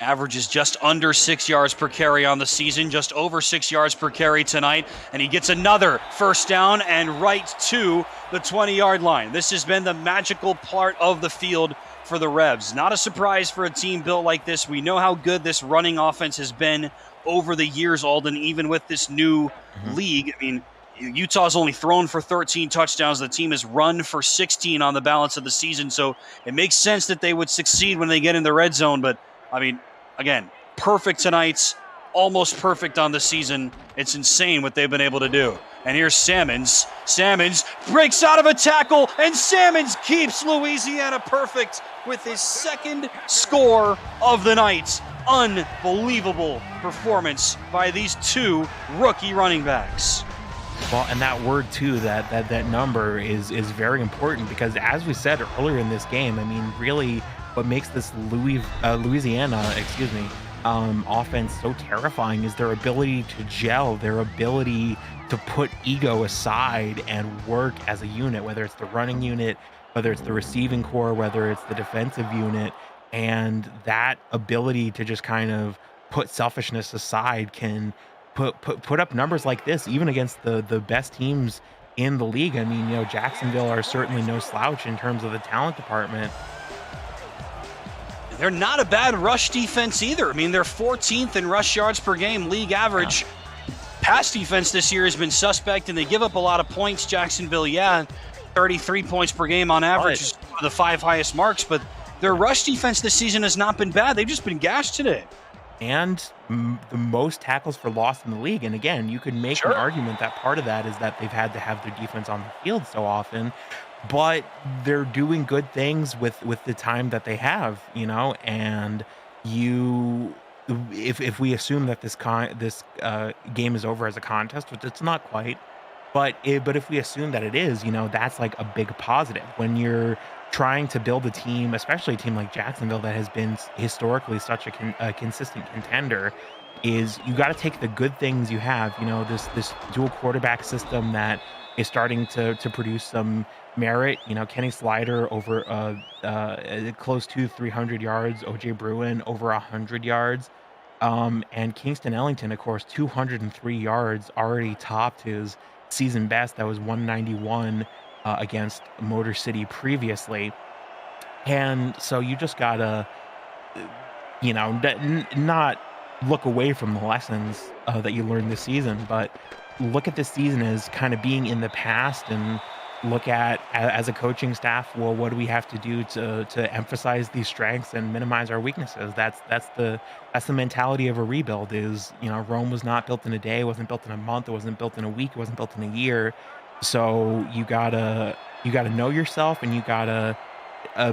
Speaker 1: Averages just under 6 yards per carry on the season, just over 6 yards per carry tonight, and he gets another first down and right to the 20-yard line. This has been the magical part of the field for the Revs. Not a surprise for a team built like this. We know how good this running offense has been over the years, Alden, even with this new league. I mean, Utah's only thrown for 13 touchdowns. The team has run for 16 on the balance of the season, so it makes sense that they would succeed when they get in the red zone. But I mean, again, perfect tonight, almost perfect on the season. It's insane what they've been able to do. And here's Sammons. Sammons breaks out of a tackle, and Sammons keeps Louisiana perfect with his second score of the night. Unbelievable performance by these 2 rookie running backs.
Speaker 2: Well, and that word too, that number is very important, because as we said earlier in this game, I mean, really what makes this Louisiana, offense so terrifying is their ability to gel, their ability to put ego aside and work as a unit, whether it's the running unit, whether it's the receiving core, whether it's the defensive unit. And that ability to just kind of put selfishness aside can put up numbers like this, even against the best teams in the league. I mean, Jacksonville are certainly no slouch in terms of the talent department.
Speaker 1: They're not a bad rush defense either. I mean, they're 14th in rush yards per game, league average. Yeah. Pass defense this year has been suspect, and they give up a lot of points. Jacksonville, 33 points per game on average is one of the 5 highest marks, but their rush defense this season has not been bad. They've just been gashed today.
Speaker 2: And the most tackles for loss in the league. And again, you could make an argument that part of that is that they've had to have their defense on the field so often, but they're doing good things with the time that they have, and if we assume that this game is over as a contest, which it's not quite, but if we assume that it is, that's like a big positive when you're trying to build a team, especially a team like Jacksonville that has been historically such a consistent contender. Is you got to take the good things you have, this dual quarterback system that is starting to produce some merit. Kenny Slider over close to 300 yards, OJ Bruin over 100 yards, and Kingston Ellington, of course, 203 yards, already topped his season best. That was 191 against Motor City previously. And so you just gotta, not look away from the lessons that you learned this season, but look at this season as kind of being in the past and look at as a coaching staff, well, what do we have to do to emphasize these strengths and minimize our weaknesses? That's the mentality of a rebuild. Is Rome was not built in a day, it wasn't built in a month, it wasn't built in a week, it wasn't built in a year. So you gotta know yourself, and you gotta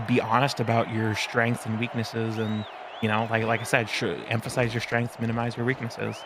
Speaker 2: be honest about your strengths and weaknesses, and like I said, emphasize your strengths, minimize your weaknesses.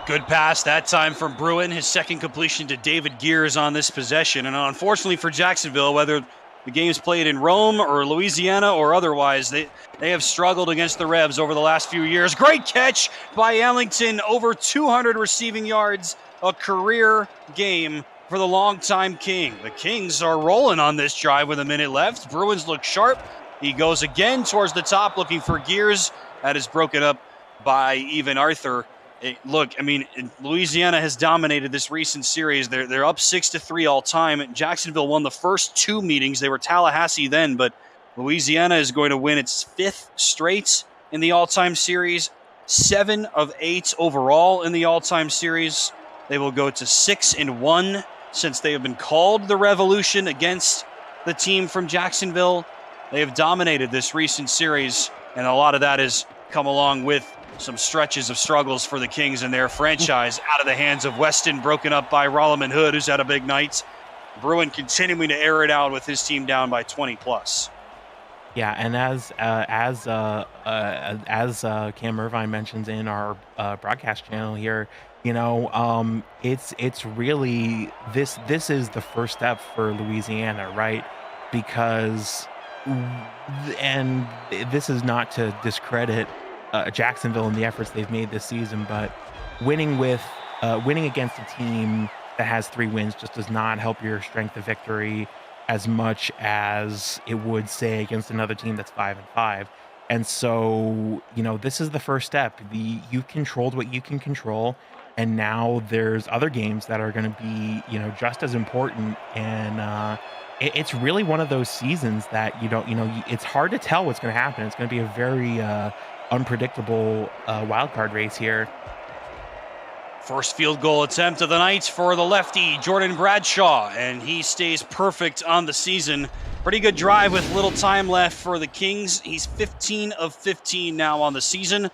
Speaker 1: Good pass that time from Bruin, his second completion to David Gears on this possession. And unfortunately for Jacksonville, whether the game's played in Rome or Louisiana or otherwise, they have struggled against the Revs over the last few years. Great catch by Ellington, over 200 receiving yards, a career game for the longtime King. The Kings are rolling on this drive with a minute left. Bruins look sharp. He goes again towards the top looking for Gears. That is broken up by Evan Arthur. Louisiana has dominated this recent series. They're up 6-3 all time. Jacksonville won the first 2 meetings. They were Tallahassee then, but Louisiana is going to win its 5th straight in the all-time series, 7 of 8 overall in the all-time series. They will go to 6-1 since they have been called the Revolution against the team from Jacksonville. They have dominated this recent series, and a lot of that has come along with some stretches of struggles for the Kings and their franchise out of the hands of Weston, broken up by Rolliman Hood, who's had a big night. Bruin continuing to air it out with his team down by 20+.
Speaker 2: Yeah, and as Cam Irvine mentions in our broadcast channel here, it's really this is the first step for Louisiana, right? Because, and this is not to discredit Jacksonville and the efforts they've made this season, but winning against a team that has 3 wins just does not help your strength of victory as much as it would, say, against another team that's 5-5. And so, this is the first step. You've controlled what you can control, and now there's other games that are going to be, just as important. And it's really one of those seasons that it's hard to tell what's going to happen. It's going to be a very unpredictable wild card race here.
Speaker 1: First field goal attempt of the night for the lefty, Jordan Bradshaw, and he stays perfect on the season. Pretty good drive with little time left for the Kings. He's 15 of 15 now on the season,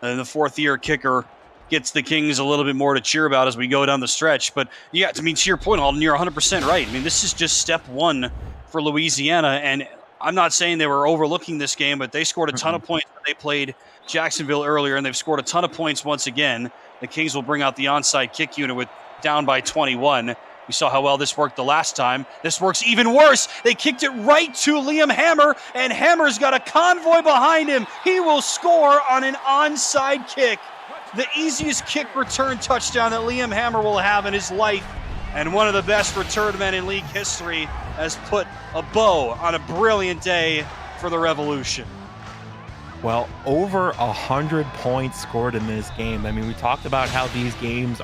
Speaker 1: and the 4th-year kicker gets the Kings a little bit more to cheer about as we go down the stretch. But yeah, to your point, Alden, you're 100% right. This is just step 1 for Louisiana, and I'm not saying they were overlooking this game, but they scored a ton of points when they played Jacksonville earlier, and they've scored a ton of points once again. The Kings will bring out the onside kick unit with down by 21. We saw how well this worked the last time. This works even worse. They kicked it right to Liam Hammer, and Hammer's got a convoy behind him. He will score on an onside kick. The easiest kick return touchdown that Liam Hammer will have in his life, and one of the best return men in league history has put a bow on a brilliant day for the Revolution.
Speaker 2: Well, over 100 points scored in this game. I mean, we talked about how these games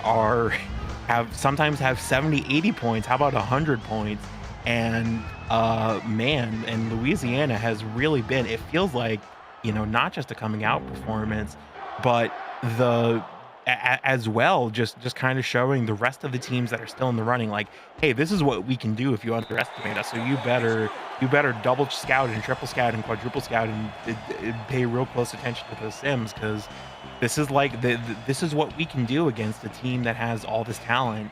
Speaker 2: sometimes have 70, 80 points. How about 100 points? And man, and Louisiana has really been, it feels like, not just a coming out performance, but as well, just kind of showing the rest of the teams that are still in the running, like, hey, this is what we can do if you underestimate us. So you better double scout and triple scout and quadruple scout and pay real close attention to those sims, because this is like this is what we can do against a team that has all this talent.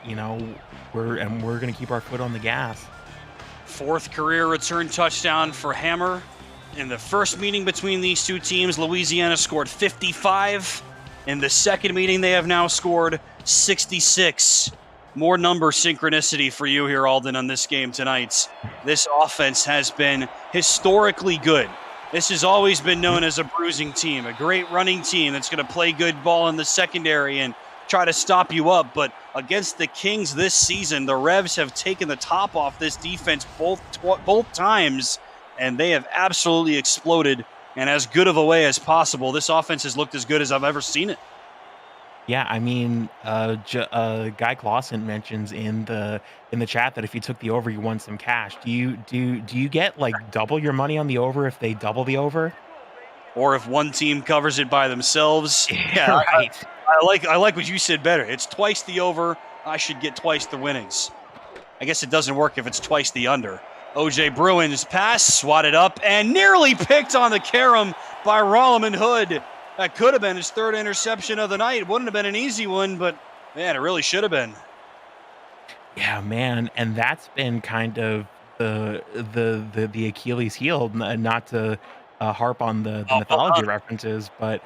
Speaker 2: We're gonna keep our foot on the gas.
Speaker 1: 4th career return touchdown for Hammer. In the first meeting between these two teams, Louisiana scored 55. In the second meeting, they have now scored 66. More number synchronicity for you here, Alden, on this game tonight. This offense has been historically good. This has always been known as a bruising team, a great running team that's going to play good ball in the secondary and try to stop you up. But against the Kings this season, the Revs have taken the top off this defense both times, and they have absolutely exploded. And as good of a way as possible. This offense has looked as good as I've ever seen it.
Speaker 2: Yeah, I mean, Guy Clausen mentions in the chat that if you took the over, you won some cash. Do you get like double your money on the over if they double the over,
Speaker 1: or if one team covers it by themselves? Yeah,
Speaker 2: right.
Speaker 1: I like what you said better. It's twice the over. I should get twice the winnings. I guess it doesn't work if it's twice the under. OJ Bruin's pass swatted up and nearly picked on the carom by Rolleman Hood. That could have been his 3rd interception of the night. It wouldn't have been an easy one, but man, it really should have been.
Speaker 2: Yeah, man, and that's been kind of the Achilles heel. Not to harp on the mythology references, but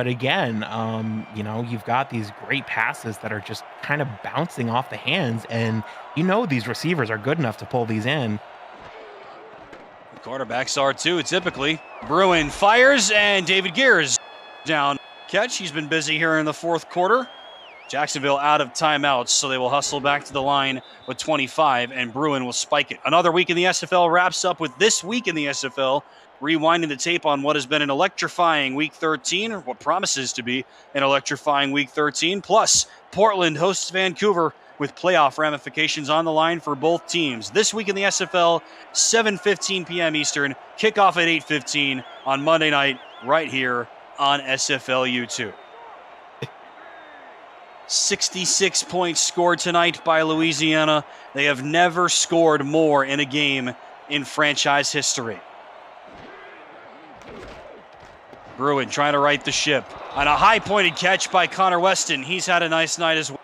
Speaker 2: again, you've got these great passes that are just kind of bouncing off the hands, and these receivers are good enough to pull these in.
Speaker 1: The quarterbacks are too, typically. Bruin fires, and David Gears down catch. He's been busy here in the 4th quarter. Jacksonville out of timeouts, so they will hustle back to the line with 25, and Bruin will spike it. Another week in the SFL wraps up with this week in the SFL, rewinding the tape on what has been an electrifying Week 13, or what promises to be an electrifying Week 13. Plus, Portland hosts Vancouver with playoff ramifications on the line for both teams. This week in the SFL, 7:15 p.m. Eastern, kickoff at 8:15 on Monday night, right here on SFL YouTube. 66 points scored tonight by Louisiana. They have never scored more in a game in franchise history. Bruin trying to right the ship on a high-pointed catch by Connor Weston. He's had a nice night as well.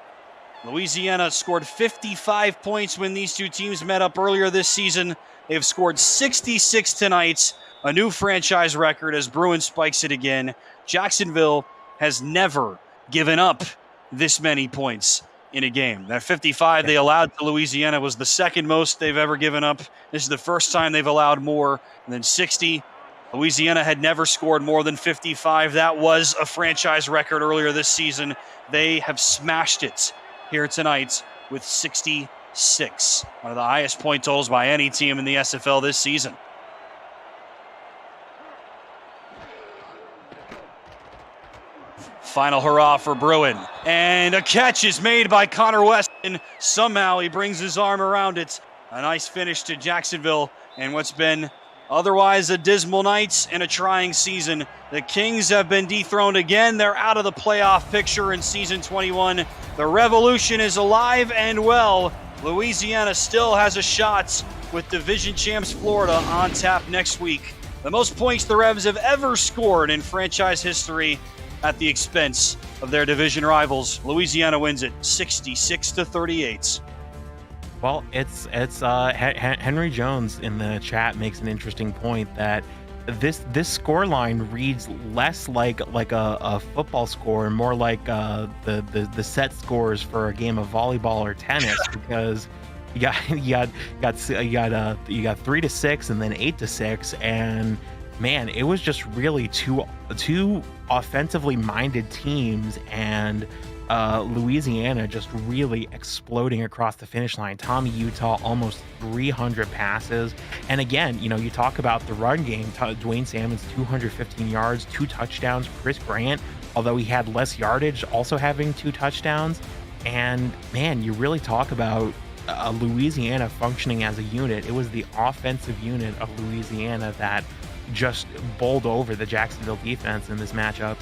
Speaker 1: Louisiana scored 55 points when these two teams met up earlier this season. They've scored 66 tonight, a new franchise record as Bruin spikes it again. Jacksonville has never given up this many points in a game. That 55 they allowed to Louisiana was the 2nd most they've ever given up. This is the first time they've allowed more than 60. Louisiana had never scored more than 55. That was a franchise record earlier this season. They have smashed it here tonight with 66. One of the highest point totals by any team in the SFL this season. Final hurrah for Bruin. And a catch is made by Connor Weston. Somehow he brings his arm around it. A nice finish to Jacksonville and what's been otherwise a dismal night and a trying season. The Kings have been dethroned again. They're out of the playoff picture in season 21. The Revolution is alive and well. Louisiana still has a shot with division champs Florida on tap next week. The most points the Revs have ever scored in franchise history at the expense of their division rivals. Louisiana wins it 66-38.
Speaker 2: Well, it's Henry Jones in the chat makes an interesting point that this score line reads less like a football score and more like the set scores for a game of volleyball or tennis, because you got 3-6 and then 8-6, and man, it was just really two offensively minded teams, and Louisiana just really exploding across the finish line. Tommy Utah almost 300 passes, and again, you talk about the run game. Dwayne Salmon's 215 yards, 2 touchdowns. Chris Grant, although he had less yardage, also having 2 touchdowns. And man, you really talk about Louisiana functioning as a unit. It was the offensive unit of Louisiana that just bowled over the Jacksonville defense in this matchup.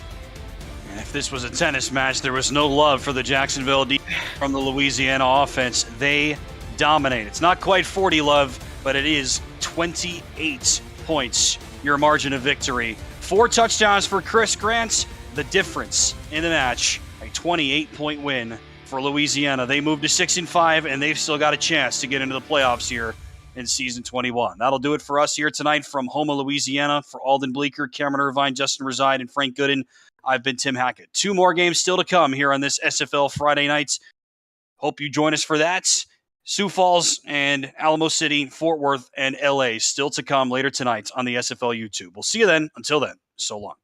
Speaker 1: And if this was a tennis match, there was no love for the Jacksonville defense from the Louisiana offense. They dominate. It's not quite 40 love, but it is 28 points, your margin of victory. 4 touchdowns for Chris Grant. The difference in the match, a 28-point win for Louisiana. They moved to 6-5, and they've still got a chance to get into the playoffs here in season 21. That'll do it for us here tonight from Houma, Louisiana. For Alden Bleeker, Cameron Irvine, Justin Reside, and Frank Gooden, I've been Tim Hackett. 2 more games still to come here on this SFL Friday night. Hope you join us for that. Sioux Falls and Alamo City, Fort Worth, and LA still to come later tonight on the SFL YouTube. We'll see you then. Until then, so long.